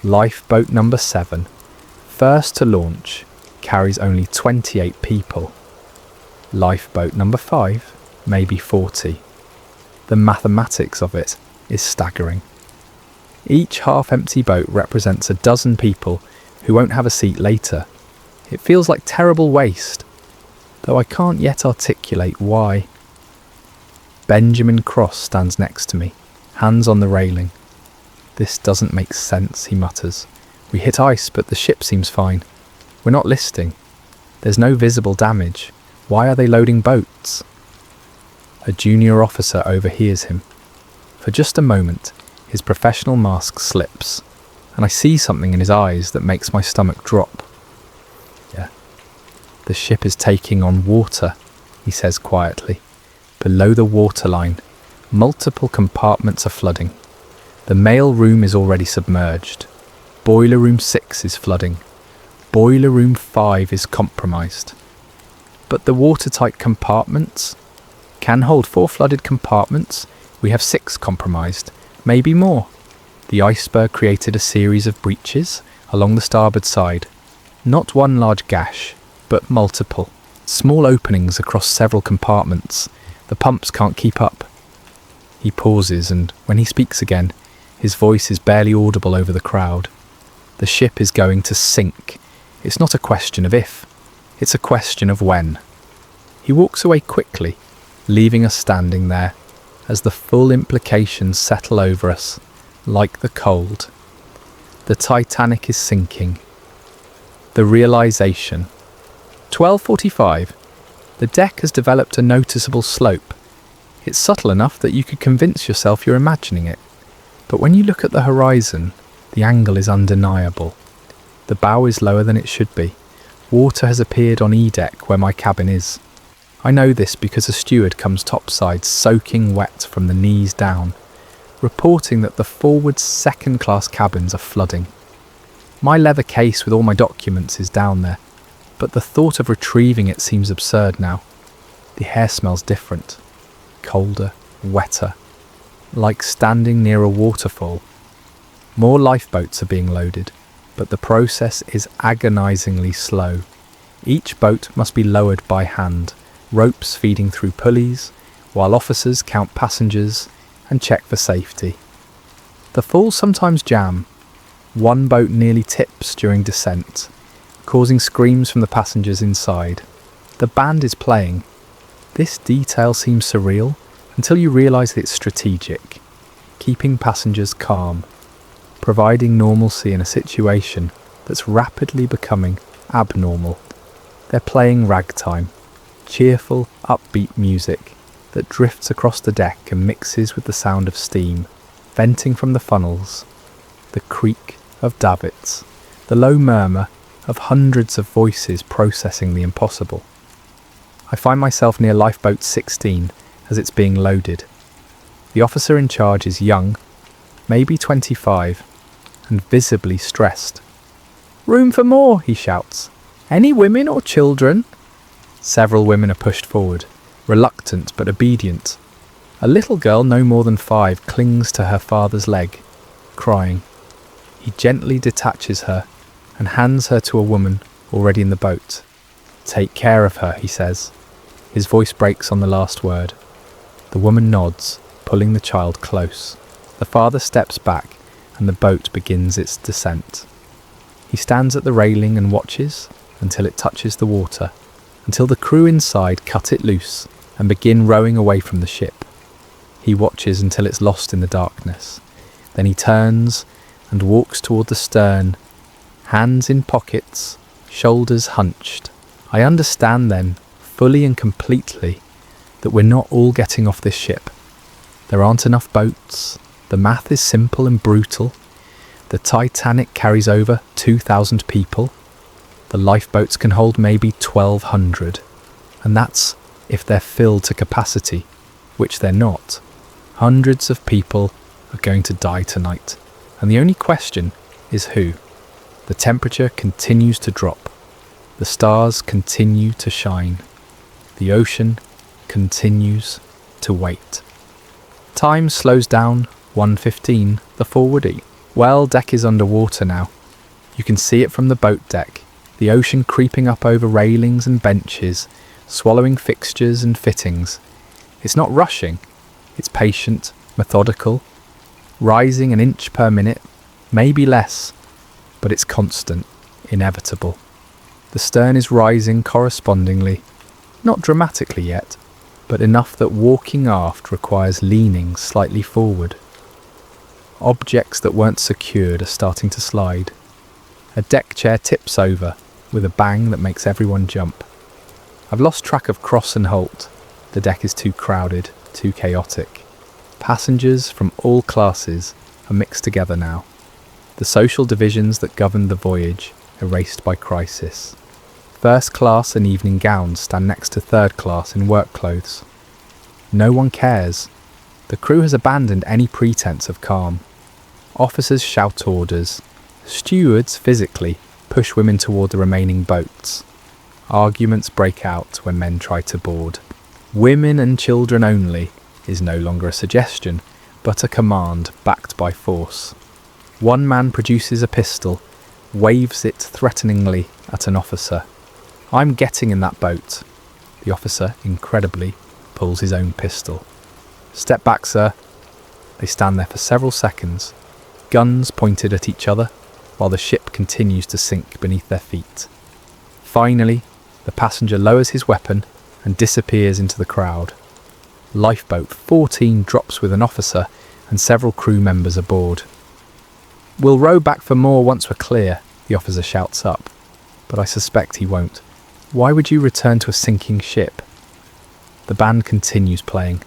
Lifeboat number 7, first to launch, carries only 28 people. Lifeboat number 5, maybe 40. The mathematics of it is staggering. Each half-empty boat represents a dozen people who won't have a seat later. It feels like terrible waste, though I can't yet articulate why. Benjamin Cross stands next to me, hands on the railing. This doesn't make sense, he mutters. We hit ice, but the ship seems fine. We're not listing. There's no visible damage. Why are they loading boats? A junior officer overhears him. For just a moment, his professional mask slips, and I see something in his eyes that makes my stomach drop. Yeah, the ship is taking on water, he says quietly. Below the waterline, multiple compartments are flooding. The mail room is already submerged. Boiler room 6 is flooding. Boiler room 5 is compromised. But the watertight compartments can hold 4 flooded compartments. We have 6 compromised, maybe more. The iceberg created a series of breaches along the starboard side. Not one large gash, but multiple. Small openings across several compartments. The pumps can't keep up. He pauses, and when he speaks again, his voice is barely audible over the crowd. The ship is going to sink. It's not a question of if, it's a question of when. He walks away quickly, leaving us standing there, as the full implications settle over us, like the cold. The Titanic is sinking. The realization. 12:45. The deck has developed a noticeable slope. It's subtle enough that you could convince yourself you're imagining it. But when you look at the horizon, the angle is undeniable. The bow is lower than it should be. Water has appeared on E-deck where my cabin is. I know this because a steward comes topside soaking wet from the knees down, reporting that the forward second-class cabins are flooding. My leather case with all my documents is down there, but the thought of retrieving it seems absurd now. The air smells different, colder, wetter, like standing near a waterfall. More lifeboats are being loaded, but the process is agonisingly slow. Each boat must be lowered by hand, ropes feeding through pulleys, while officers count passengers and check for safety. The falls sometimes jam. One boat nearly tips during descent, causing screams from the passengers inside. The band is playing. This detail seems surreal until you realise that it's strategic, keeping passengers calm, providing normalcy in a situation that's rapidly becoming abnormal. They're playing ragtime, cheerful, upbeat music that drifts across the deck and mixes with the sound of steam, venting from the funnels, the creak of davits, the low murmur of hundreds of voices processing the impossible. I find myself near lifeboat 16 as it's being loaded. The officer in charge is young, maybe 25, and visibly stressed. "Room for more," he shouts. "Any women or children?" Several women are pushed forward, reluctant but obedient. A little girl no more than 5 clings to her father's leg, crying. He gently detaches her and hands her to a woman already in the boat. "Take care of her," he says. His voice breaks on the last word. The woman nods, pulling the child close. The father steps back and the boat begins its descent. He stands at the railing and watches until it touches the water, until the crew inside cut it loose and begin rowing away from the ship. He watches until it's lost in the darkness. Then he turns and walks toward the stern, hands in pockets, shoulders hunched. I understand then, fully and completely, that we're not all getting off this ship. There aren't enough boats. The math is simple and brutal. The Titanic carries over 2,000 people. The lifeboats can hold maybe 1,200. And that's if they're filled to capacity, which they're not. Hundreds of people are going to die tonight. And the only question is who. The temperature continues to drop. The stars continue to shine. The ocean continues to wait. Time slows down, 1:15, the forwardie. Well, deck is underwater now. You can see it from the boat deck, the ocean creeping up over railings and benches, swallowing fixtures and fittings. It's not rushing, it's patient, methodical, rising an inch per minute, maybe less, but it's constant, inevitable. The stern is rising correspondingly, not dramatically yet, but enough that walking aft requires leaning slightly forward. Objects that weren't secured are starting to slide. A deck chair tips over with a bang that makes everyone jump. I've lost track of cross and halt. The deck is too crowded, too chaotic. Passengers from all classes are mixed together now. The social divisions that governed the voyage erased by crisis. First class in evening gowns stand next to third class in work clothes. No one cares. The crew has abandoned any pretense of calm. Officers shout orders. Stewards physically push women toward the remaining boats. Arguments break out when men try to board. Women and children only is no longer a suggestion, but a command backed by force. One man produces a pistol, waves it threateningly at an officer. "I'm getting in that boat." The officer, incredibly, pulls his own pistol. "Step back, sir." They stand there for several seconds, guns pointed at each other, while the ship continues to sink beneath their feet. Finally, the passenger lowers his weapon and disappears into the crowd. Lifeboat 14 drops with an officer and several crew members aboard. "We'll row back for more once we're clear," the officer shouts up, but I suspect he won't. Why would you return to a sinking ship? The band continues playing.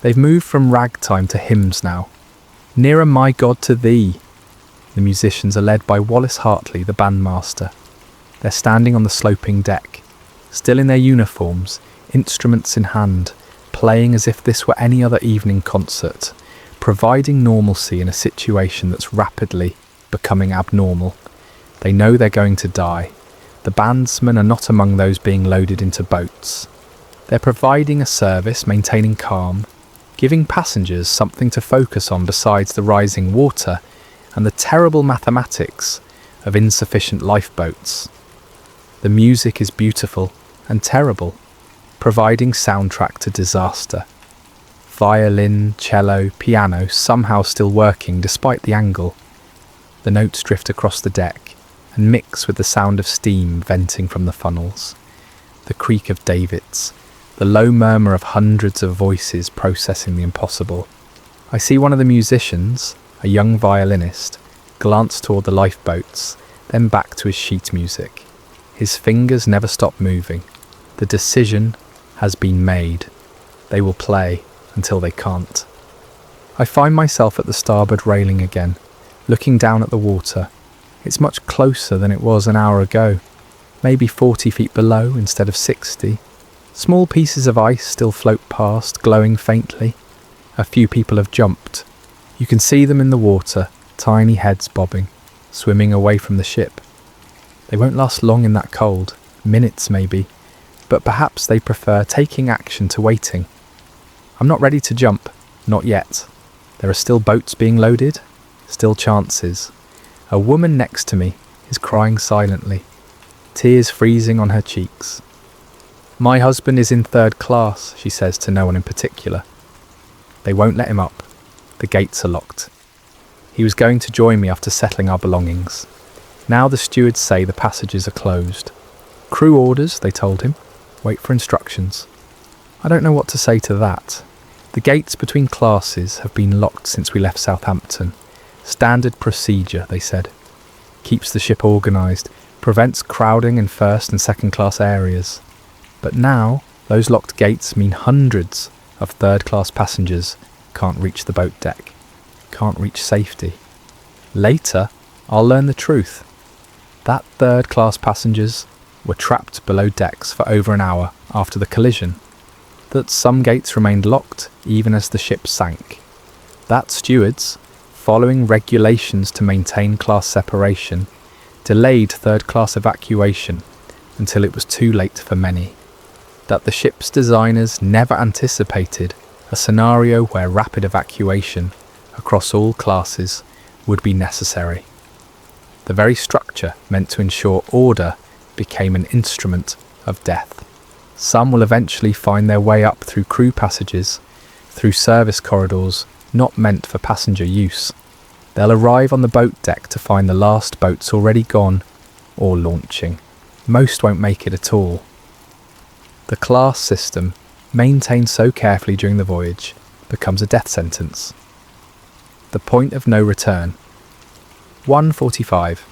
They've moved from ragtime to hymns now. "Nearer, my God, to thee." The musicians are led by Wallace Hartley, the bandmaster. They're standing on the sloping deck, still in their uniforms, instruments in hand, playing as if this were any other evening concert, providing normalcy in a situation that's rapidly becoming abnormal. They know they're going to die. The bandsmen are not among those being loaded into boats. They're providing a service, maintaining calm, giving passengers something to focus on besides the rising water and the terrible mathematics of insufficient lifeboats. The music is beautiful and terrible, providing soundtrack to disaster. Violin, cello, piano somehow still working despite the angle. The notes drift across the deck and mix with the sound of steam venting from the funnels, the creak of davits, the low murmur of hundreds of voices processing the impossible. I see one of the musicians, a young violinist, glance toward the lifeboats, then back to his sheet music. His fingers never stop moving. The decision has been made. They will play until they can't. I find myself at the starboard railing again, looking down at the water. It's much closer than it was an hour ago, maybe 40 feet below instead of 60. Small pieces of ice still float past, glowing faintly. A few people have jumped. You can see them in the water, tiny heads bobbing, swimming away from the ship. They won't last long in that cold, minutes maybe, but perhaps they prefer taking action to waiting. I'm not ready to jump, not yet. There are still boats being loaded, still chances. A woman next to me is crying silently, tears freezing on her cheeks. "My husband is in third class," she says to no one in particular. They won't let him up. The gates are locked. He was going to join me after settling our belongings. Now the stewards say the passages are closed. "Crew orders," they told him. "Wait for instructions." I don't know what to say to that. The gates between classes have been locked since we left Southampton. Standard procedure, they said. Keeps the ship organised, prevents crowding in first and second class areas. But now, those locked gates mean hundreds of third class passengers can't reach the boat deck, can't reach safety. Later, I'll learn the truth. That third-class passengers were trapped below decks for over an hour after the collision, that some gates remained locked even as the ship sank, that stewards, following regulations to maintain class separation, delayed third-class evacuation until it was too late for many, that the ship's designers never anticipated a scenario where rapid evacuation across all classes would be necessary. The very structure meant to ensure order became an instrument of death. Some will eventually find their way up through crew passages, through service corridors not meant for passenger use. They'll arrive on the boat deck to find the last boats already gone or launching. Most won't make it at all. The class system, maintained so carefully during the voyage, becomes a death sentence. The point of no return. 1:45.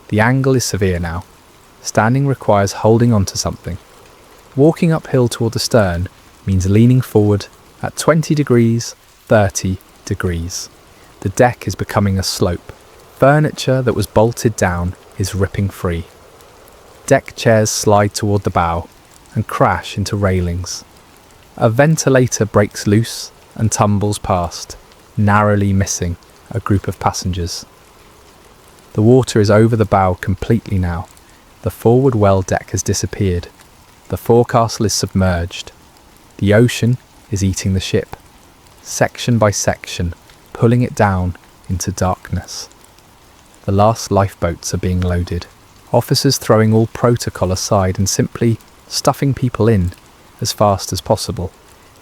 The angle is severe now. Standing requires holding on to something. Walking uphill toward the stern means leaning forward at 20 degrees, 30 degrees. The deck is becoming a slope. Furniture that was bolted down is ripping free. Deck chairs slide toward the bow and crash into railings. A ventilator breaks loose and tumbles past, narrowly missing a group of passengers. The water is over the bow completely now. The forward well deck has disappeared. The forecastle is submerged. The ocean is eating the ship, section by section, pulling it down into darkness. The last lifeboats are being loaded. Officers throwing all protocol aside and simply stuffing people in as fast as possible.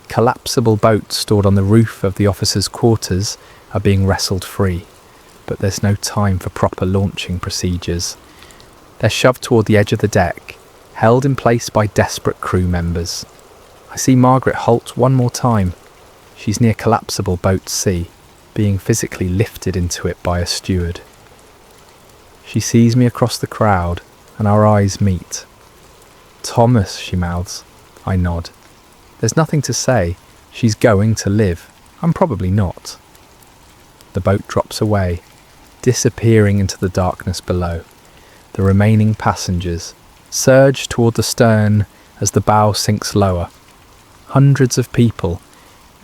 Collapsible boats stored on the roof of the officers' quarters are being wrestled free, but there's no time for proper launching procedures. They're shoved toward the edge of the deck, held in place by desperate crew members. I see Margaret halt one more time. She's near collapsible boat C, being physically lifted into it by a steward. She sees me across the crowd, and our eyes meet. "Thomas," she mouths. I nod. There's nothing to say. She's going to live. I'm probably not. The boat drops away, disappearing into the darkness below. The remaining passengers surge toward the stern as the bow sinks lower. Hundreds of people,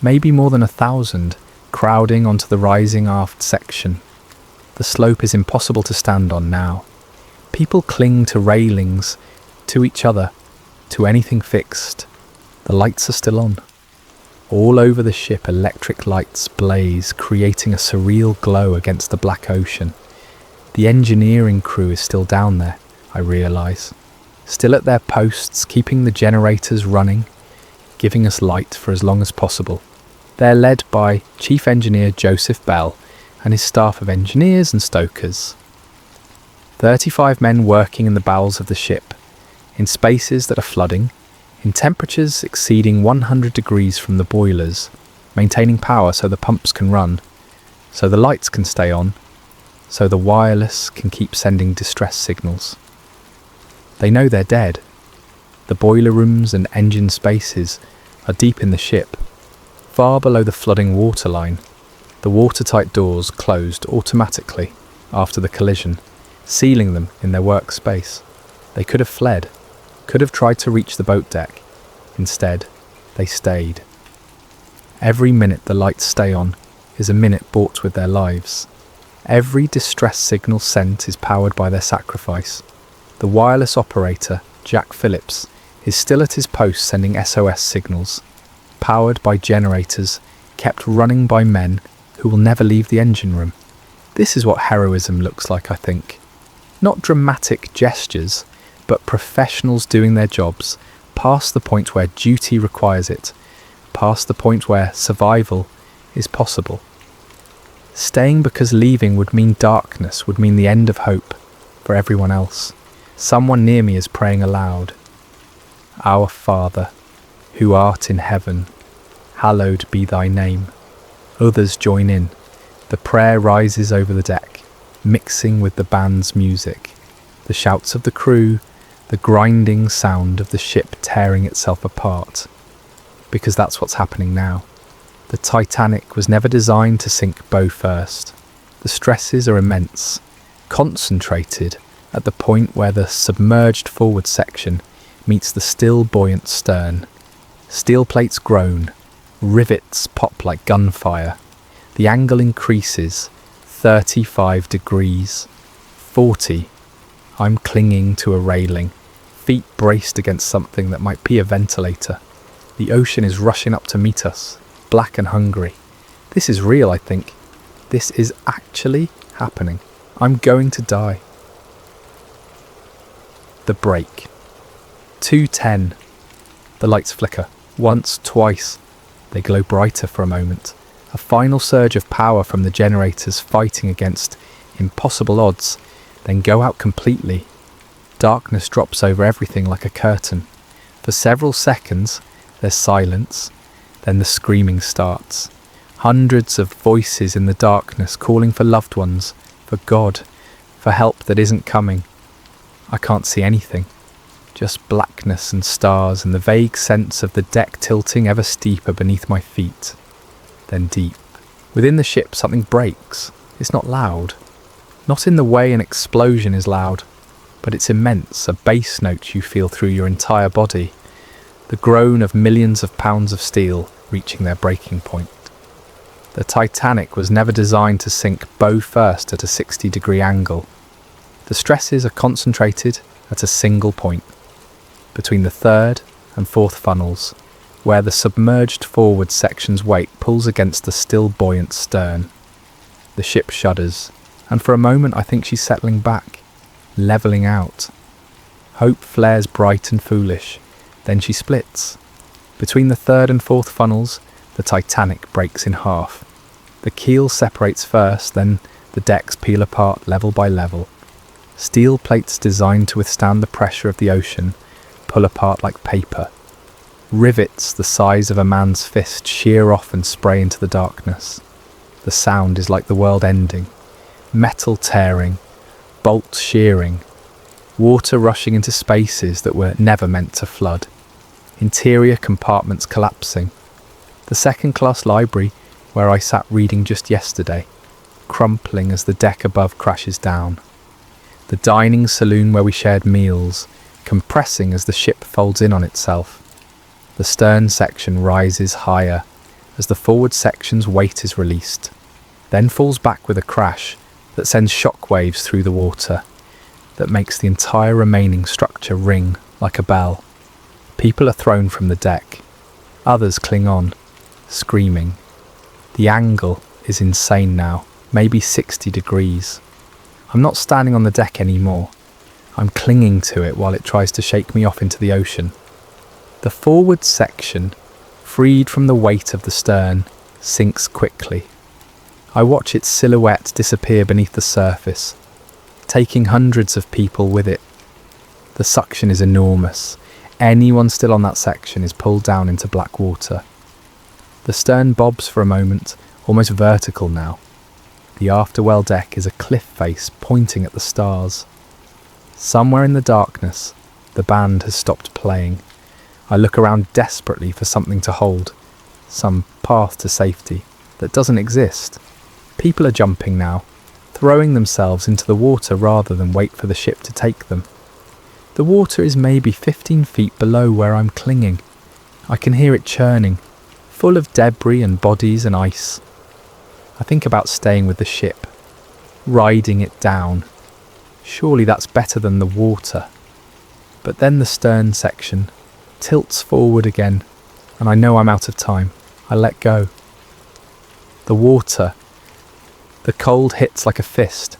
maybe more than 1,000, crowding onto the rising aft section. The slope is impossible to stand on now. People cling to railings, to each other, to anything fixed. The lights are still on. All over the ship electric lights blaze, creating a surreal glow against the black ocean. The engineering crew is still down there, I realise. Still at their posts, keeping the generators running, giving us light for as long as possible. They're led by Chief Engineer Joseph Bell and his staff of engineers and stokers. 35 men working in the bowels of the ship, in spaces that are flooding, in temperatures exceeding 100 degrees from the boilers, maintaining power so the pumps can run, so the lights can stay on, so the wireless can keep sending distress signals. They know they're dead. The boiler rooms and engine spaces are deep in the ship, far below the flooding waterline. The watertight doors closed automatically after the collision, sealing them in their workspace. They could have fled, could have tried to reach the boat deck. Instead, they stayed. Every minute the lights stay on is a minute bought with their lives. Every distress signal sent is powered by their sacrifice. The wireless operator, Jack Phillips, is still at his post sending SOS signals, powered by generators kept running by men who will never leave the engine room. This is what heroism looks like, I think. Not dramatic gestures, but professionals doing their jobs past the point where duty requires it, past the point where survival is possible. Staying because leaving would mean darkness, would mean the end of hope for everyone else. Someone near me is praying aloud. Our Father, who art in heaven, hallowed be thy name. Others join in. The prayer rises over the deck, mixing with the band's music. The shouts of the crew, the grinding sound of the ship tearing itself apart. Because that's what's happening now. The Titanic was never designed to sink bow first. The stresses are immense. concentrated at the point where the submerged forward section meets the still buoyant stern. Steel plates groan, rivets pop like gunfire. The angle increases, 35 degrees, 40. I'm clinging to a railing, feet braced against something that might be a ventilator. The ocean is rushing up to meet us, black and hungry. This is real, I think. This is actually happening. I'm going to die. The break. 2:10. The lights flicker. Once, twice. They glow brighter for a moment. A final surge of power from the generators fighting against impossible odds, then go out completely. Darkness drops over everything like a curtain. For several seconds, there's silence. Then the screaming starts. Hundreds of voices in the darkness calling for loved ones, for God, for help that isn't coming. I can't see anything. Just blackness and stars and the vague sense of the deck tilting ever steeper beneath my feet. Then deep. Within the ship something breaks. It's not loud. Not in the way an explosion is loud, but it's immense, a bass note you feel through your entire body. The groan of millions of pounds of steel reaching their breaking point. The Titanic was never designed to sink bow first at a 60-degree angle. The stresses are concentrated at a single point, between the third and fourth funnels, where the submerged forward section's weight pulls against the still buoyant stern. The ship shudders, and for a moment I think she's settling back, levelling out. Hope flares bright and foolish, then she splits. Between the third and fourth funnels, the Titanic breaks in half. The keel separates first, then the decks peel apart level by level. Steel plates designed to withstand the pressure of the ocean pull apart like paper. Rivets the size of a man's fist shear off and spray into the darkness. The sound is like the world ending. Metal tearing, bolts shearing, water rushing into spaces that were never meant to flood. Interior compartments collapsing. The second-class library, where I sat reading just yesterday, crumpling as the deck above crashes down. The dining saloon where we shared meals, compressing as the ship folds in on itself. The stern section rises higher as the forward section's weight is released, then falls back with a crash that sends shockwaves through the water, that makes the entire remaining structure ring like a bell. People are thrown from the deck. Others cling on, screaming. The angle is insane now, maybe 60 degrees. I'm not standing on the deck anymore. I'm clinging to it while it tries to shake me off into the ocean. The forward section, freed from the weight of the stern, sinks quickly. I watch its silhouette disappear beneath the surface, taking hundreds of people with it. The suction is enormous. Anyone still on that section is pulled down into black water. The stern bobs for a moment, almost vertical now. The afterwell deck is a cliff face pointing at the stars. Somewhere in the darkness, the band has stopped playing. I look around desperately for something to hold, some path to safety that doesn't exist. People are jumping now, throwing themselves into the water rather than wait for the ship to take them. The water is maybe 15 feet below where I'm clinging. I can hear it churning, full of debris and bodies and ice. I think about staying with the ship, riding it down. Surely that's better than the water. But then the stern section tilts forward again, and I know I'm out of time. I let go. The water. The cold hits like a fist.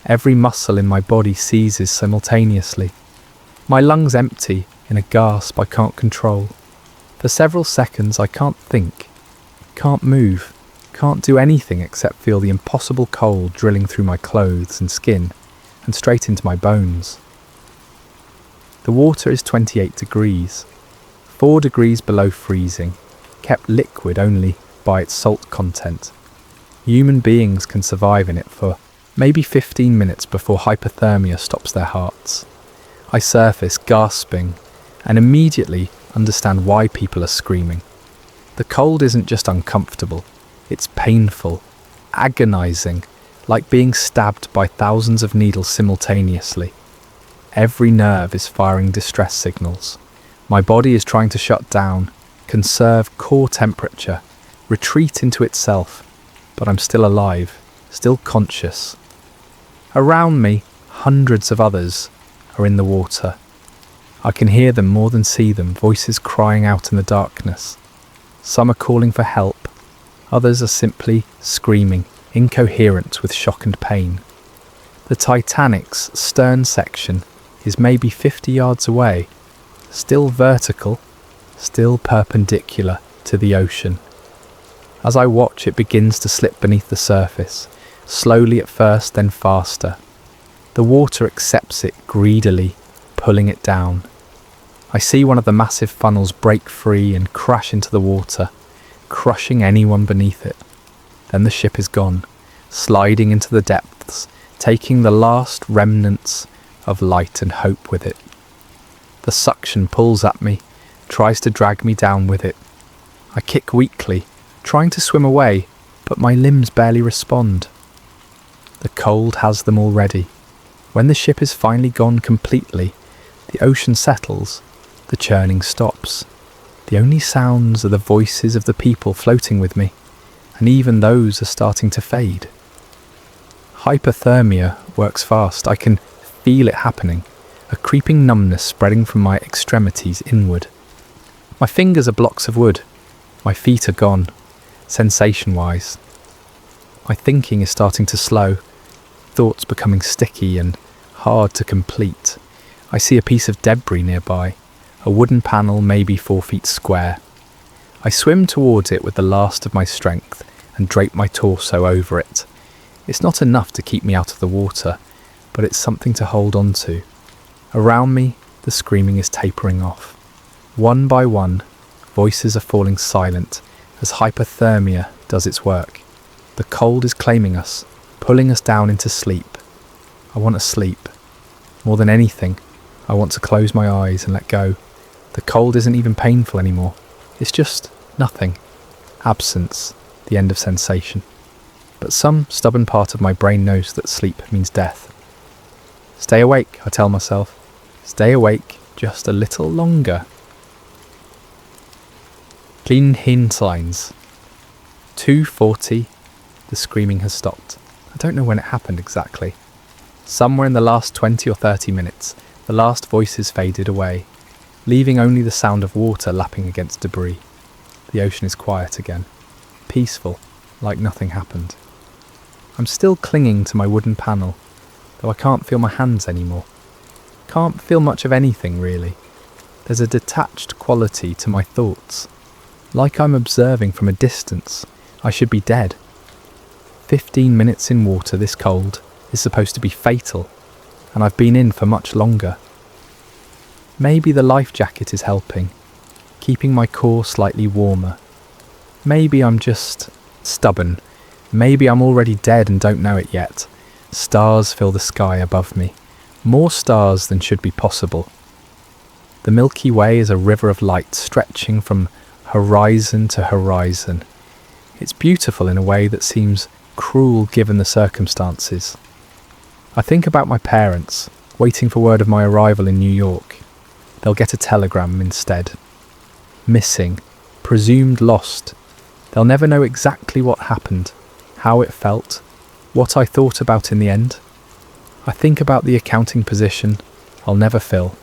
Every muscle in my body seizes simultaneously. My lungs empty in a gasp I can't control. For several seconds I can't think, can't move, can't do anything except feel the impossible cold drilling through my clothes and skin and straight into my bones. The water is 28 degrees, 4 degrees below freezing, kept liquid only by its salt content. Human beings can survive in it for maybe 15 minutes before hypothermia stops their hearts. I surface gasping and immediately understand why people are screaming. The cold isn't just uncomfortable, it's painful, agonizing, like being stabbed by thousands of needles simultaneously. Every nerve is firing distress signals. My body is trying to shut down, conserve core temperature, retreat into itself, but I'm still alive, still conscious. Around me, hundreds of others are in the water. I can hear them more than see them, voices crying out in the darkness. Some are calling for help, others are simply screaming, incoherent with shock and pain. The Titanic's stern section is maybe 50 yards away, still vertical, still perpendicular to the ocean. As I watch, it begins to slip beneath the surface, slowly at first, then faster. The water accepts it greedily, pulling it down. I see one of the massive funnels break free and crash into the water, crushing anyone beneath it. Then the ship is gone, sliding into the depths, taking the last remnants of light and hope with it. The suction pulls at me, tries to drag me down with it. I kick weakly, trying to swim away, but my limbs barely respond. The cold has them already. When the ship is finally gone completely, the ocean settles, the churning stops. The only sounds are the voices of the people floating with me, and even those are starting to fade. Hypothermia works fast. I can feel it happening, a creeping numbness spreading from my extremities inward. My fingers are blocks of wood. My feet are gone, sensation-wise. My thinking is starting to slow, thoughts becoming sticky and hard to complete. I see a piece of debris nearby, a wooden panel maybe 4 feet square. I swim towards it with the last of my strength and drape my torso over it. It's not enough to keep me out of the water, but it's something to hold on to. Around me, the screaming is tapering off. One by one, voices are falling silent as hypothermia does its work. The cold is claiming us, pulling us down into sleep. I want to sleep. More than anything, I want to close my eyes and let go. The cold isn't even painful anymore. It's just nothing. Absence, the end of sensation. But some stubborn part of my brain knows that sleep means death. Stay awake, I tell myself. Stay awake just a little longer. Clean hin signs. 2:40. The screaming has stopped. I don't know when it happened exactly. Somewhere in the last 20 or 30 minutes, the last voices faded away, leaving only the sound of water lapping against debris. The ocean is quiet again, peaceful, like nothing happened. I'm still clinging to my wooden panel, though I can't feel my hands anymore. Can't feel much of anything, really. There's a detached quality to my thoughts, like I'm observing from a distance. I should be dead. 15 minutes in water this cold is supposed to be fatal, and I've been in for much longer. Maybe the life jacket is helping, keeping my core slightly warmer. Maybe I'm just stubborn. Maybe I'm already dead and don't know it yet. Stars fill the sky above me, more stars than should be possible. The Milky Way is a river of light stretching from horizon to horizon. It's beautiful in a way that seems cruel given the circumstances. I think about my parents, waiting for word of my arrival in New York. They'll get a telegram instead. Missing, presumed lost. They'll never know exactly what happened, how it felt, what I thought about in the end. I think about the accounting position I'll never fill,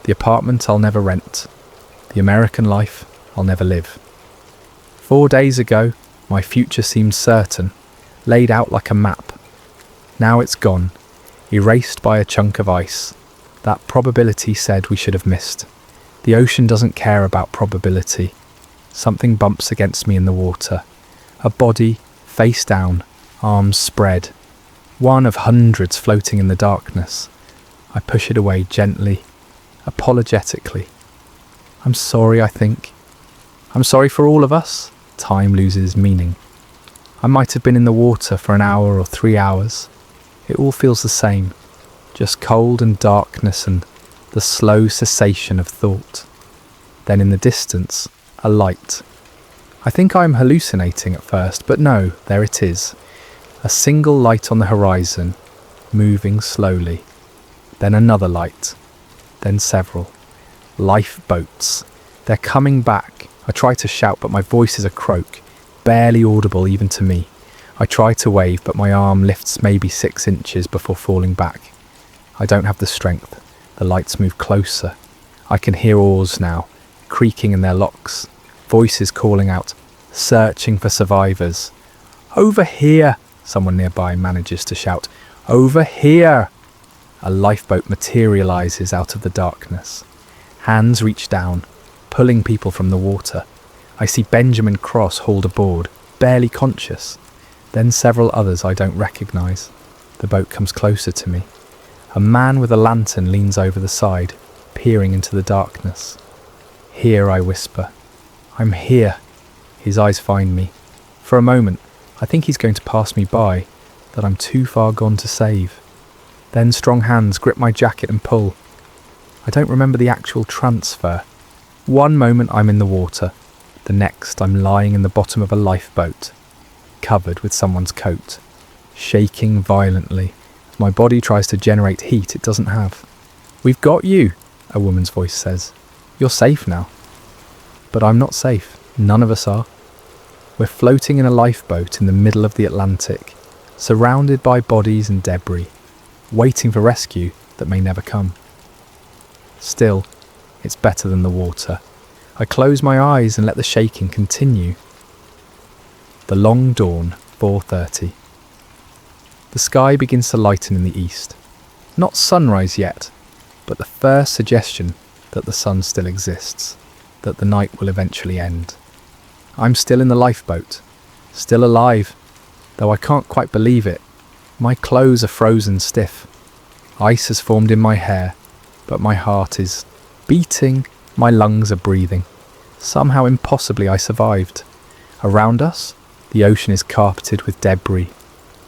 the apartment I'll never rent, the American life I'll never live. 4 days ago, my future seemed certain, laid out like a map. Now it's gone, erased by a chunk of ice. That probability said we should have missed. The ocean doesn't care about probability. Something bumps against me in the water. A body, face down, arms spread. One of hundreds floating in the darkness. I push it away gently, apologetically. I'm sorry, I think. I'm sorry for all of us. Time loses meaning. I might have been in the water for an hour or 3 hours. It all feels the same. Just cold and darkness and the slow cessation of thought. Then in the distance, a light. I think I'm hallucinating at first, but no, there it is. A single light on the horizon, moving slowly. Then another light. Then several. Lifeboats. They're coming back. I try to shout, but my voice is a croak, barely audible even to me. I try to wave, but my arm lifts maybe 6 inches before falling back. I don't have the strength. The lights move closer. I can hear oars now, creaking in their locks. Voices calling out, searching for survivors. "Over here!" someone nearby manages to shout. "Over here!" A lifeboat materializes out of the darkness. Hands reach down, pulling people from the water. I see Benjamin Cross hauled aboard, barely conscious. Then several others I don't recognize. The boat comes closer to me. A man with a lantern leans over the side, peering into the darkness. "Here," I whisper. "I'm here." His eyes find me. For a moment, I think he's going to pass me by, that I'm too far gone to save. Then strong hands grip my jacket and pull. I don't remember the actual transfer. One moment I'm in the water, the next I'm lying in the bottom of a lifeboat, covered with someone's coat, shaking violently as my body tries to generate heat it doesn't have. "We've got you," a woman's voice says. "You're safe now." But I'm not safe. None of us are. We're floating in a lifeboat in the middle of the Atlantic, surrounded by bodies and debris, waiting for rescue that may never come. Still, it's better than the water. I close my eyes and let the shaking continue. The long dawn, 4:30. The sky begins to lighten in the east. Not sunrise yet, but the first suggestion that the sun still exists, that the night will eventually end. I'm still in the lifeboat, still alive, though I can't quite believe it. My clothes are frozen stiff. Ice has formed in my hair, but my heart is beating, my lungs are breathing. Somehow impossibly I survived. Around us, the ocean is carpeted with debris,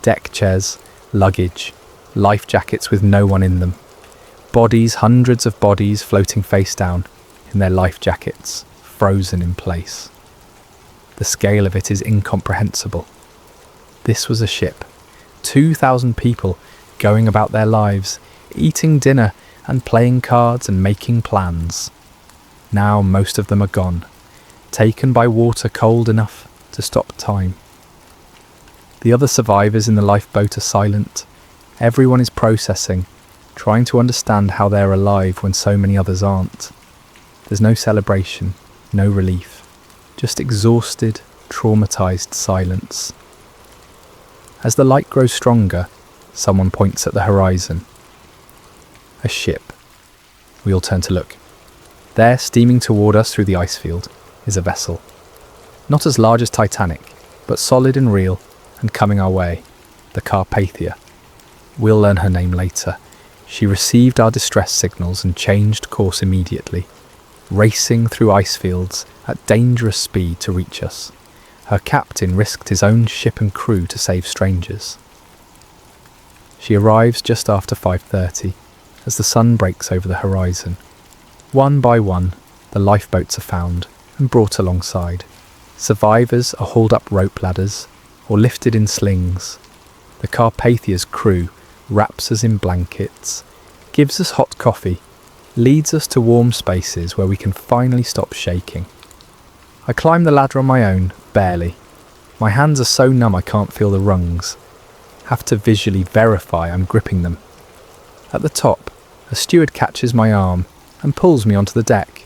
deck chairs, luggage, life jackets with no one in them. Bodies, hundreds of bodies floating face down in their life jackets, frozen in place. The scale of it is incomprehensible. This was a ship. 2,000 people going about their lives, eating dinner and playing cards and making plans. Now most of them are gone, taken by water cold enough to stop time. The other survivors in the lifeboat are silent. Everyone is processing, trying to understand how they're alive when so many others aren't. There's no celebration, no relief, just exhausted, traumatized silence. As the light grows stronger, someone points at the horizon. A ship. We all turn to look. There, steaming toward us through the ice field, is a vessel. Not as large as Titanic, but solid and real, and coming our way, the Carpathia. We'll learn her name later. She received our distress signals and changed course immediately, racing through ice fields at dangerous speed to reach us. Her captain risked his own ship and crew to save strangers. She arrives just after 5:30, as the sun breaks over the horizon. One by one, the lifeboats are found and brought alongside. Survivors are hauled up rope ladders or lifted in slings. The Carpathia's crew wraps us in blankets, gives us hot coffee, leads us to warm spaces where we can finally stop shaking. I climb the ladder on my own, barely. My hands are so numb I can't feel the rungs. Have to visually verify I'm gripping them. At the top, a steward catches my arm and pulls me onto the deck.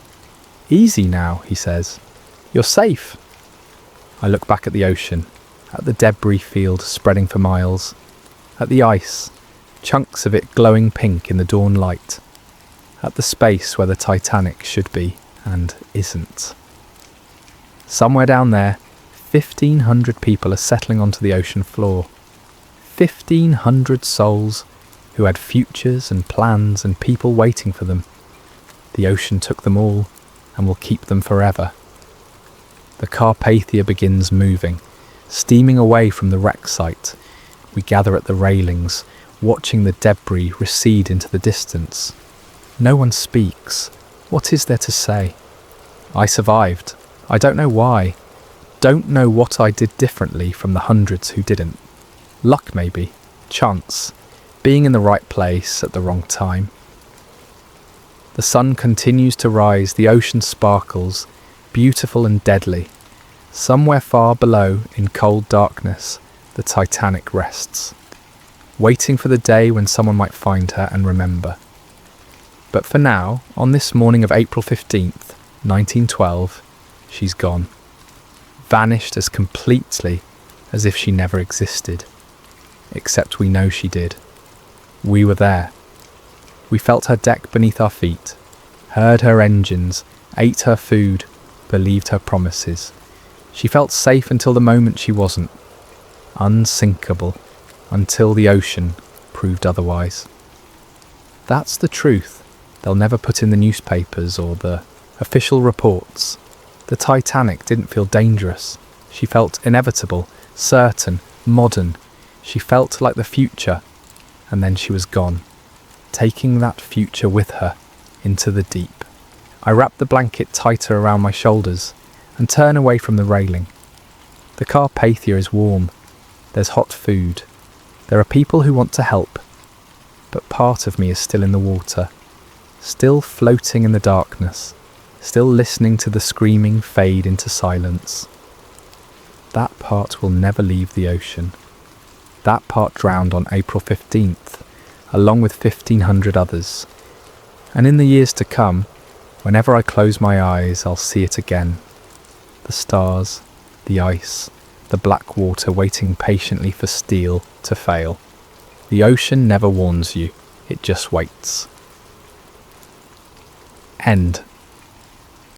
"Easy now," he says. "You're safe." I look back at the ocean, at the debris field spreading for miles, at the ice, chunks of it glowing pink in the dawn light, at the space where the Titanic should be and isn't. Somewhere down there, 1,500 people are settling onto the ocean floor. 1,500 souls who had futures and plans and people waiting for them. The ocean took them all and will keep them forever. The Carpathia begins moving, steaming away from the wreck site. We gather at the railings, watching the debris recede into the distance. No one speaks. What is there to say? I survived. I don't know why. Don't know what I did differently from the hundreds who didn't. Luck maybe, chance, being in the right place at the wrong time. The sun continues to rise, the ocean sparkles, beautiful and deadly. Somewhere far below, in cold darkness, the Titanic rests, waiting for the day when someone might find her and remember. But for now, on this morning of April 15th, 1912, she's gone. Vanished as completely as if she never existed. Except we know she did. We were there. We felt her deck beneath our feet, heard her engines, ate her food, believed her promises. She felt safe until the moment she wasn't. Unsinkable until the ocean proved otherwise. That's the truth they'll never put in the newspapers or the official reports. The Titanic didn't feel dangerous. She felt inevitable, certain, modern. She felt like the future, and then she was gone, taking that future with her into the deep. I wrap the blanket tighter around my shoulders and turn away from the railing. The Carpathia is warm. There's hot food. There are people who want to help. But part of me is still in the water, still floating in the darkness, still listening to the screaming fade into silence. That part will never leave the ocean. That part drowned on April 15th, along with 1,500 others. And in the years to come, whenever I close my eyes, I'll see it again. The stars, the ice, the black water waiting patiently for steel to fail. The ocean never warns you, it just waits. End.